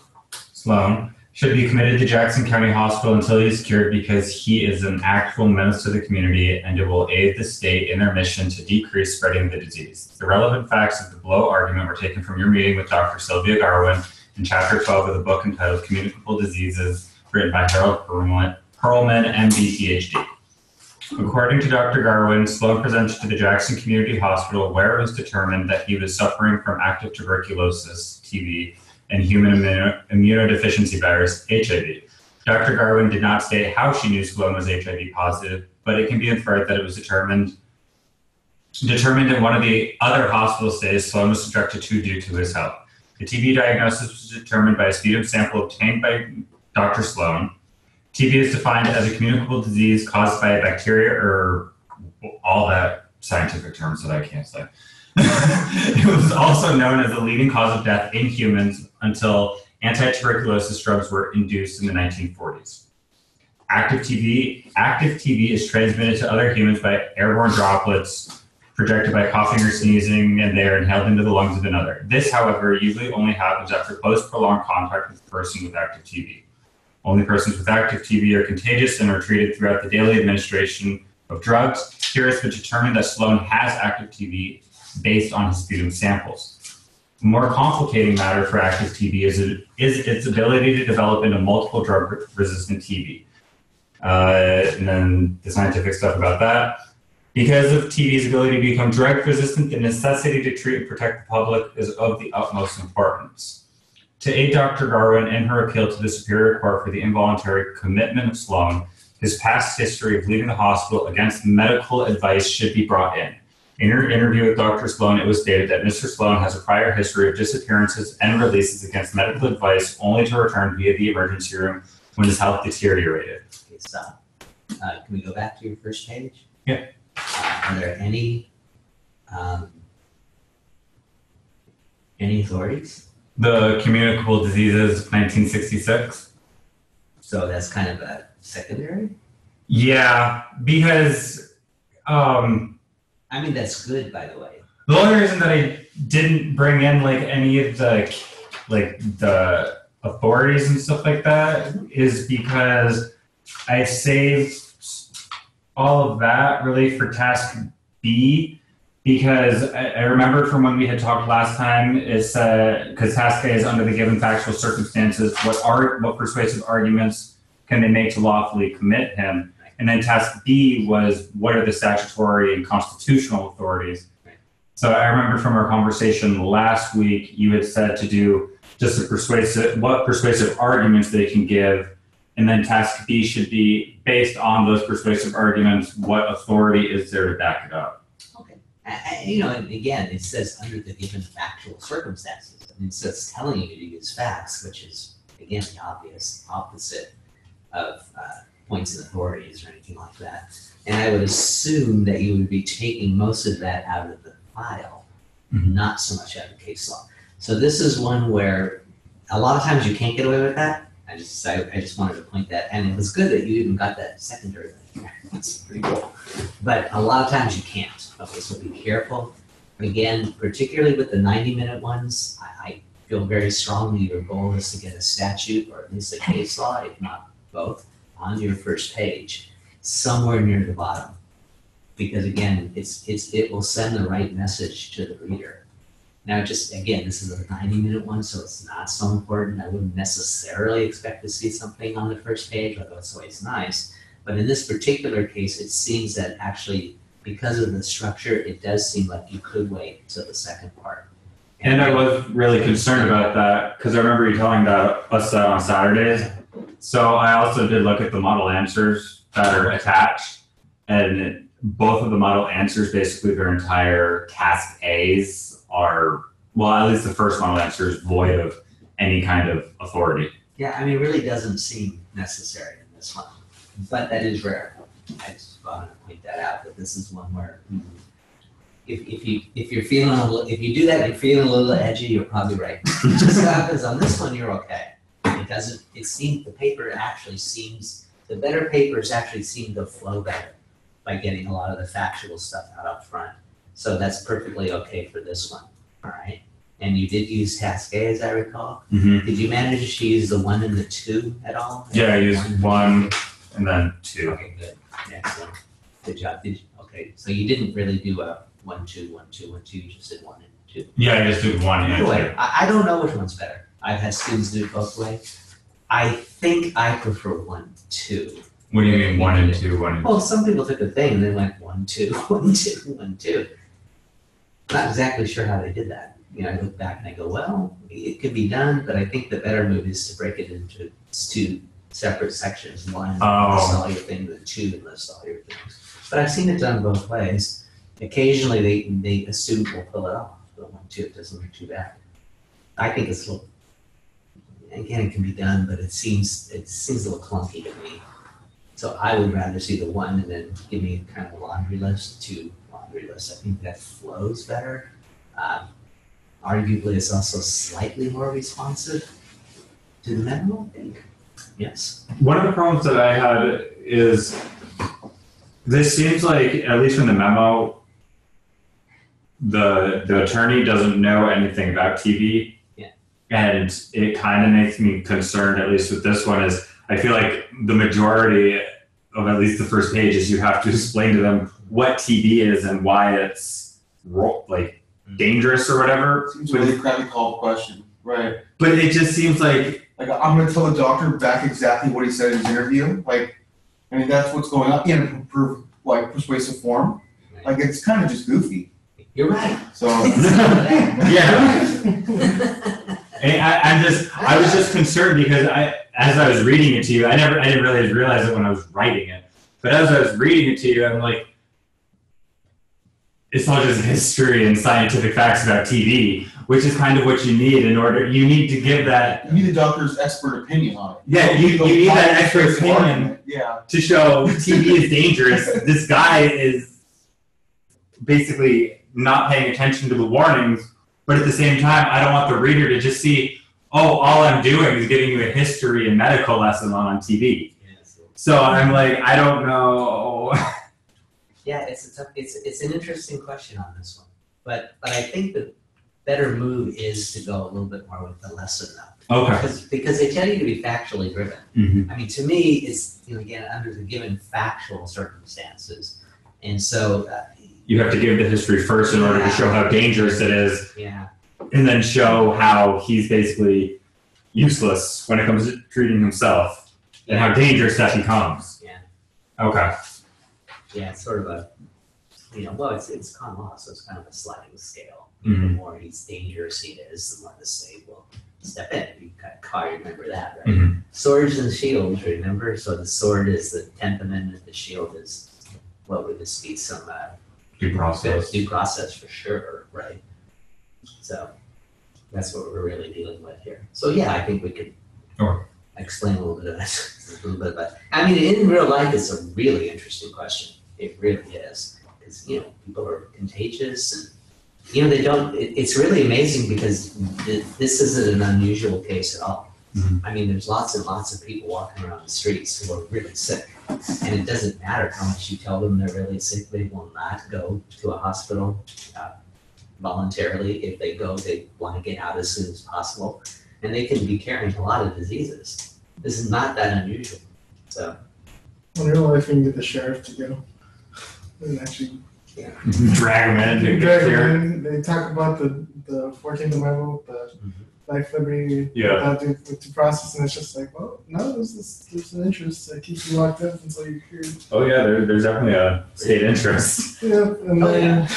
should be committed to Jackson County Hospital until he is cured because he is an actual menace to the community and it will aid the state in their mission to decrease spreading the disease. The relevant facts of the below argument were taken from your meeting with Dr. Sylvia Garwin in Chapter 12 of the book entitled Communicable Diseases, written by Harold Perlman, MD, PhD. According to Dr. Garwin, Sloan presented to the Jackson Community Hospital where it was determined that he was suffering from active tuberculosis, TB, and human immunodeficiency virus, HIV. Dr. Garwin did not state how she knew Sloan was HIV positive, but it can be inferred that it was determined in one of the other hospital stays Sloan was subjected to due to his health. The TB diagnosis was determined by a sputum sample obtained by Dr. Sloan. TB is defined as a communicable disease caused by a bacteria or all that scientific terms that I can't say. It was also known as the leading cause of death in humans until anti-tuberculosis drugs were induced in the 1940s. Active TB is transmitted to other humans by airborne droplets projected by coughing or sneezing, and they are inhaled into the lungs of another. This, however, usually only happens after close prolonged contact with a person with active TB. Only persons with active TB are contagious and are treated throughout the daily administration of drugs. Here it's been determined that Sloan has active TB based on his sputum samples. A more complicating matter for active TB is its ability to develop into multiple drug-resistant TB. And then the scientific stuff about that. Because of TB's ability to become drug-resistant, the necessity to treat and protect the public is of the utmost importance. To aid Dr. Garwin in her appeal to the Superior Court for the involuntary commitment of Sloan, his past history of leaving the hospital against medical advice should be brought in. In her interview with Dr. Sloan, it was stated that Mr. Sloan has a prior history of disappearances and releases against medical advice only to return via the emergency room when his health deteriorated. Okay, stop. Can we go back to your first page? Yeah. Are there any authorities? The Communicable Diseases, 1966. So that's kind of a secondary? Yeah, because I mean, that's good, by the way. the only reason that I didn't bring in like any of the authorities and stuff like that is because I saved all of that really for task B, because I remember from when we had talked last time is because task A is under the given factual circumstances, what persuasive arguments can they make to lawfully commit him? And then task B was what are the statutory and constitutional authorities? So I remember from our conversation last week, you had said to do just what persuasive arguments they can give. And then task B should be based on those persuasive arguments, what authority is there to back it up? Okay. And again, it says under the given factual circumstances. I mean, so it's telling you to use facts, which is, again, the obvious opposite of points and authorities or anything like that. And I would assume that you would be taking most of that out of the file, not so much out of case law. So this is one where a lot of times you can't get away with that. I just wanted to point that, and it was good that you even got that secondary thing there. That's pretty cool. But a lot of times you can't. Okay, so be careful. Again, particularly with the 90-minute ones, I feel very strongly your goal is to get a statute or at least a case law, if not both, on your first page, somewhere near the bottom. Because again, it will send the right message to the reader. Now, just again, this is a 90-minute one, so it's not so important. I wouldn't necessarily expect to see something on the first page, although it's always nice. But in this particular case, it seems that actually, because of the structure, it does seem like you could wait till the second part. And I was really concerned about that because I remember you telling us that on Saturdays. So I also did look at the model answers that are attached, and both of the model answers, basically their entire task A's are, well, at least the first model answer is void of any kind of authority. Yeah, I mean, it really doesn't seem necessary in this one, but that is rare. I just wanted to point that out, that this is one where if you're feeling if you do that and you're feeling a little edgy, you're probably right. Just because on this one, you're okay. The paper actually seems, the better papers actually seem to flow better by getting a lot of the factual stuff out up front. So that's perfectly okay for this one, all right? And you did use task A, as I recall. Mm-hmm. Did you manage to use the 1 and the 2 at all? Yeah, I used 1 and then 2. Okay, good. Excellent. Good job. Okay, so you didn't really do a 1, 2, 1, 2, 1, 2. You just did 1 and 2. Yeah, I just did 1 and 2. Anyway, I don't know which one's better. I've had students do it both ways. I think I prefer 1, 2. What do you mean 1 and 2, 1 and 2? Well, some people took a thing and they went 1, 2, 1, 2, 1, 2. Not exactly sure how they did that. I look back and I go, well, it could be done, but I think the better move is to break it into 2 separate sections. 1, list all your things, and 2, list all your things. But I've seen it done both ways. Occasionally, a student will pull it off, but 1, 2, it doesn't look too bad. I think it's a little, again, it can be done, but it seems a little clunky to me. So I would rather see the 1 and then give me kind of a laundry list, 2 laundry lists. I think that flows better. Arguably, it's also slightly more responsive to the memo, I think. Yes. One of the problems that I had is this seems like, at least from the memo, the attorney doesn't know anything about TV. Yeah. And it kind of makes me concerned, at least with this one, is I feel like the majority of at least the first page is you have to explain to them what TV is and why it's dangerous or whatever. Seems a really crappy call question, right? But it just seems like I'm going to tell the doctor back exactly what he said in his interview. That's what's going on in persuasive form. It's kind of just goofy. You're right. So yeah. And I was just concerned because as I was reading it to you, I didn't really realize it when I was writing it. But as I was reading it to you, I'm like, it's not just history and scientific facts about TV, which is kind of what you need you need to give that. You need the doctor's expert opinion on it. Yeah, you need that expert opinion to show TV is dangerous. This guy is basically not paying attention to the warnings, but at the same time, I don't want the reader to just see, oh, all I'm doing is giving you a history and medical lesson on TV. So I'm like, I don't know. Yeah, it's an interesting question on this one, but I think the better move is to go a little bit more with the lesson though. Okay. Because they tell you to be factually driven. Mm-hmm. I mean, to me, it's again under the given factual circumstances, and so you have to give the history first in order to show how dangerous it is. Yeah. And then show how he's basically useless when it comes to treating himself and how dangerous that becomes. Yeah. Okay. Yeah, it's sort of a, it's common law, so it's kind of a sliding scale. Mm-hmm. The more he's dangerous he is, the more the state will step in. You kind of remember that, right? Mm-hmm. Swords and shields, remember? So the sword is the 10th Amendment, the shield is, what would this be, some Due process. Due process for sure, right? So that's what we're really dealing with here. So yeah, I think we could explain a little bit of that. But I mean, in real life, it's a really interesting question. It really is, because people are contagious, and they don't. It's really amazing because this isn't an unusual case at all. Mm-hmm. I mean, there's lots and lots of people walking around the streets who are really sick, and it doesn't matter how much you tell them they're really sick; they will not go to a hospital voluntarily. If they go, they want to get out as soon as possible, and they can be carrying a lot of diseases. This is not that unusual. So, in real life, you can get the sheriff to go and actually drag him in to drag get clear. him in. They talk about the 14th Amendment, life, liberty, Yeah. without due process, and it's just like, well, no, there's an interest to keep you locked up until you're cured. Oh yeah, there's definitely a state interest. Yeah, and Oh, then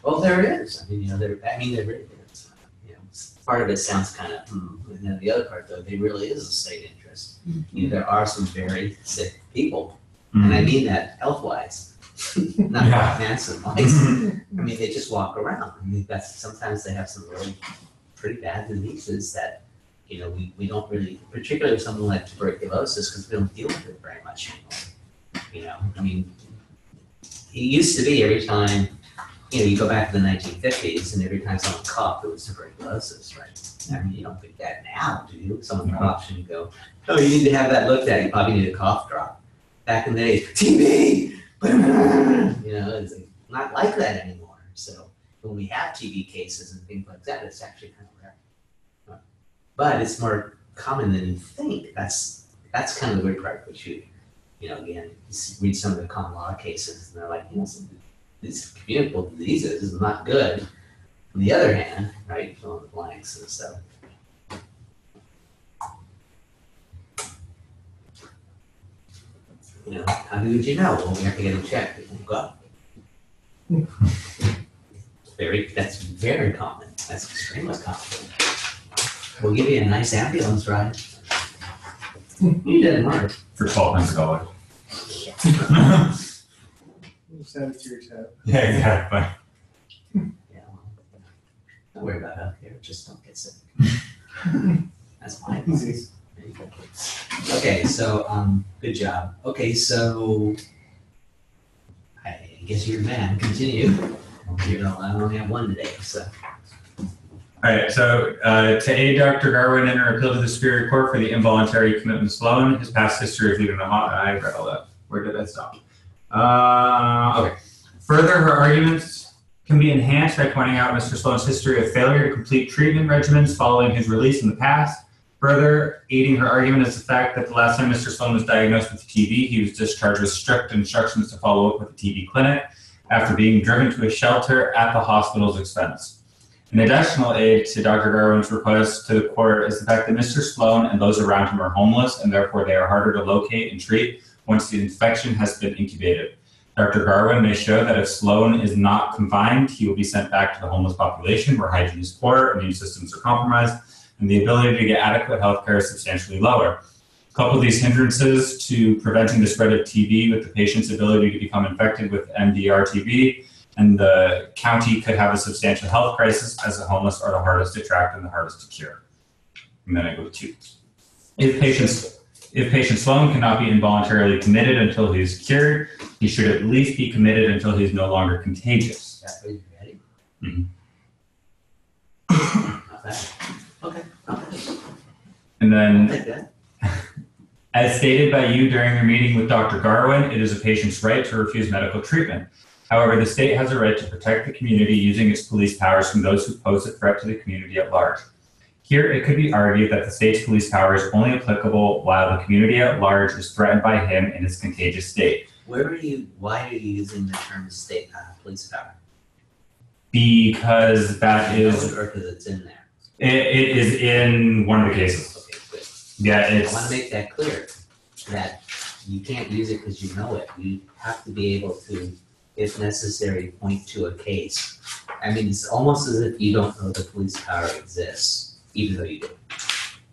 Well, there it is. I mean, you know, there really is. You know, part of it sounds kind of, and then the other part, though, there really is a state interest. You know, there are some very sick people, and I mean that health-wise, not Yeah. cancer-wise. I mean, they just walk around. I mean, sometimes they have some really pretty bad diseases that, you know, we don't really, particularly something like tuberculosis, because we don't deal with it very much anymore. You know, I mean, it used to be every time, you know, you go back to the 1950s, and every time someone coughed, it was tuberculosis, right? I mean, you don't think that now, do you? Someone coughs and you go, oh, you need to have that looked at. You probably need a cough drop. Back in the day, TB! You know, it's not like that anymore. So when we have TB cases and things like that, it's actually kind of rare. But it's more common than you think. That's kind of the weird part, which you know, again, you read some of the common law cases, and they're like, you know, these communicable diseases is not good. On the other hand, right, fill in the blanks and stuff. You know, how did you know? Well, we have to get them checked. Go. That's very common. That's extremely common. We'll give you a nice ambulance ride. You didn't mind. For $1,200. just add it to your tab. Yeah, exactly. Yeah, well, don't worry about healthcare, just don't get sick. That's my advice. There you go. Okay, so good job. Okay, so I guess you're the man. Continue. You know, I only have one today, so. All right, so to aid Dr. Garwin in her appeal to the Superior Court for the involuntary commitment Sloan, his past history of leaving the I read all that. Where did I stop? Okay. Further, her arguments can be enhanced by pointing out Mr. Sloan's history of failure to complete treatment regimens following his release in the past. Further, aiding her argument is the fact that the last time Mr. Sloan was diagnosed with TB, he was discharged with strict instructions to follow up with a TB clinic after being driven to a shelter at the hospital's expense. An additional aid to Dr. Garwin's request to the court is the fact that Mr. Sloan and those around him are homeless, and therefore they are harder to locate and treat once the infection has been incubated. Dr. Garwin may show that if Sloan is not confined, he will be sent back to the homeless population where hygiene is poor, immune systems are compromised, and the ability to get adequate health care is substantially lower. Couple these hindrances to preventing the spread of TB with the patient's ability to become infected with MDR-TB, and the county could have a substantial health crisis, as the homeless are the hardest to track and the hardest to cure. And then I go to if patient Sloan cannot be involuntarily committed until he is cured, he should at least be committed until he is no longer contagious. Are you ready? Mm-hmm. Not bad. Okay. Not bad. And then, Like that. as stated by you during your meeting with Dr. Garwin, it is a patient's right to refuse medical treatment. However, the state has a right to protect the community using its police powers from those who pose a threat to the community at large. Here, it could be argued that the state's police power is only applicable while the community at large is threatened by him in his contagious state. Why are you using the term state police power? Because that is, Or because it's in there? it is in one of the cases. Okay, good. Yeah, I it's. want to make that clear, that you can't use it because you know it. You have to be able to, if necessary, point to a case. I mean, it's almost as if you don't know the police power exists, even though you do.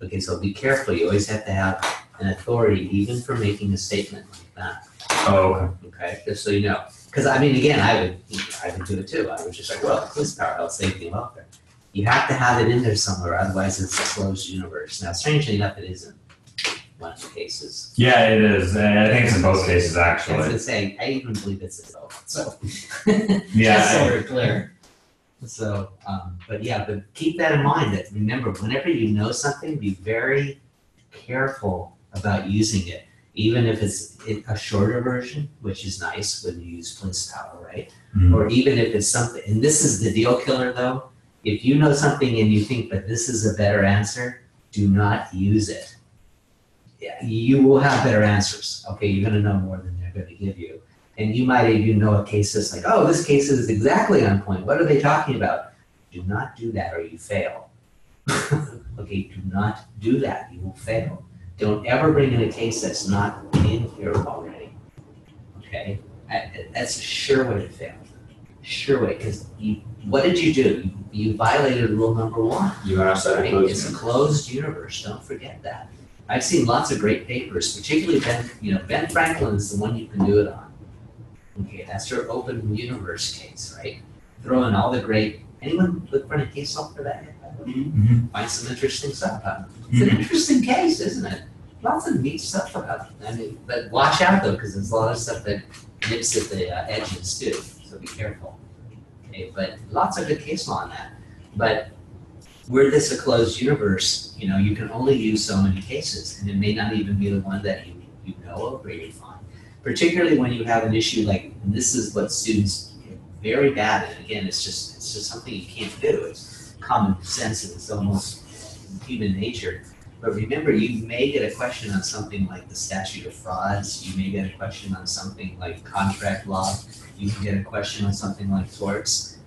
Okay, so be careful. You always have to have an authority, even for making a statement like that. Oh, okay. Okay, just so you know. Because I mean, again, I would do it too. I was just like, well, police power, health, safety, and welfare. You have to have it in there somewhere, otherwise it's a closed universe. Now, strangely enough, it isn't one of the cases. Yeah, it is. I think it's in both cases, I actually. was gonna say, I even believe it's in both. So Yeah. just so we're clear. So, but keep that in mind. That remember, whenever you know something, be very careful about using it. Even if it's a shorter version, which is nice when you use police power, right? Mhm. Or even if it's something, and this is the deal killer though, if you know something and you think that this is a better answer, do not use it. Yeah, you will have better answers, okay? You're gonna know more than they're gonna give you. And you might even know a case that's like, oh, this case is exactly on point. What are they talking about? Do not do that or you fail. Okay, do not do that, you will fail. Don't ever bring in a case that's not in here already, okay? That's a sure way to fail, sure way, because what did you do? You violated rule number 1. You are outside Right? It's a closed universe, don't forget that. I've seen lots of great papers, particularly Ben Franklin is the one you can do it on. Okay, that's your open universe case, right? Throw in all the great, anyone look for a case law for that? Find some interesting stuff out. It's an interesting case, isn't it? Lots of neat stuff about it. I mean, but watch out though, because there's a lot of stuff that nips at the edges too, so be careful. Okay, but lots of good case law on that. But were this a closed universe, you can only use so many cases, and it may not even be the one that you know of or you find. Particularly when you have an issue like, and this is what students get very bad at. Again, it's just something you can't do. It's common sense and it's almost human nature. But remember, you may get a question on something like the statute of frauds. You may get a question on something like contract law. You can get a question on something like torts,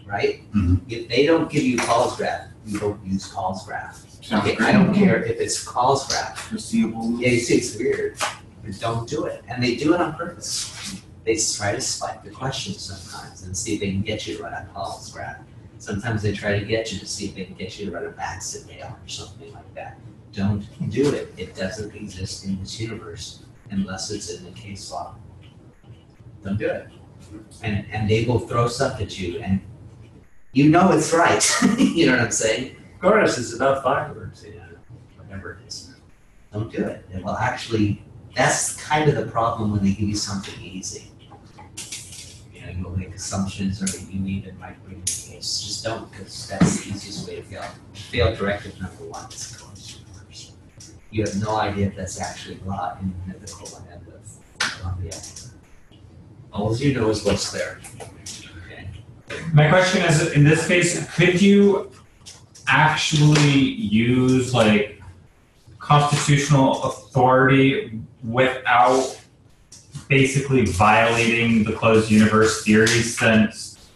right? If they don't give you calls graph, you don't use calls graph. Okay, I don't care if it's calls graph. Receivable. Yeah, you see, it's weird, but don't do it. And they do it on purpose. They try to spike the questions sometimes and see if they can get you to run a calls graph. Sometimes they try to get you to see if they can get you to run a backsit mail or something like that. Don't do it. It doesn't exist in this universe unless it's in the case law. Don't do it. And they will throw stuff at you and you know it's right. You know what I'm saying? Chorus is about fireworks, whatever it is. Don't do it. It will actually, that's kind of the problem when they give you something easy. You'll make assumptions or you even might bring the case. Just don't, because that's the easiest way to fail. Fail directive number 1 is closed universe. You have no idea if that's actually law in the mythical end of Columbia. All you know is what's there. Okay. My question is, in this case, could you actually use like constitutional authority without basically violating the closed universe theory, since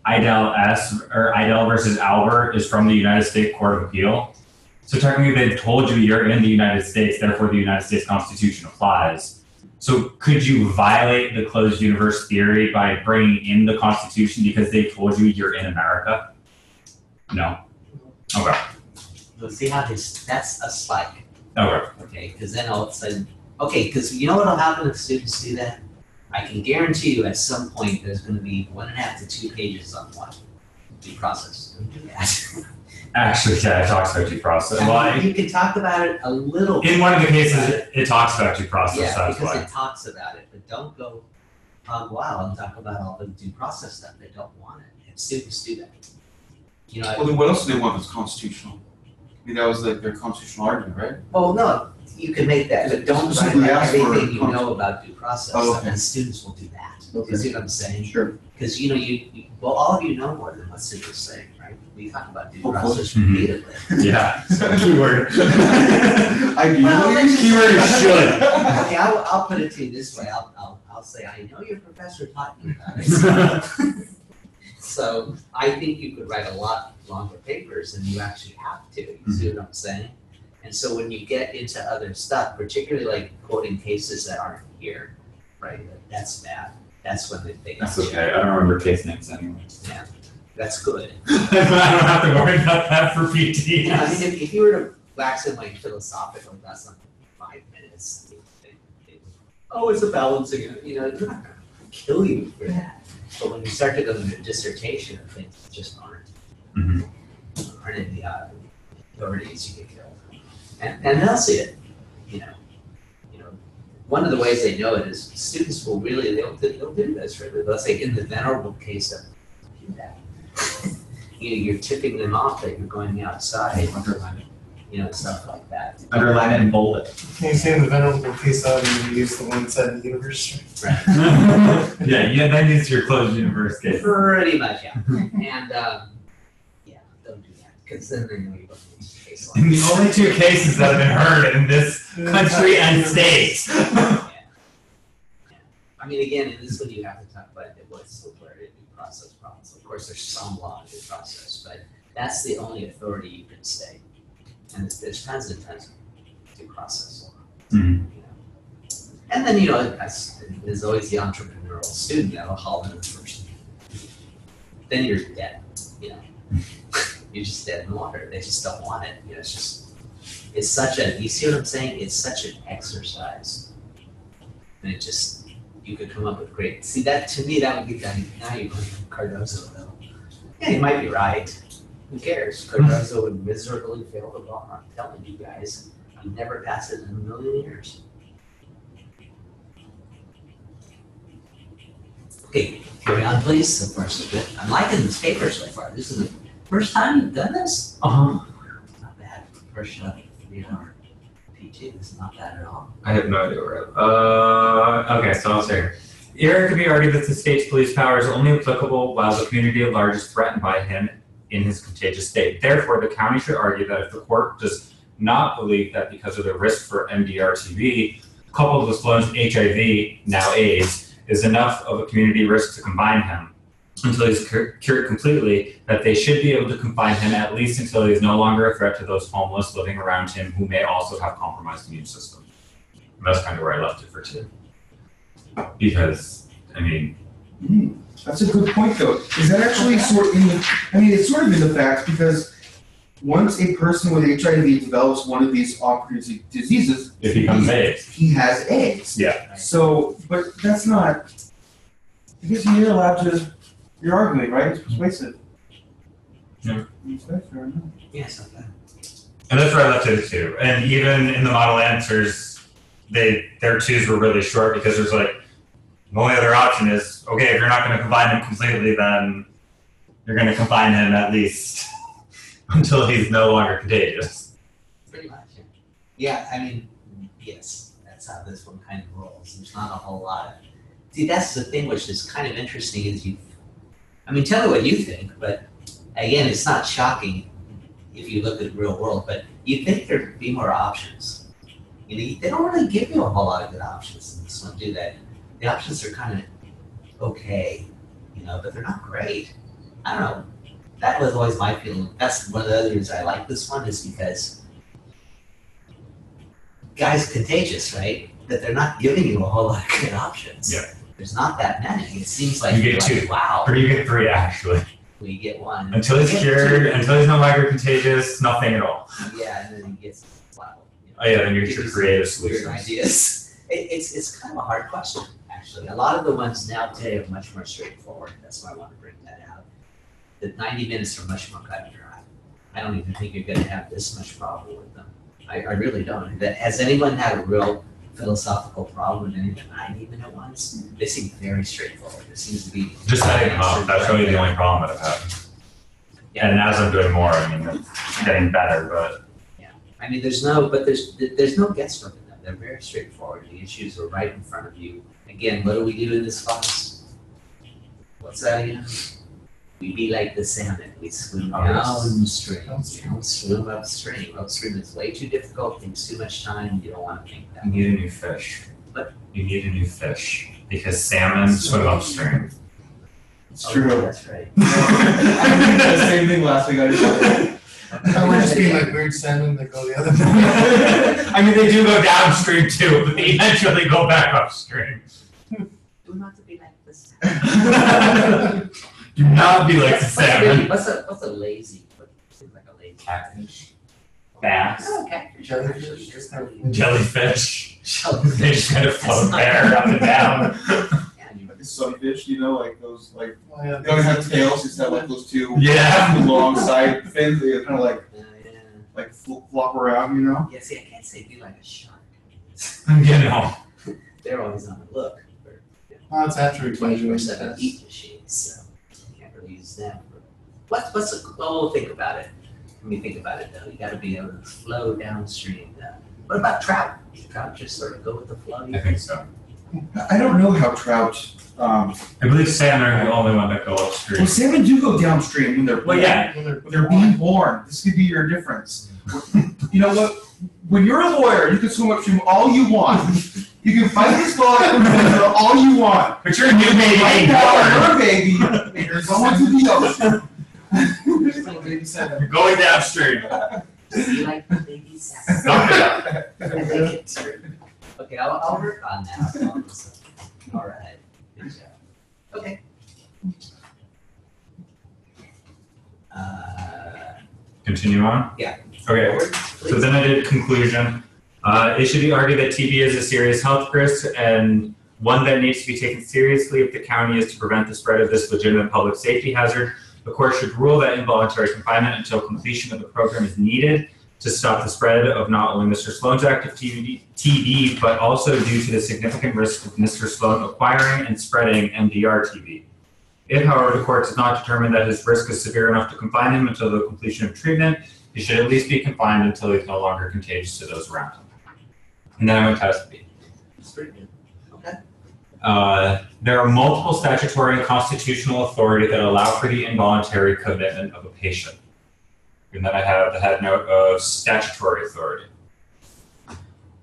Idell versus Albert is from the United States Court of Appeal? So technically they've told you you're in the United States, therefore the United States Constitution applies. So could you violate the closed universe theory by bringing in the Constitution because they told you you're in America? No. Okay. You'll see how that's a spike. Okay. Okay, because then all of a sudden, okay, because you know what will happen if students do that? I can guarantee you at some point there's going to be 1.5 to 2 pages on what? Due process. Don't do that. Actually, yeah, it talks about due process. Well, You can talk about it a little bit. in one of the cases, it talks about due process. Yeah, That's because why. it talks about it, but don't go wow and talk about all the due process stuff. They don't want it. And students do that. Well, then what else do they want that's constitutional? I mean, that was like their constitutional argument, right? Well, no, you can make that, but don't write Specifically about ask for everything you know about due process. Oh, okay. And students will do that. Okay. You see what I'm saying? Sure. Because well, all of you know more than what students say, right? We talk about due Hopefully. process Mhm. repeatedly. Yeah. Keyword. I do. Well, let's- Keyword is should. Okay, I'll put it to you this way. I'll say, I know your professor taught you about it. So I think you could write a lot longer papers than you actually have to. You see what I'm saying? And so when you get into other stuff, particularly like quoting cases that aren't here, right? That's bad. That's when they think. That's okay. I don't remember case names anyway. Yeah, that's good. I don't have to worry about that for PT. Yeah, I mean, if you were to wax in like philosophical, that's like 5 minutes. Oh, it's a balancing. They're not gonna kill you for that. But when you start to go into dissertation, things just aren't in the authorities, you get killed. And they'll see it. One of the ways they know it is students will really they'll do this. Really, they'll say in the venerable case of do that. You're tipping them off that you're going outside. Stuff like that. Underline it and bold it. Can you say in the venerable case out and you use the one set in the universe? Right. Yeah, that is your closed universe case. Pretty much, yeah. And don't do that because then they know you don't use the case law. And the only 2 cases that have been heard in this country and state. Yeah. I mean, again, in this one you have to talk about what's the clarity of due process problems. Of course, there's some law in due process, but That's the only authority you can say. And there's tons and tons of due process law. Mhm. You know. And then, you know, there's always the entrepreneurial student that'll haul in the first. Then you're dead, you know. You're just dead in the water. They just don't want it. You know, it's such a, you see what I'm saying? It's such an exercise. And it just, you could come up with great, see that, to me, that would be done, now you're going from Cardozo though. Yeah, you might be right. Who cares? Cardozo would miserably fail the law. I'm telling you guys, I've never passed it in a million years. Okay, carry on please. So far so good. I'm liking this paper so far. This is the first time you've done this? Uh-huh. Not bad. First 3-hour P2 is not bad at all. I have no idea where. Okay, so I'll say here it can be argued that the state's police power is only applicable while the community at large is threatened by him in his contagious state. Therefore, the county should argue that if the court does not believe that because of the risk for MDR-TB, coupled with Sloan's HIV, now AIDS, is enough of a community risk to confine him until he's cured completely, that they should be able to confine him at least until he is no longer a threat to those homeless living around him who may also have compromised immune system. And that's kind of where I left it for 2. Because, I mean, That's a good point, though. Is that actually sort in the? I mean, it's sort of in the facts because once a person with HIV develops one of these opportunity diseases, it becomes AIDS. He has AIDS. Yeah. So, but that's not. Because you're allowed to. You're arguing, right? It's persuasive. Yeah. Okay, fair enough. Yes, not bad. And that's where I left it too. And even in the model answers, their 2s were really short because there's like, the only other option is, okay, if you're not going to confine him completely, then you're going to confine him at least until he's no longer contagious. Pretty much, yeah. Yeah, I mean, yes, that's how this one kind of rolls. There's not a whole lot of, see, that's the thing which is kind of interesting is I mean, tell me what you think, but again, it's not shocking if you look at the real world, but you'd think there'd be more options. You know, they don't really give you a whole lot of good options in this one, do they? The options are kind of okay, you know, but they're not great. I don't know. That was always my feeling. That's one of the other reasons I like this one is because guys contagious, right? That they're not giving you a whole lot of good options. Yeah. There's not that many. It seems like You get you're 2. like, wow. Or you get 3 actually. We get 1. Until he's cured, until he's no longer contagious, nothing at all. Yeah, and then he gets wow. You know, Oh yeah, then you should create a weird solution. ideas. It's kind of a hard question, actually. A lot of the ones now today are much more straightforward. That's why I want to bring that out. The 90 minutes are much more cut and dry. I don't even think you're going to have this much problem with them. I really don't. Has anyone had a real philosophical problem with any of the 90-minute ones? They seem very straightforward. There seems to be Just setting them up, that's really the only problem that I've had. Yeah. And as I'm doing more, I mean, it's getting better, but I mean, there's no guesswork in them. They're very straightforward. The issues are right in front of you. Again, what do we do in this class? What's that again? We be like the salmon. We swim downstream. We don't swim upstream. Upstream is way too difficult, takes too much time. You don't want to think that. you need a new fish. What? You need a new fish because salmon swim upstream. It's true. That's right. I did the same thing last week. I would just be like weird salmon that go the other way. I mean, they do go downstream too, but they eventually go back upstream. Do not to be like this. Do not be like the salmon. What's a lazy? What seems like a lazy Catfish. Bass. Oh, catfish. Jellyfish. Just kind of- Jellyfish. Jellyfish. They just kind of float That's there up and down. Yeah, you- Like the sunfish, you know, like those, like Oh, yeah. they don't have tails, just have like those 2 Yeah. long side fins. They kind of like yeah. flop around, you know. Yeah, see, I can't say be like a shark. You know. They're always on the look for Oh, it's after we play 24/7 eat machines, so you can't really use them. Well, we'll think about it. When we think about it, though, you got to be able to flow downstream. What about trout? Does trout just sort of go with the flow? I think so. I don't know how trout. I believe salmon are the only one that go upstream. Well, salmon do go downstream when they're Well, yeah. when they're being born. This could be your difference. You know what? When you're a lawyer, you can swim upstream all you want. You can fight this law all you want. But you're a new baby Right being now, born. you're a baby. There's someone to the ocean. You're going downstream. You like the baby steps. Stop it. Okay, I'll work on that. All right, good job. Okay. Continue on? Yeah. Okay, so then I did conclusion. It should be argued that TB is a serious health risk and one that needs to be taken seriously if the county is to prevent the spread of this legitimate public safety hazard. The court should rule that involuntary confinement until completion of the program is needed to stop the spread of not only Mr. Sloan's active TB, but also due to the significant risk of Mr. Sloan acquiring and spreading MDR-TB. If, however, the court does not determine that his risk is severe enough to confine him until the completion of treatment, he should at least be confined until he's no longer contagious to those around him. And then I went test B. That's pretty good. Okay. There are multiple statutory and constitutional authority that allow for the involuntary commitment of a patient. And then I have the head note of statutory authority.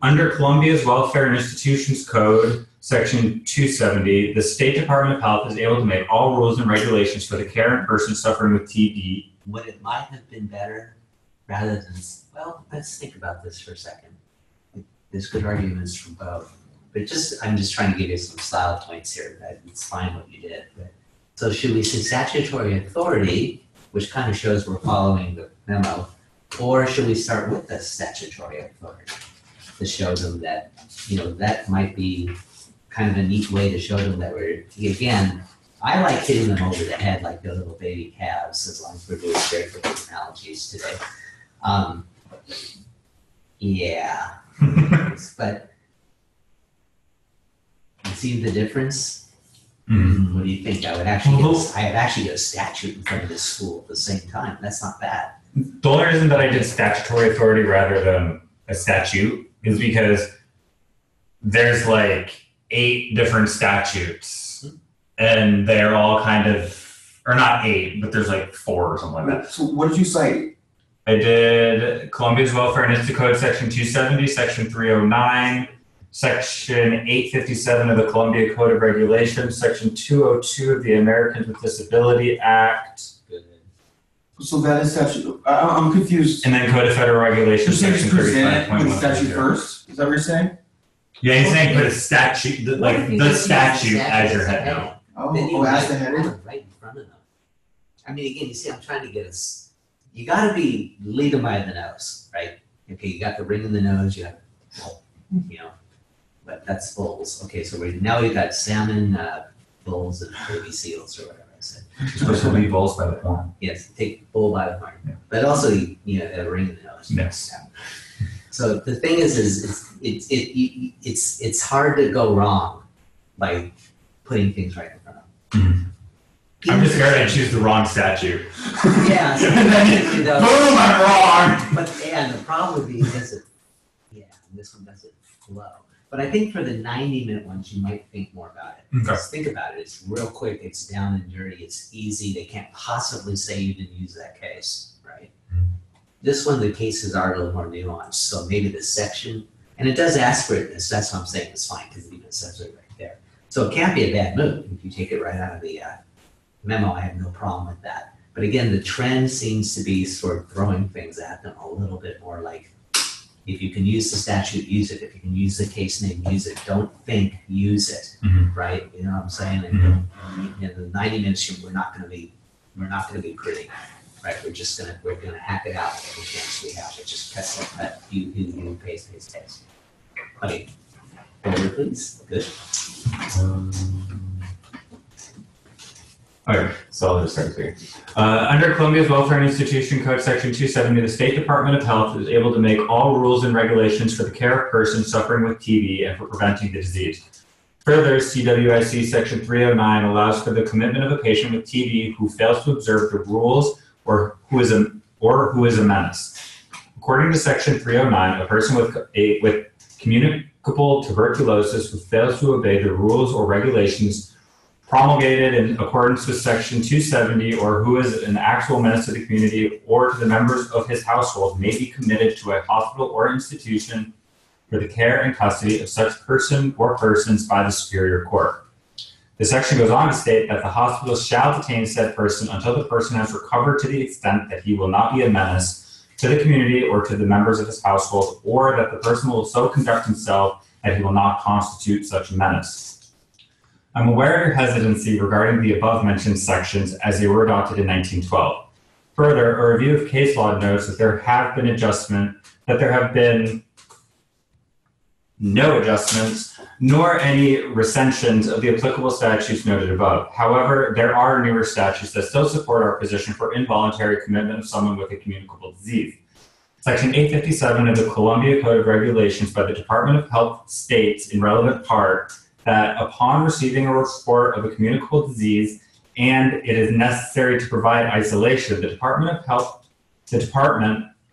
Under Columbia's Welfare and Institutions Code, Section 270, the State Department of Health is able to make all rules and regulations for the care of persons suffering with TB. What it might have been better, rather than, well, let's think about this for a second. There's good arguments from both, but I'm just trying to give you some style points here. It's fine what you did. But, so should we say statutory authority, which kind of shows we're following the memo, or should we start with the statutory authority to show them that, that might be kind of a neat way to show them that we're, again, I like hitting them over the head like the little baby calves, as long as we're doing very good analogies today. Yeah. But you see the difference? Mm-hmm. What do you think? I would actually get a statute in front of this school at the same time. That's not bad. The only reason that I did statutory authority rather than a statute is because there's like 8 different statutes and they're all kind of, or not 8, but there's like 4 or something like that. So what did you cite? I did Columbia's Welfare and Institute Code, Section 270, Section 309, Section 857 of the Columbia Code of Regulations, Section 202 of the Americans with Disability Act. So that is statute. I'm confused. And then Code of Federal Regulations, You're Section saying just present it with 35.1. statute first? Is that what you're saying? Yeah, he's saying put a statute, like the statute as your head note. As the header? Right in front of them. I mean, again, you see, I'm trying to get us. You got to lead them by the nose, right? Okay, you got the ring in the nose, you got, but that's bulls. Okay, so now we've got salmon, bulls, and baby seals, or whatever I said. You're supposed to lead bulls by the horn. Yes, take bull by the horn, but also a ring in the nose. Yes. So the thing is it's hard to go wrong by putting things right in front of them. Mm-hmm. I'm just scared I choose the wrong statute. Yeah. So boom, I'm wrong. But the problem would be this one doesn't flow. But I think for the 90-minute ones, you might think more about it. Okay. Just think about it. It's real quick. It's down and dirty. It's easy. They can't possibly say you didn't use that case, right? Mm-hmm. This one, the cases are a little more nuanced. So maybe the section, and it does ask for it. That's what I'm saying. It's fine because it even says it right there. So it can't be a bad move if you take it right out of the memo. I have no problem with that. But again, the trend seems to be sort of throwing things at them a little bit more like, if you can use the statute, use it. If you can use the case name, use it. Don't think, use it, right? You know what I'm saying? And in the 90 minutes, we're not going to be pretty, right? We're gonna hack it out every chance we have. It just cut, you, paste. Okay, forward please. Good. Okay, so I'll just start here. Under Columbia's Welfare and Institution Code, Section 270, the State Department of Health is able to make all rules and regulations for the care of persons suffering with TB and for preventing the disease. Further, CWIC Section 309 allows for the commitment of a patient with TB who fails to observe the rules or who is a menace. According to Section 309, a person with communicable tuberculosis who fails to obey the rules or regulations promulgated in accordance with Section 270 or who is an actual menace to the community or to the members of his household may be committed to a hospital or institution for the care and custody of such person or persons by the Superior Court. The section goes on to state that the hospital shall detain said person until the person has recovered to the extent that he will not be a menace to the community or to the members of his household, or that the person will so conduct himself that he will not constitute such a menace. I'm aware of your hesitancy regarding the above-mentioned sections as they were adopted in 1912. Further, a review of case law notes that there have been no adjustments, nor any recensions of the applicable statutes noted above. However, there are newer statutes that still support our position for involuntary commitment of someone with a communicable disease. Section 857 of the Columbia Code of Regulations by the Department of Health states in relevant part that upon receiving a report of a communicable disease and it is necessary to provide isolation, the Department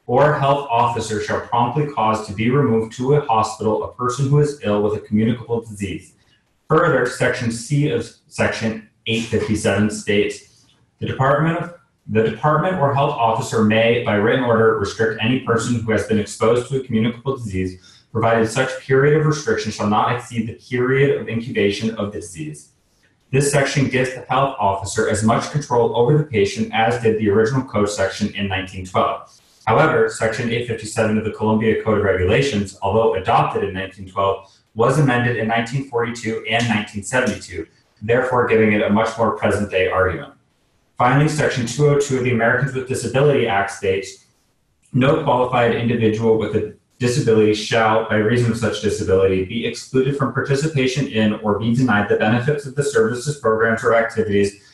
or health officer shall promptly cause to be removed to a hospital a person who is ill with a communicable disease. Further, Section C of Section 857 states, the department or health officer may, by written order, restrict any person who has been exposed to a communicable disease, provided such period of restriction shall not exceed the period of incubation of the disease. This section gives the health officer as much control over the patient as did the original code section in 1912. However, Section 857 of the Columbia Code of Regulations, although adopted in 1912, was amended in 1942 and 1972, therefore giving it a much more present-day argument. Finally, Section 202 of the Americans with Disability Act states, no qualified individual with a disability shall, by reason of such disability, be excluded from participation in or be denied the benefits of the services, programs, or activities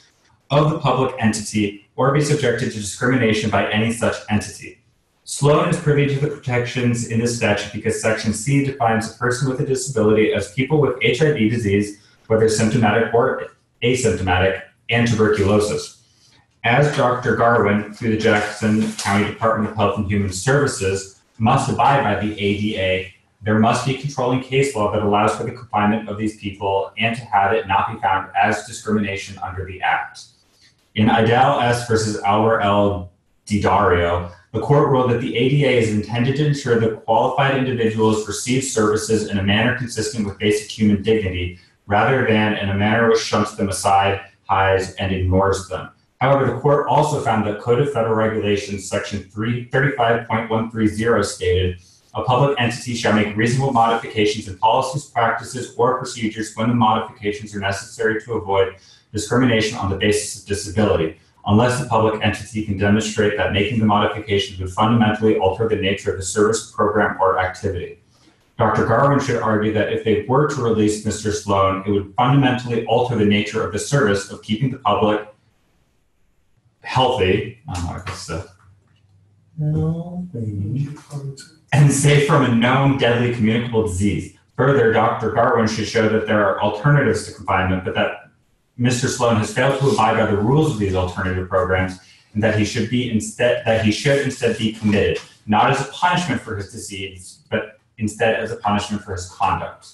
of the public entity or be subjected to discrimination by any such entity. Sloan is privy to the protections in this statute because Section C defines a person with a disability as people with HIV disease, whether symptomatic or asymptomatic, and tuberculosis. As Dr. Garwin, through the Jackson County Department of Health and Human Services, must abide by the ADA, there must be controlling case law that allows for the confinement of these people and to have it not be found as discrimination under the Act. In Idel S. versus Albert L. DiDario, the court ruled that the ADA is intended to ensure that qualified individuals receive services in a manner consistent with basic human dignity, rather than in a manner which shunts them aside, hides, and ignores them. However, the court also found that Code of Federal Regulations Section 335.130 stated, a public entity shall make reasonable modifications in policies, practices, or procedures when the modifications are necessary to avoid discrimination on the basis of disability, unless the public entity can demonstrate that making the modifications would fundamentally alter the nature of the service, program, or activity. Dr. Garwin should argue that if they were to release Mr. Sloan, it would fundamentally alter the nature of the service of keeping the public healthy, and safe from a known deadly communicable disease. Further, Dr. Garwin should show that there are alternatives to confinement, but that Mr. Sloan has failed to abide by the rules of these alternative programs, and that he should instead be committed, not as a punishment for his disease, but instead as a punishment for his conduct.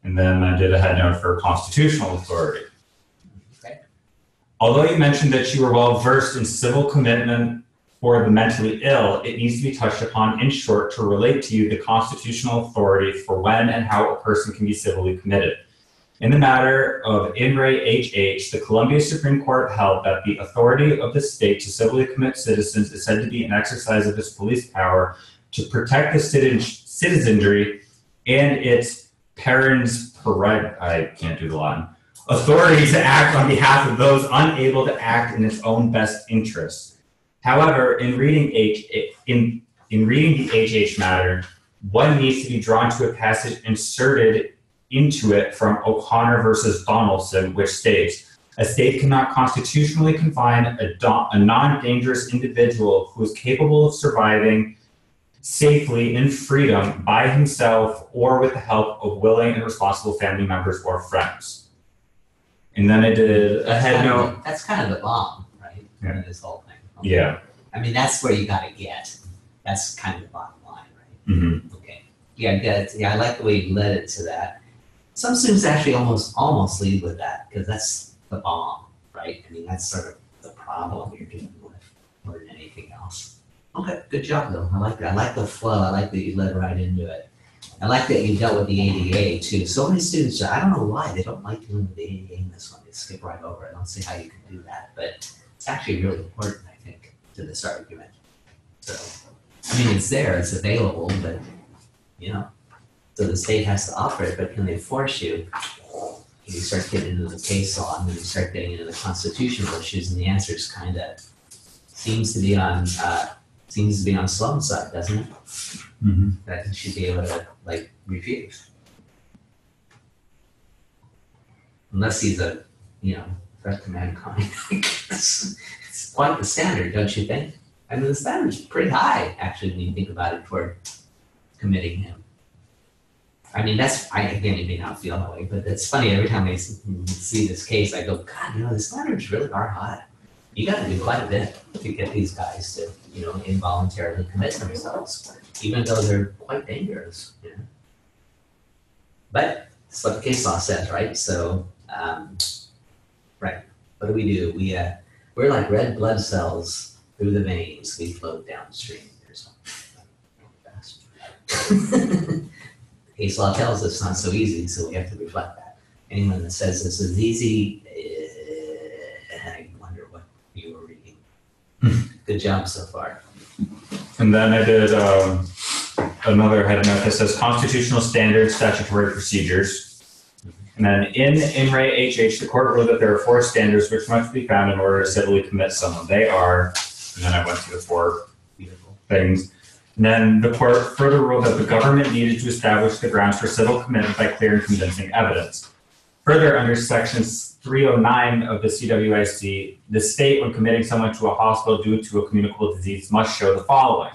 And then I did a head note for constitutional authority. Okay. Although you mentioned that you were well versed in civil commitment for the mentally ill, it needs to be touched upon in short to relate to you the constitutional authority for when and how a person can be civilly committed. In the matter of In re HH, the Columbia Supreme Court held that the authority of the state to civilly commit citizens is said to be an exercise of its police power to protect the citizenry and its parents' I can't do the Latin, authority to act on behalf of those unable to act in its own best interests. However, in reading the HH matter, one needs to be drawn to a passage inserted into it from O'Connor versus Donaldson, which states, a state cannot constitutionally confine a non-dangerous individual who is capable of surviving safely in freedom by himself or with the help of willing and responsible family members or friends. And then I did a head note. That's kind of the bomb, right? Yeah. In this whole thing. Okay. Yeah. I mean, that's where you gotta get. That's kind of the bottom line, right? Mm-hmm. Okay. Yeah, good. Yeah, I like the way you led it to that. Some students actually almost lead with that because that's the bomb, right? I mean, that's sort of the problem you're dealing with more than anything else. Okay, good job though. I like that. I like the flow. I like that you led right into it. I like that you dealt with the ADA too. So many students, I don't know why, they don't like doing the ADA in this one. They skip right over it. I don't see how you can do that, but it's actually really important, I think, to this argument. So, I mean, it's there, it's available, but, you know, so the state has to offer it, but can they force you? You start getting into the case law, and then you start getting into the constitutional issues, and the answer is kind of seems to be on Sloan's side, doesn't it? Mm-hmm. That he should be able to like refuse, unless he's a threat to mankind. It's quite the standard, don't you think? I mean, the standard's pretty high, actually, when you think about it, toward committing him. I mean, again, you may not feel that way, but it's funny, every time I see this case, I go, God, the standards really are high. You got to do quite a bit to get these guys to, involuntarily commit themselves, even though they're quite dangerous. But that's what the case law says, right? So, right, what do? We're like red blood cells through the veins. We float downstream or something. Case law tells us it's not so easy, so we have to reflect that. Anyone that says this is easy, I wonder what you were reading. Good job so far. And then I did another heading note that says constitutional standards, statutory procedures. And then in Re HH, the court ruled that there are 4 standards which must be found in order to civilly commit someone. They are, and then I went through the 4 beautiful things. And then the court further ruled that the government needed to establish the grounds for civil commitment by clear and convincing evidence. Further, under Section 309 of the CWIC, the state, when committing someone to a hospital due to a communicable disease, must show the following.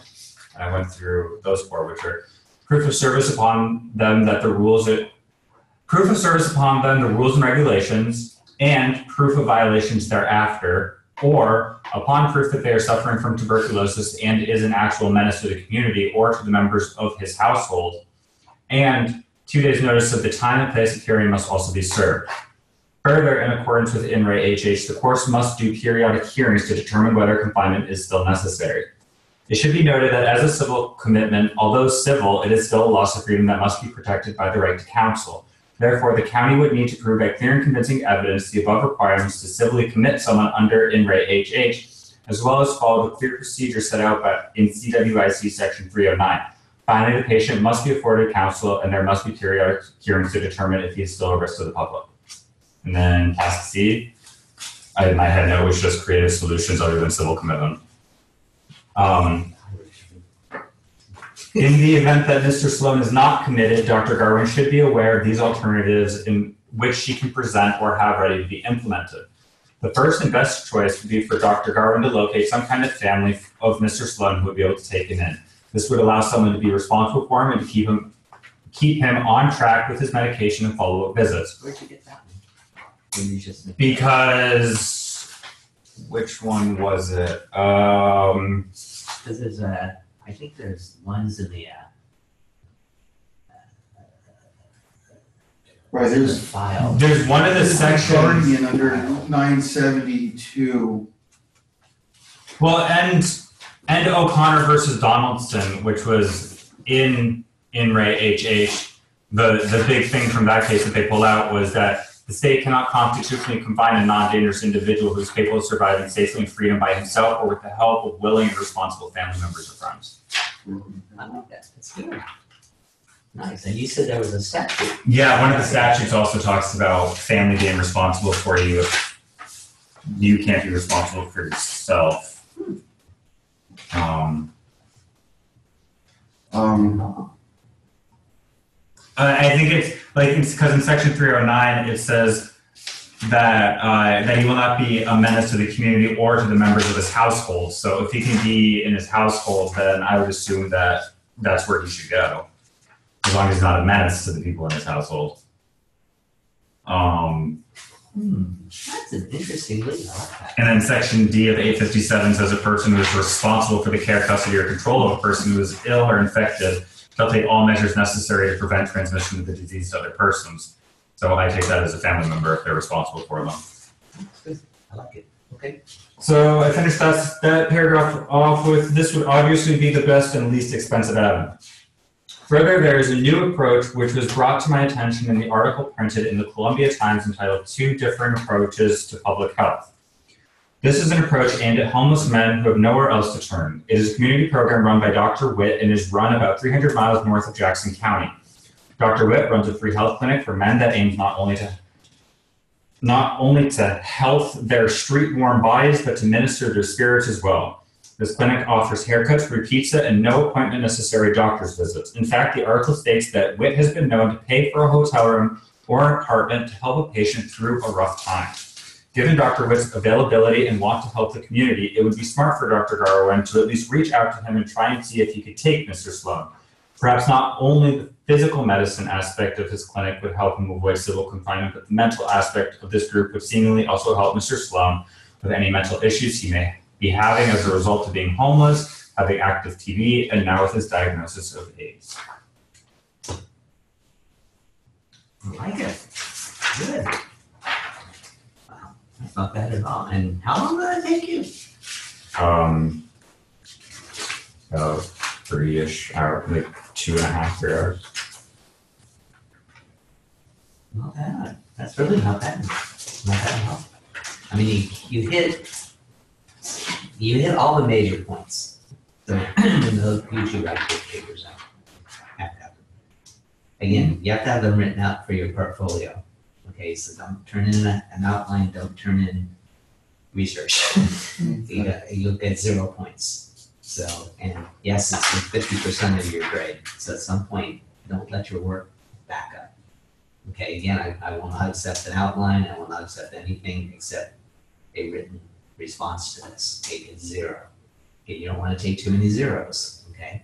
And I went through those 4, which are proof of service upon them the rules and regulations, and proof of violations thereafter, or upon proof that they are suffering from tuberculosis and is an actual menace to the community or to the members of his household, and 2 days notice of the time and place of hearing must also be served. Further, in accordance with In Re HH, the courts must do periodic hearings to determine whether confinement is still necessary. It should be noted that as a civil commitment, although civil, it is still a loss of freedom that must be protected by the right to counsel. Therefore, the county would need to prove by clear and convincing evidence the above requirements to civilly commit someone under In Re HH, as well as follow the clear procedure set out in CWIC Section 309. Finally, the patient must be afforded counsel, and there must be periodic hearings to determine if he is still a risk to the public. And then task C, my head note was just creative solutions other than civil commitment. In the event that Mr. Sloan is not committed, Dr. Garwin should be aware of these alternatives in which she can present or have ready to be implemented. The first and best choice would be for Dr. Garwin to locate some kind of family of Mr. Sloan who would be able to take him in. This would allow someone to be responsible for him and to keep him on track with his medication and follow-up visits. Where'd you get that one? Because, which one was it? Because there's I think there's ones in the Right, there's file. There's one of the sections. Guardian under 972. Well, and O'Connor versus Donaldson, which was in Re HH, the big thing from that case that they pulled out was that the state cannot constitutionally confine a non-dangerous individual who is capable of surviving safely in freedom by himself or with the help of willing and responsible family members or friends. I like that. That's good. Nice. And you said there was a statute. Yeah, one of the statutes also talks about family being responsible for you if you can't be responsible for yourself. I think it's because in Section 309 it says that he will not be a menace to the community or to the members of his household. So if he can be in his household, then I would assume that that's where he should go, as long as he's not a menace to the people in his household. That's an interesting lead. I like that. And then Section D of 857 says a person who is responsible for the care, custody, or control of a person who is ill or infected shall take all measures necessary to prevent transmission of the disease to other persons. So I take that as a family member if they're responsible for them. That's good. I like it. Okay. So I finished that paragraph off with, this would obviously be the best and least expensive avenue. Further, there is a new approach which was brought to my attention in the article printed in the Columbia Times entitled "Two Different Approaches to Public Health." This is an approach aimed at homeless men who have nowhere else to turn. It is a community program run by Dr. Witt and is run about 300 miles north of Jackson County. Dr. Witt runs a free health clinic for men that aims not only to health their street-worn bodies, but to minister their spirits as well. This clinic offers haircuts, free pizza, and no appointment necessary doctor's visits. In fact, the article states that Witt has been known to pay for a hotel room or an apartment to help a patient through a rough time. Given Dr. Witt's availability and want to help the community, it would be smart for Dr. Garwin to at least reach out to him and try and see if he could take Mr. Sloan. Perhaps not only the physical medicine aspect of his clinic would help him avoid civil confinement, but the mental aspect of this group would seemingly also help Mr. Sloan with any mental issues he may be having as a result of being homeless, having active TB, and now with his diagnosis of AIDS. I like it. Good. Wow, that's not bad at all. And how long did that take you? 3-ish hours, like 2.5 3 hours. Not bad. That's really not bad. Not bad at all. I mean, you hit all the major points. So you should write those papers out. Have to have them. Again, you have to have them written out for your portfolio. Okay, so don't turn in an outline, don't turn in research. You'll get 0 points. So, and yes, it's like 50% of your grade. So at some point, don't let your work back up. Okay, again, I will not accept an outline. I will not accept anything except a written response to this. Okay, it's 0. Okay, you don't want to take too many zeros. Okay,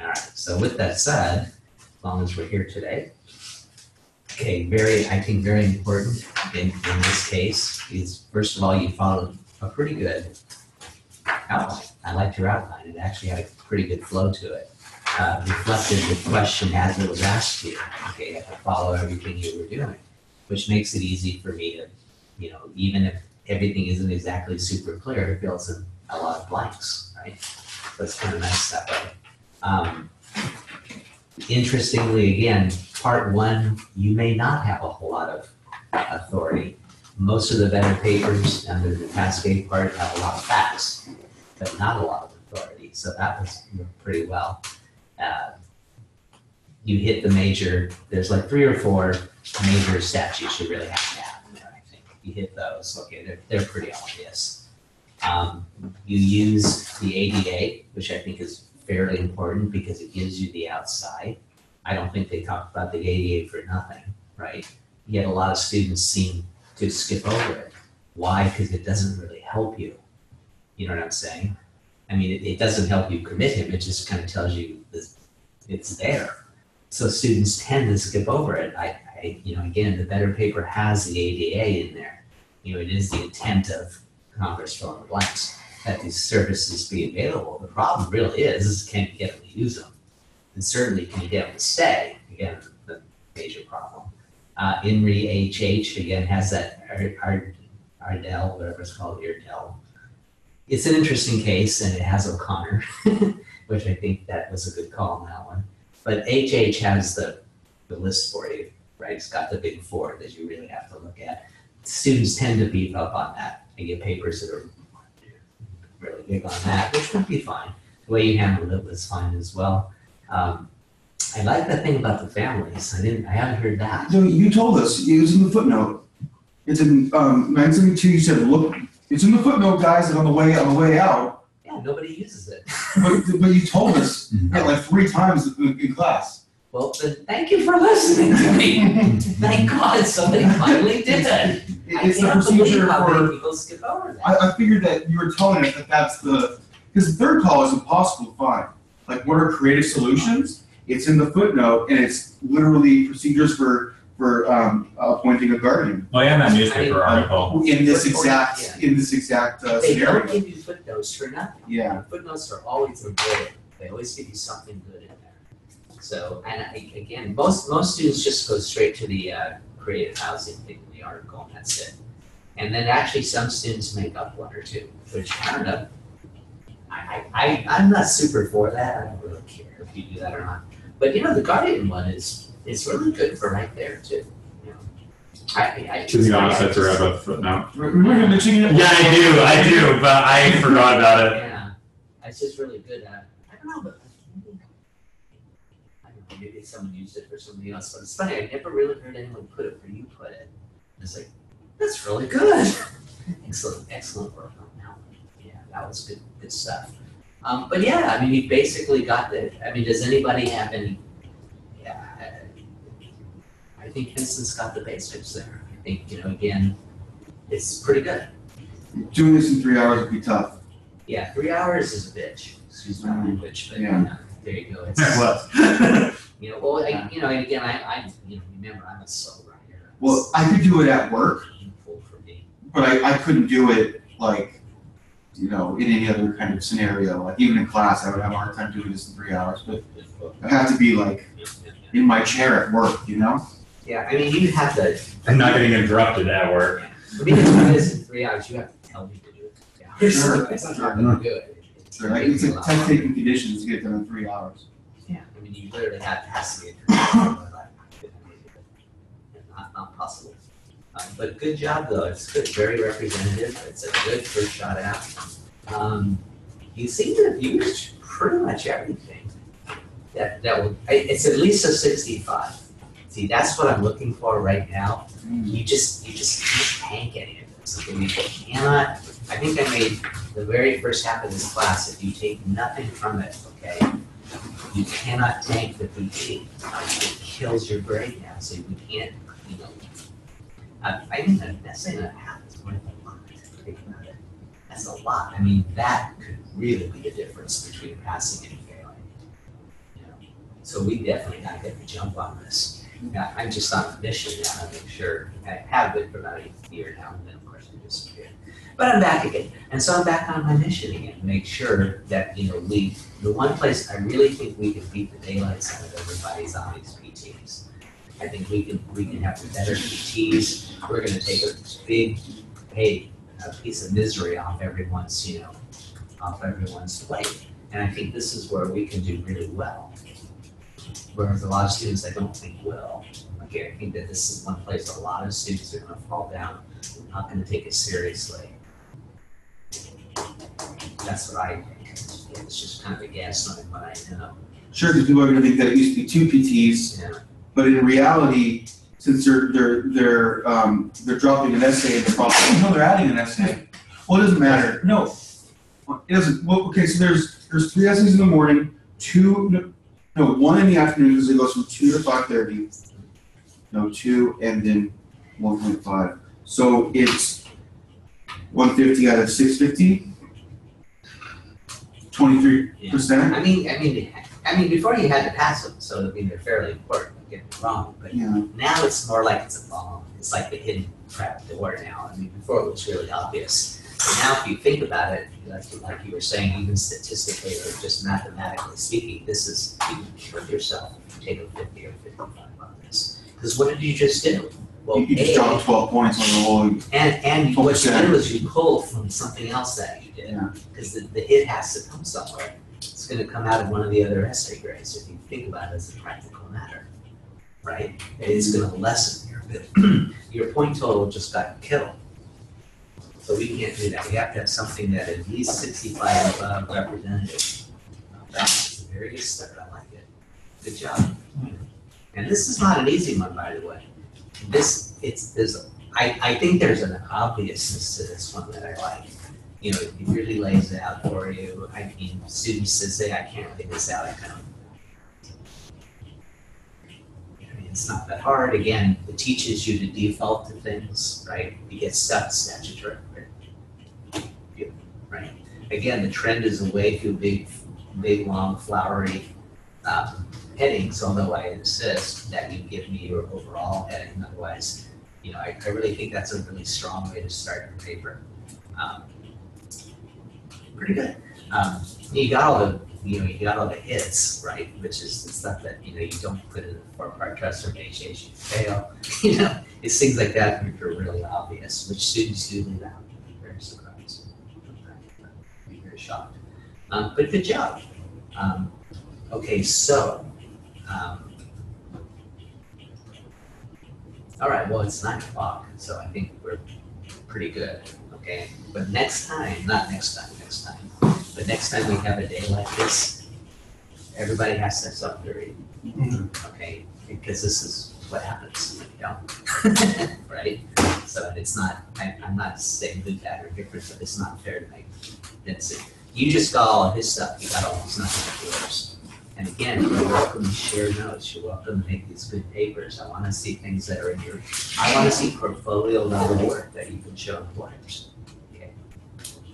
all right. So with that said, as long as we're here today, okay, I think very important in this case is, first of all, you followed a pretty good outline. I liked your outline. It actually had a pretty good flow to it. Reflected the question as it was asked to you. Okay, you have to follow everything you were doing, which makes it easy for me to, even if everything isn't exactly super clear, it fills in a lot of blanks, right? So it's kind of nice that way. Interestingly, again, part 1, you may not have a whole lot of authority. Most of the better papers under the Cascade part have a lot of facts, but not a lot of authority. So that was pretty well. You hit the major, there's like 3 or 4 major statutes you really have to have in there, I think. You hit those, okay, they're pretty obvious. You use the ADA, which I think is fairly important because it gives you the outside. I don't think they talk about the ADA for nothing, right? Yet a lot of students seem to skip over it. Why? Because it doesn't really help you. You know what I'm saying? I mean, it doesn't help you commit him. It just kind of tells you it's there. So students tend to skip over it. Again, the better paper has the ADA in there. It is the intent of Congress fill in the blanks that these services be available. The problem really is can you get them to use them? And certainly can you get them to stay? Again, the major problem. INRI HH, again, has that Ardell, whatever it's called, Irdell. It's an interesting case, and it has O'Connor, which I think that was a good call on that one. But HH has the list for you, right? It's got the big 4 that you really have to look at. Students tend to beef up on that. They get papers that are really big on that, which would be fine. The way you handled it was fine as well. I like the thing about the families. I haven't heard that. So you told us, it was in the footnote. It's in 972, you said, look, it's in the footnote, guys, and on the way out. Yeah, nobody uses it. But you told us like 3 times in class. Well, then thank you for listening to me. Thank God somebody finally did it. It's the procedure for. People skip over that. I figured that you were telling us that that's because the third call is impossible to find. Like, what are creative solutions? It's in the footnote, and it's literally procedures for appointing a guardian. Oh yeah, that newspaper article. In this exact They scenario. don't give you footnotes for nothing. Yeah. Footnotes are always important. They always give you something good in there. So, and again, most students just go straight to the creative housing thing in the article, and that's it. And then actually some students make up 1 or 2, which I don't know. I'm not super for that. I don't really care if you do that or not. But the Guardian one is really good for right there too. I To be honest, I forgot about the footnote. Remember mentioning it? Yeah, I do, but I forgot about it. Yeah, it's just really good. I don't know, but maybe someone used it for something else. But it's funny, I never really heard anyone put it where you put it. It's like, that's really good. Excellent work on that one. Yeah, that was good stuff. But yeah, I mean, you basically got does anybody have any? Yeah, I think Vincent's got the basics there. I think, again, it's pretty good. Doing this in 3 hours would be tough. Yeah, 3 hours is a bitch. Excuse my language, but Yeah. there you go. It's, What? well, and again, I remember I'm a sole writer. Well, I could do it at work, Full for me. but I couldn't do it like, in any other kind of scenario. Like even in class, I would have a hard time doing this in 3 hours, but I have to be like in my chair at work, Yeah, I mean, you have to. I'm not getting interrupted at work. For me to do this in 3 hours, you have to tell me to do it in 3 hours. Sure. Otherwise, I'm not going to do it. So like it's like tight taking conditions to get it done in 3 hours. Yeah, I mean, you literally has to be not possible. But good job though. It's good, very representative. It's a good first shot at. You seem to have used pretty much everything. It's at least a 65. See, that's what I'm looking for right now. You just can't tank any of this. Okay? You cannot. I think I made the very first half of this class. If you take nothing from it, okay, you cannot tank the PT. It kills your grade now. So we can't. I think an essay and a half is worth a lot. Think about it. That's a lot. I mean, that could really be the difference between passing and failing. So we definitely got to get the jump on this. I'm just on a mission now to make sure. I have been for about a year now, and then of course I disappeared. But I'm back again, and so I'm back on my mission again to make sure that the one place I really think we can beat the daylights out of everybody's on these PTs. I think we can have better PTs. We're going to take a big, a piece of misery off everyone's plate. And I think this is where we can do really well. Whereas a lot of students I don't think will. Okay, I think that this is one place a lot of students are going to fall down, not going to take it seriously. That's what I think. It's just kind of a guess on what I know. Sure, because people are going to think that it used to be 2 PTs. Yeah. But in reality, since they're dropping an essay in the problem, no, they're adding an essay. Well, it doesn't matter. No, it doesn't. Well, okay, so there's 3 essays in the morning, 1 in the afternoon because it goes from 2 to 5:30. No, 2 and then 1.5. So it's 150 out of 650. 23%. I mean, before you had to pass them, so they're fairly important. Don't get me wrong, but now it's more like it's a bomb. It's like the hidden trap door now. I mean, before it was really obvious. But now, if you think about it, like you were saying, even statistically or just mathematically speaking, you can kill yourself if you take a 50 or 55 on this. Because what did you just do? Well, you just dropped 12 points on the whole. And what you did was you pulled from something else that you did. Because the hit has to come somewhere. It's going to come out of one of the other essay grades if you think about it as a practical matter, right? It's going to lessen your point total just got killed. So we can't do that. We have to have something that at least 65 above representative. That's a very good start. I like it. Good job. And this is not an easy one, by the way. I think there's an obviousness to this one that I like. It really lays it out for you. I mean, students that say, I can't lay this out, it's not that hard. Again, it teaches you to default to things, right? You get stuck statutory, right? Again, the trend is away from big, long, flowery headings, although I insist that you give me your overall heading. Otherwise, I really think that's a really strong way to start your paper. Pretty good. You got all the hits, right? Which is the stuff that you don't put in the 4-part transformation, you fail. It's things like that which are really obvious, which students do leave out. I'm very surprised. I'm very shocked. But good job. Okay, so All right, well, it's 9 o'clock, so I think we're pretty good, okay? But next time, next time, but next time we have a day like this, everybody has to stop during, okay? Because this is what happens when you don't, right? So it's not, I'm not saying good, bad, or different, but it's not fair to make. That's it. You just got all of his stuff, you got all his nothing of yours. And again, you're welcome to share notes, you're welcome to make these good papers. I wanna see things that are in your, I wanna see portfolio level work that you can show employers. Okay.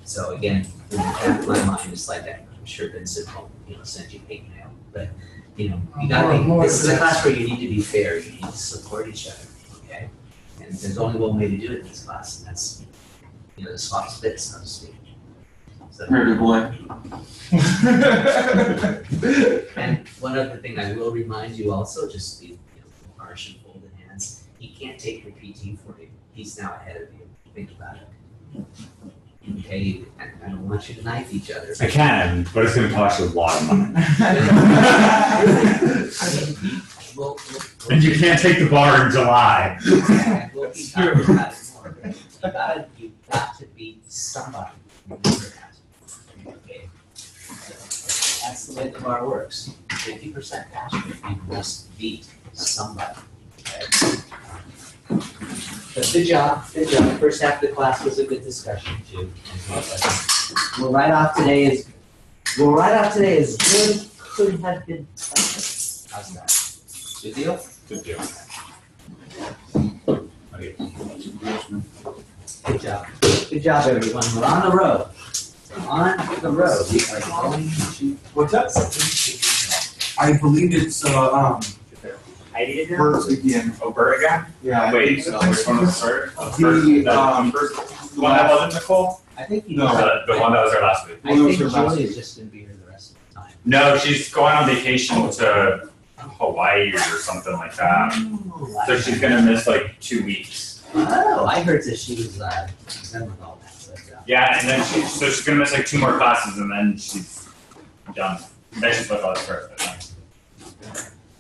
So again, in the back of my mind, it's like that, I'm sure Vincent will, send you hate mail, but, you gotta be, this is a class where you need to be fair, you need to support each other, okay? And there's only one way to do it in this class, and that's, the spot spit, so to speak. So, Very good boy. and one other thing I will remind you also, just be harsh and folded hands, he can't take your PT for you. He's now ahead of you. Think about it. Okay, I don't want you to knife each other. I can, but it's going to cost you a lot of money. We'll And you can't take the bar in July. we'll keep talking about it more. You've got to beat somebody. Remember that. Okay. That's the way the bar works. 50% pass rate, you must beat somebody. Okay. But good job, good job. The first half of the class was a good discussion too. We'll write off today as good could have been. How's that? Good deal? Good deal. Okay. Good job. Good job, everyone. We're on the road. On the road. We are going to. What's that? I believe it's, Heidi did Bert again. Oh, Bert again? Yeah. Wait, so which one was Bert? The, The one that wasn't Nicole? I think you No. The one that was there last week. I think Julie is just gonna be here the rest of the time. No, she's going on vacation to Hawaii or something like that. So she's gonna miss like 2 weeks. Oh, I heard that she was, done with all that, but, Yeah, and then she's gonna miss like 2 more classes and then she's done. Then she's with us first.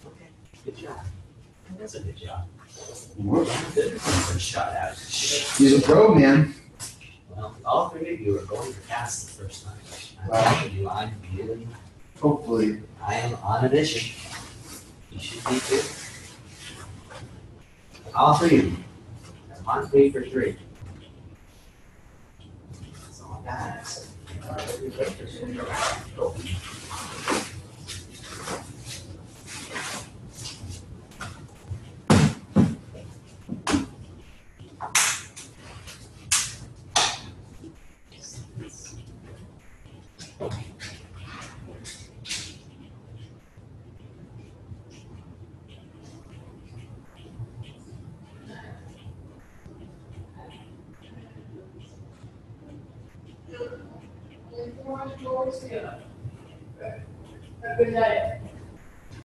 okay, good job. That's a good job. Good shot out. He's a pro, man. Well, all 3 of you are going to pass the first time. I'm telling you, I'm really, Hopefully. I am on a mission. You should be too. All 3 of you. I'm on 3 for 3. That's all I got. Good night.